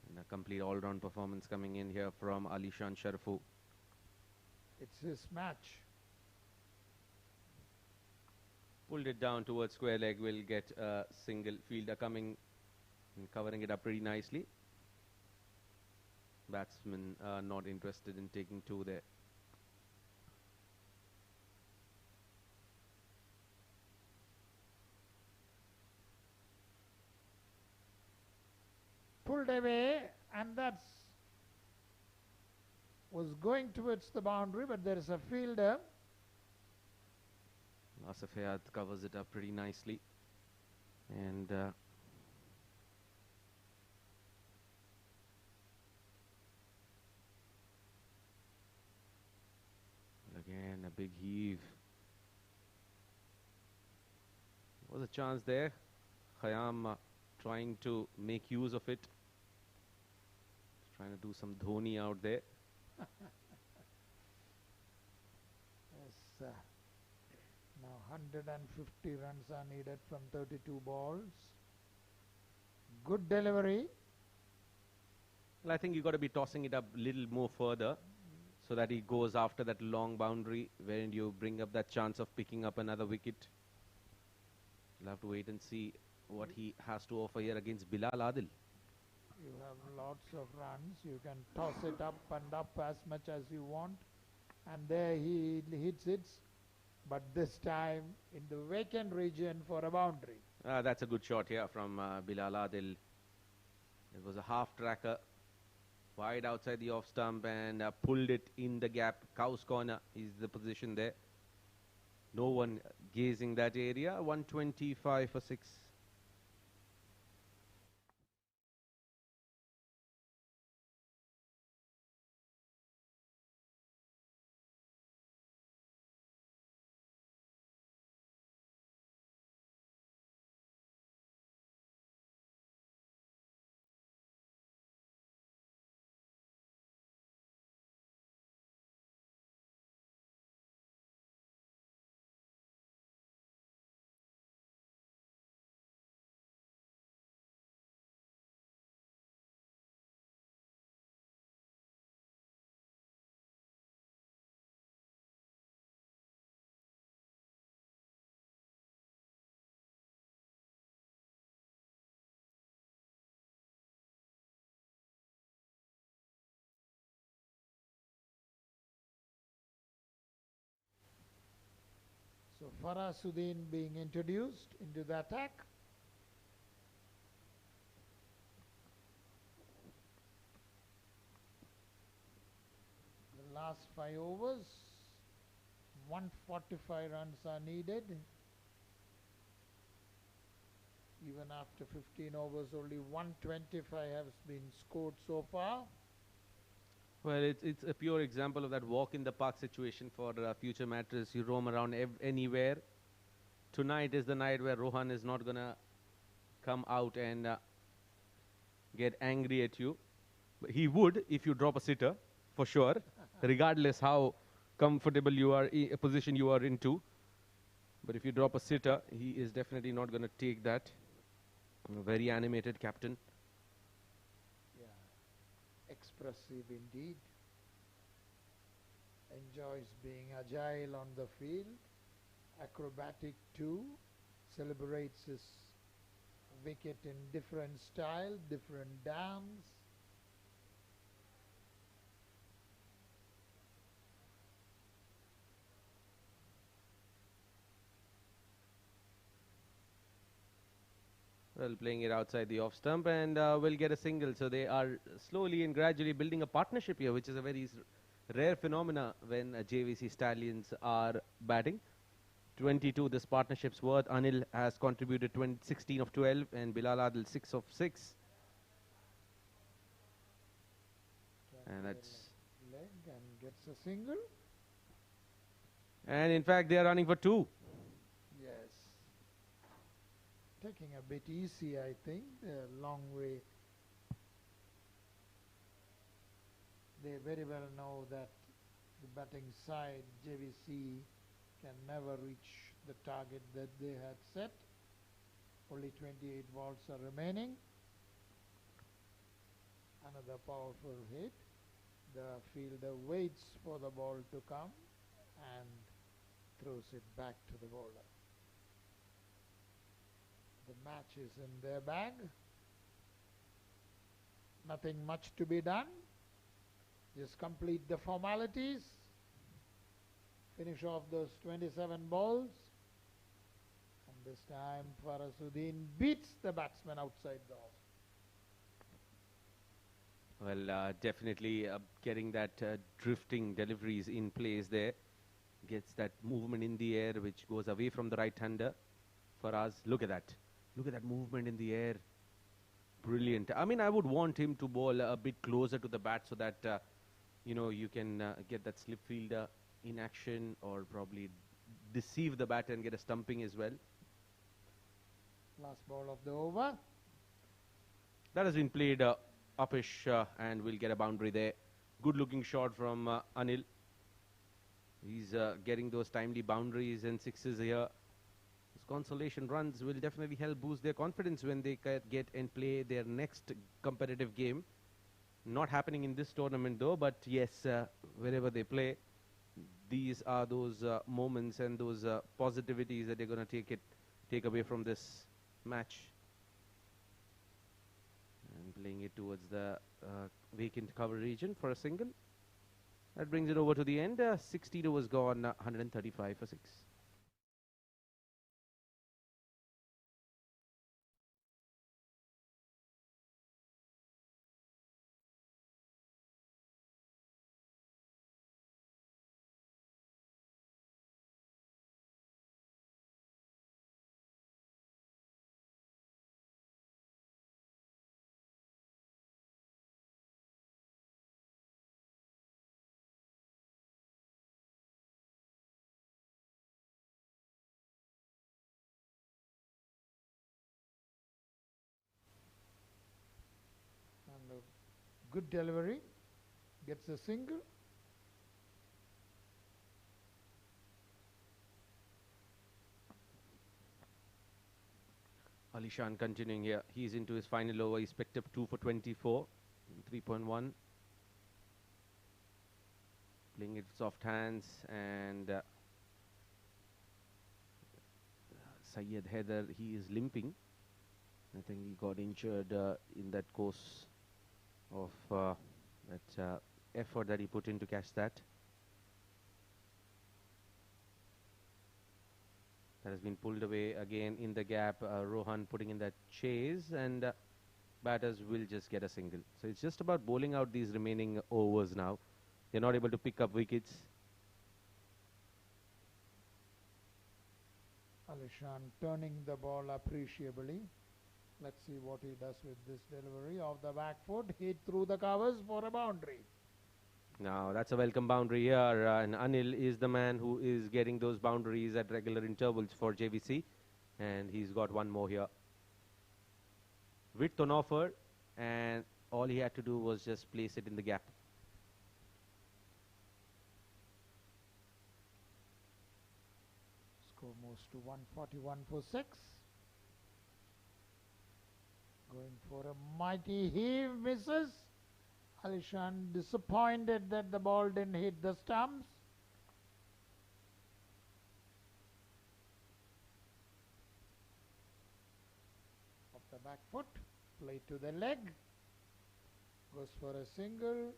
And a complete all-round performance coming in here from Alishan Sharfu. It's his match. Pulled it down towards square leg. Will get a single. Fielder coming and covering it up pretty nicely. Batsman not interested in taking 2 there. Pulled away, and that's was going towards the boundary, but there is a fielder. Asif Hayat covers it up pretty nicely. And again, a big heave. There was a chance there. Khayyam trying to make use of it. Trying to do some Dhoni out there. Yes, now 150 runs are needed from 32 balls. Good delivery. Well, I think you've got to be tossing it up a little more further so that he goes after that long boundary wherein you bring up that chance of picking up another wicket. You'll have to wait and see what he has to offer here against Bilal Adil. You have lots of runs. You can toss it up and up as much as you want. And there he hits it. But this time in the vacant region for a boundary. That's a good shot here from Bilal Adil. It was a half tracker. Wide outside the off stump and pulled it in the gap. Cow's corner is the position there. No one gazing that area. 125 for 6. So Farasuddin being introduced into the attack. last 5 overs. 145 runs are needed. Even after 15 overs, only 125 has been scored so far. Well, it's a pure example of that walk in the park situation for future Mattress. You roam around anywhere. Tonight is the night where Rohan is not going to come out and get angry at you. But he would if you drop a sitter, for sure, regardless how comfortable you are, a position you are into. But if you drop a sitter, he is definitely not going to take that. A very animated captain. Yeah, expressive indeed. Enjoys being agile on the field. Acrobatic too. Celebrates his wicket in different style, different dance. Well, playing it outside the off stump and will get a single. So they are slowly and gradually building a partnership here, which is a very rare phenomena when JVC Stallions are batting. 22 this partnership's worth. Anil has contributed 16 of 12 and Bilal Adil 6 of 6. And that's... leg and gets a single. And in fact, they are running for 2. Yes. Taking a bit easy, I think. A long way. They very well know that the batting side, JVC, can never reach the target that they had set. Only 28 balls are remaining. Another powerful hit. The fielder waits for the ball to come and throws it back to the bowler. The match is in their bag. Nothing much to be done. Just complete the formalities. Finish off those 27 balls. And this time Farasuddin beats the batsman outside the off. Well, definitely getting that drifting deliveries in place there. Gets that movement in the air which goes away from the right-hander. For us, look at that. Look at that movement in the air. Brilliant. I mean, I would want him to bowl a bit closer to the bat so that, you know, you can get that slip fielder in action or probably deceive the batter and get a stumping as well. Last ball of the over. That has been played uppish and we'll get a boundary there. Good looking shot from Anil. He's getting those timely boundaries and sixes here. Those consolation runs will definitely help boost their confidence when they get and play their next competitive game. Not happening in this tournament though, but yes, wherever they play, these are those moments and those positivities that they're going to take away from this match. And playing it towards the vacant cover region for a single. That brings it over to the end. 62 was gone, 135 for 6. And a good delivery. Gets a single. Alishan continuing here. He's into his final over. He's picked up 2 for 24. 3.1. Playing it soft hands and Syed Haider, he is limping. I think he got injured in that course of that effort that he put in to catch that. That has been pulled away again in the gap. Rohan putting in that chase and batters will just get a single. So it's just about bowling out these remaining overs now. They're not able to pick up wickets. Alishan turning the ball appreciably. Let's see what he does with this delivery. Off the back foot, hit through the covers for a boundary. Now, that's a welcome boundary here, and Anil is the man who is getting those boundaries at regular intervals for JVC, and he's got one more here. Width on offer, and all he had to do was just place it in the gap. Score moves to 141 for 6. Going for a mighty heave, misses. Alishan disappointed that the ball didn't hit the stumps. Off the back foot, play to the leg. Goes for a single.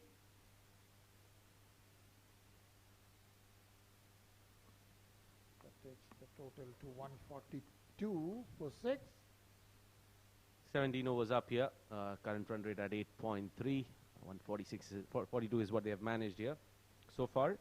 That takes the total to 142 for 6. 17 overs up here. Current run rate at 8.3. 146 is, 42 is what they have managed here so far.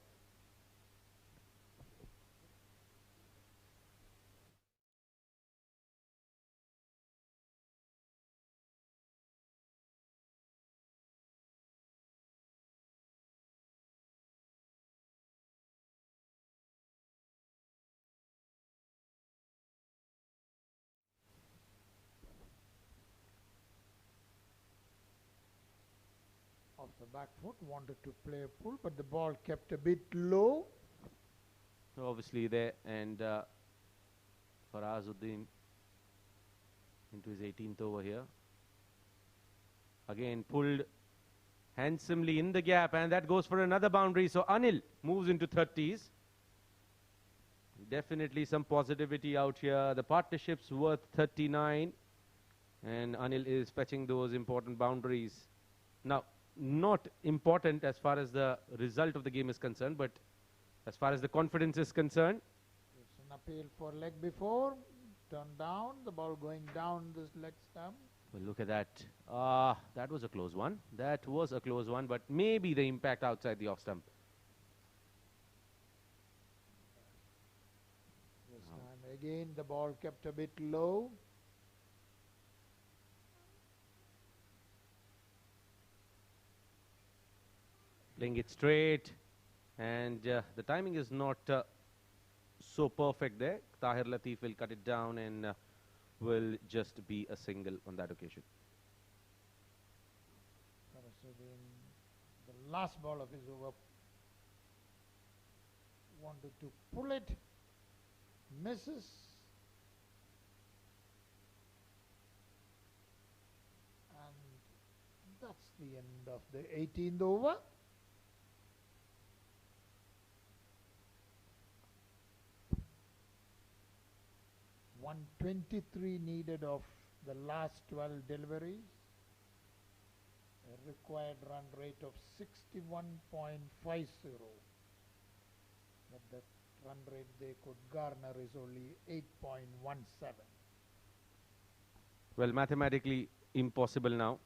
Off the back foot, wanted to play a pull, but the ball kept a bit low. Obviously there, and Farazuddin into his 18th over here. Again pulled handsomely in the gap, and that goes for another boundary. So Anil moves into 30s. Definitely some positivity out here. The partnership's worth 39, and Anil is fetching those important boundaries. Now, not important as far as the result of the game is concerned, but as far as the confidence is concerned. It's an appeal for leg before, turned down, the ball going down this leg stump. Well, look at that. That was a close one. That was a close one, but maybe the impact outside the off stump. This time again the ball kept a bit low. Playing it straight, and the timing is not so perfect there. Tahir Latif will cut it down and will just be a single on that occasion. The last ball of his over, wanted to pull it, misses, and that's the end of the 18th over. .123 needed of the last 12 deliveries. A required run rate of 61.50. But the run rate they could garner is only 8.17. Well, mathematically impossible now.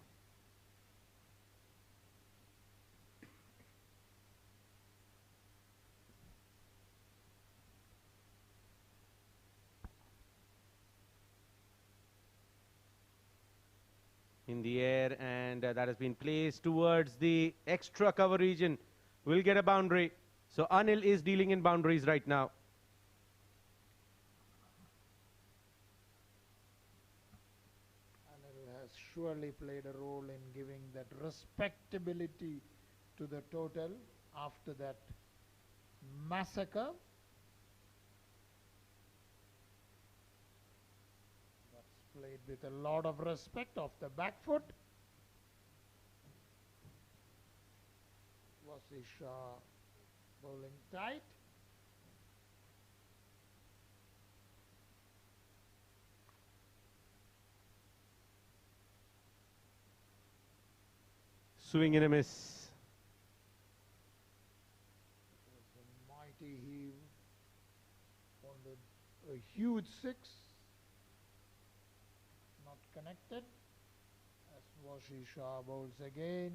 In the air, and that has been placed towards the extra cover region. Will get a boundary. So Anil is dealing in boundaries right now. Anil has surely played a role in giving that respectability to the total after that massacre. Played with a lot of respect off the back foot. Shah bowling tight. Swing and a miss. It was a mighty heave on a huge six. Not connected as Shah bowls again.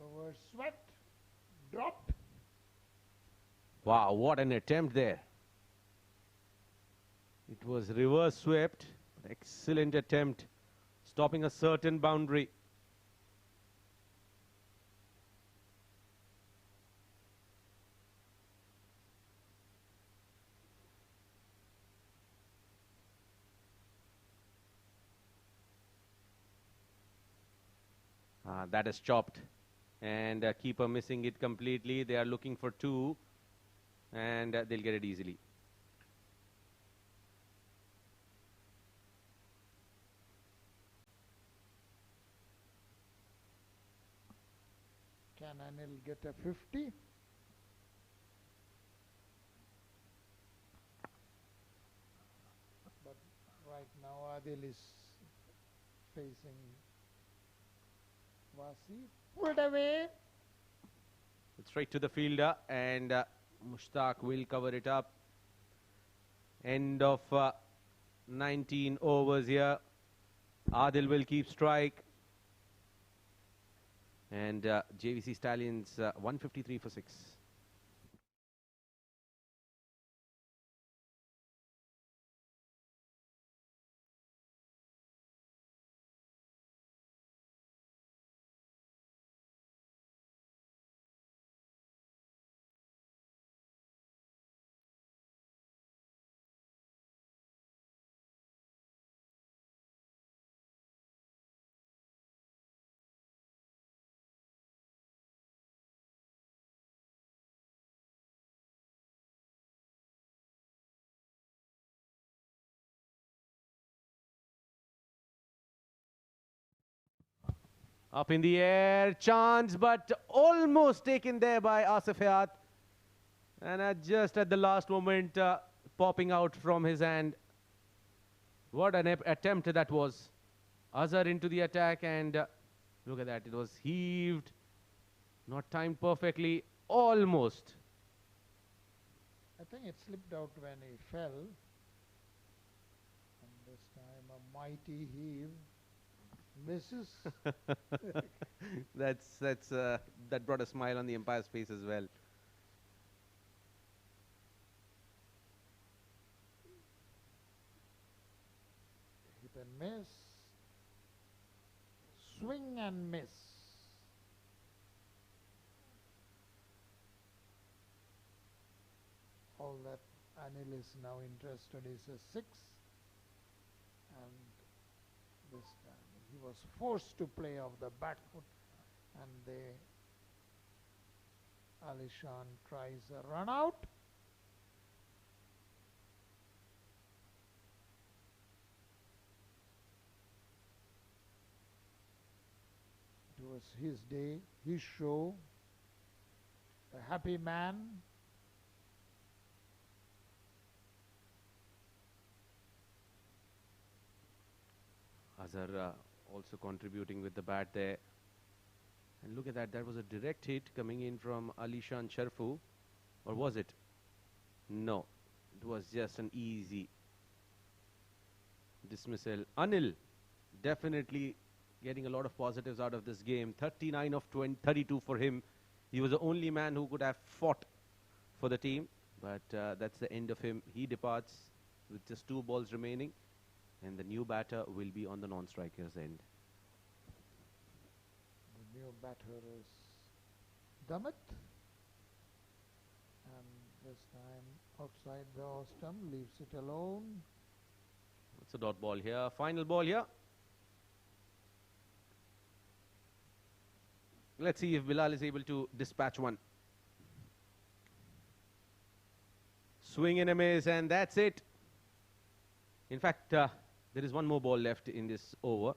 Reverse swept. Dropped. Wow, what an attempt there. It was reverse swept. Excellent attempt, stopping a certain boundary. That is chopped, and keeper missing it completely. They are looking for two, and they'll get it easily. Can Anil get a 50? But right now Adil is facing Wasi. Pulled away. Straight to the fielder, and Mushtaq will cover it up. End of 19 overs here. Adil will keep strike. And JVC Stallions 153 for 6. Up in the air, chance, but almost taken there by Asif Hayat. And just at the last moment, popping out from his hand. What an attempt that was. Azhar into the attack, and look at that, it was heaved. Not timed perfectly, almost. I think it slipped out when he fell. And this time a mighty heave. Misses. That brought a smile on the umpire's face as well. Hit and miss. Swing and miss. All that Anil is now interested is a 6. And this time he was forced to play off the back foot, and Alishan tries a run out. It was his day, his show, a happy man. Azhar also contributing with the bat there. And look at that, that was a direct hit coming in from Alishan Sharfu. Or was it? No, it was just an easy dismissal. Anil definitely getting a lot of positives out of this game. 39 of 32 for him. He was the only man who could have fought for the team. But that's the end of him. He departs with just 2 balls remaining. And the new batter will be on the non-striker's end. The new batter is Damit. And this time outside the off stump, leaves it alone. It's a dot ball here. Final ball here. Let's see if Bilal is able to dispatch one. Swing and a miss, and that's it. In fact, there is one more ball left in this over.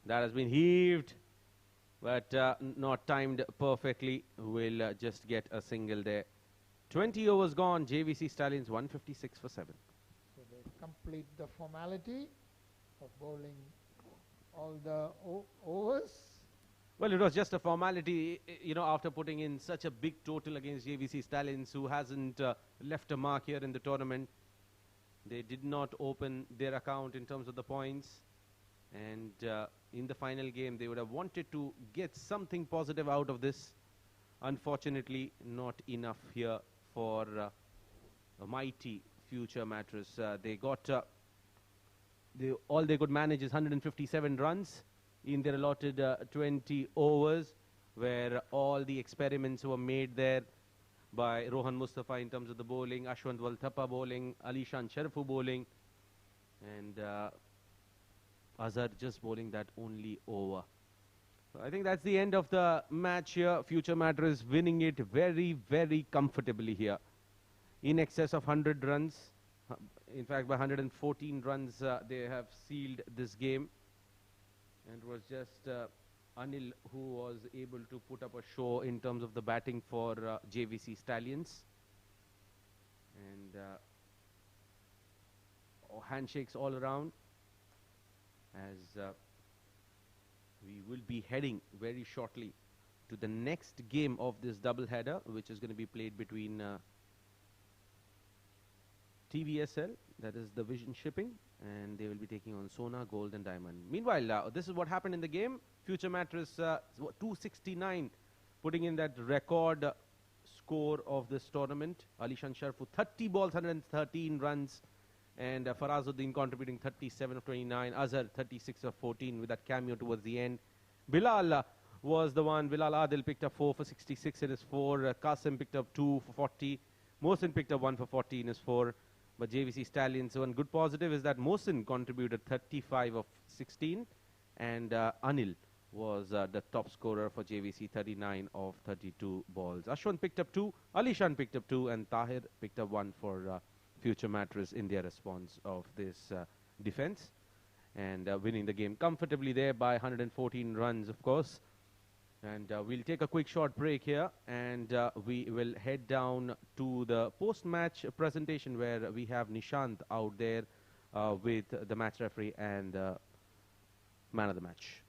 That has been heaved, but not timed perfectly. Will just get a single there. 20 overs gone. JVC Stallions 156 for 7. So they complete the formality of bowling all the overs. Well, it was just a formality, you know, after putting in such a big total against JVC Stallions, who hasn't left a mark here in the tournament. They did not open their account in terms of the points. And in the final game, they would have wanted to get something positive out of this. Unfortunately, not enough here for a mighty future Mattress. They got all they could manage is 157 runs in their allotted 20 overs, where all the experiments were made there by Rohan Mustafa in terms of the bowling, Ashwant Walthapa bowling, Alishan Sharifu bowling, and Azhar just bowling that only over. So I think that's the end of the match here. Future Mattress winning it very, very comfortably here. In excess of 100 runs. In fact, by 114 runs, they have sealed this game. And it was just Anil who was able to put up a show in terms of the batting for JVC Stallions. And handshakes all around, as we will be heading very shortly to the next game of this double header, which is going to be played between TVSL, that is the Vision Shipping, and they will be taking on Sona, Gold and Diamond. Meanwhile, this is what happened in the game. Future Mattress 269, putting in that record score of this tournament. Alishan Sharfu 30 balls, 113 runs, and Farazuddin contributing 37 of 29, Azhar 36 of 14 with that cameo towards the end. Bilal was the one. Bilal Adil picked up 4 for 66 in his 4. Qasim picked up 2 for 40. Mohsin picked up 1 for 40 in his 4. But JVC Stallions, one good positive is that Mohsin contributed 35 of 16, and Anil was the top scorer for JVC, 39 of 32 balls. Ashwant picked up 2, Alishan picked up 2, and Tahir picked up 1 for Future Mattress in their response of this defense, and winning the game comfortably there by 114 runs, of course. And we'll take a quick short break here, and we will head down to the post-match presentation where we have Nishant out there with the match referee and man of the match.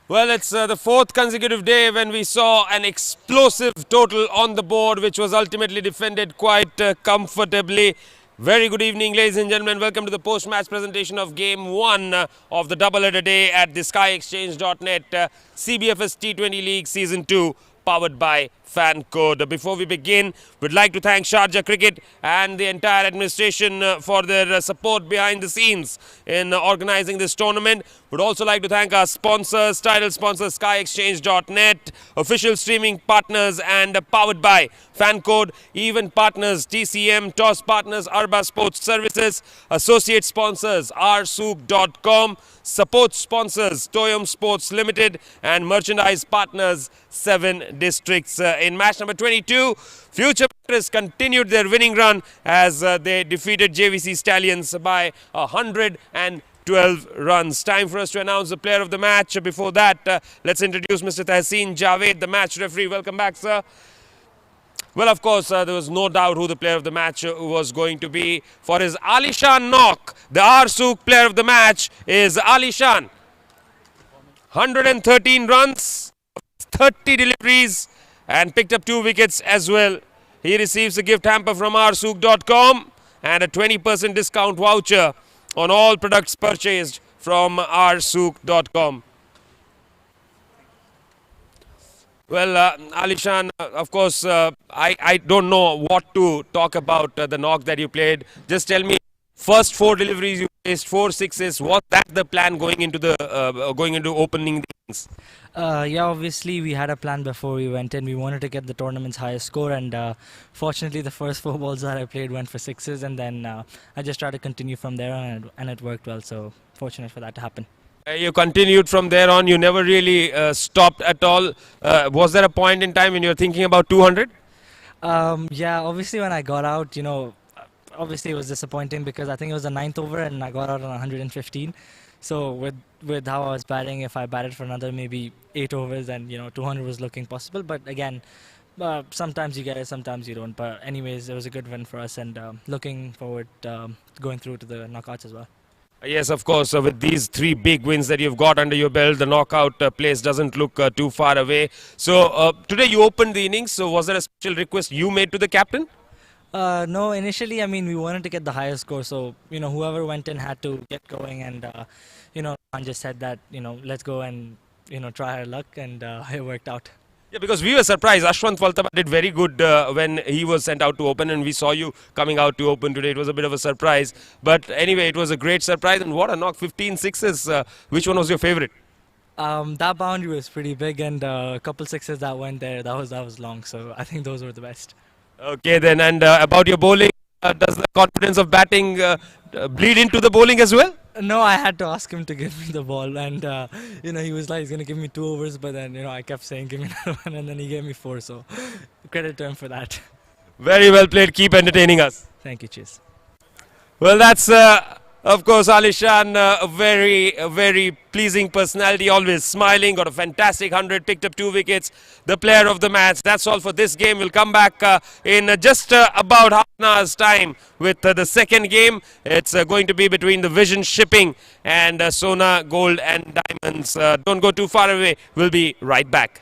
Well, it's the fourth consecutive day when we saw an explosive total on the board, which was ultimately defended quite comfortably. Very good evening, ladies and gentlemen. Welcome to the post-match presentation of Game 1 of the doubleheader day at the SkyExchange.net CBFS T20 League Season 2, powered by Fan Code. Before we begin, we'd like to thank Sharjah Cricket and the entire administration for their support behind the scenes in organizing this tournament. We'd also like to thank our sponsors, title sponsors SkyExchange.net, official streaming partners and powered by Fan Code, event partners TCM, toss partners Arba Sports Services, associate sponsors rsook.com, support sponsors Toyom Sports Limited and merchandise partners 7 Districts. In match number 22, Future Mattress continued their winning run as they defeated JVC Stallions by 112 runs. Time for us to announce the player of the match. Before that, let's introduce Mr. Tahseen Javed, the match referee. Welcome back, sir. Well, of course, there was no doubt who the player of the match was going to be. For his Alishan knock, the Arsook player of the match is Alishan. 113 runs, 30 deliveries and picked up 2 wickets as well. He receives a gift hamper from rsook.com and a 20% discount voucher on all products purchased from rsook.com. Well, Alishan, of course, I don't know what to talk about the knock that you played. Just tell me, first 4 deliveries you faced, 4 sixes. Was that the plan going into opening innings? Yeah, obviously we had a plan before we went in. We wanted to get the tournament's highest score, and fortunately the first 4 balls that I played went for sixes, and then I just tried to continue from there on, and it worked well. So fortunate for that to happen. You continued from there on. You never really stopped at all. Was there a point in time when you were thinking about 200? Yeah, obviously when I got out, obviously it was disappointing because I think it was the 9th over and I got out on 115. So with how I was batting, if I batted for another maybe 8 overs, then 200 was looking possible. But again, sometimes you get it, sometimes you don't. But anyways, it was a good win for us, and looking forward going through to the knockouts as well. Yes, of course. With these 3 big wins that you've got under your belt, the knockout place doesn't look too far away. So today you opened the innings. So was there a special request you made to the captain? No, initially, I mean, we wanted to get the highest score. So, whoever went in had to get going. And, I just said that, let's go and, try our luck. And it worked out. Yeah, because we were surprised. Ashwant Waltaba did very good when he was sent out to open, and we saw you coming out to open today. It was a bit of a surprise. But anyway, it was a great surprise. And what a knock, 15 sixes. Which one was your favorite? That boundary was pretty big, and a couple sixes that went there, that was long. So I think those were the best. Okay, then. And about your bowling, does the confidence of batting bleed into the bowling as well? No, I had to ask him to give me the ball, and he was like, he's going to give me 2 overs, but then, I kept saying, give me another one, and then he gave me 4, so credit to him for that. Very well played. Keep entertaining us. Thank you, cheers. Well, that's, of course, Alishan, a very pleasing personality, always smiling, got a fantastic 100, picked up 2 wickets, the player of the match. That's all for this game. We'll come back in just about half an hour's time with the second game. It's going to be between the Vision Shipping and Sona Gold and Diamonds. Don't go too far away. We'll be right back.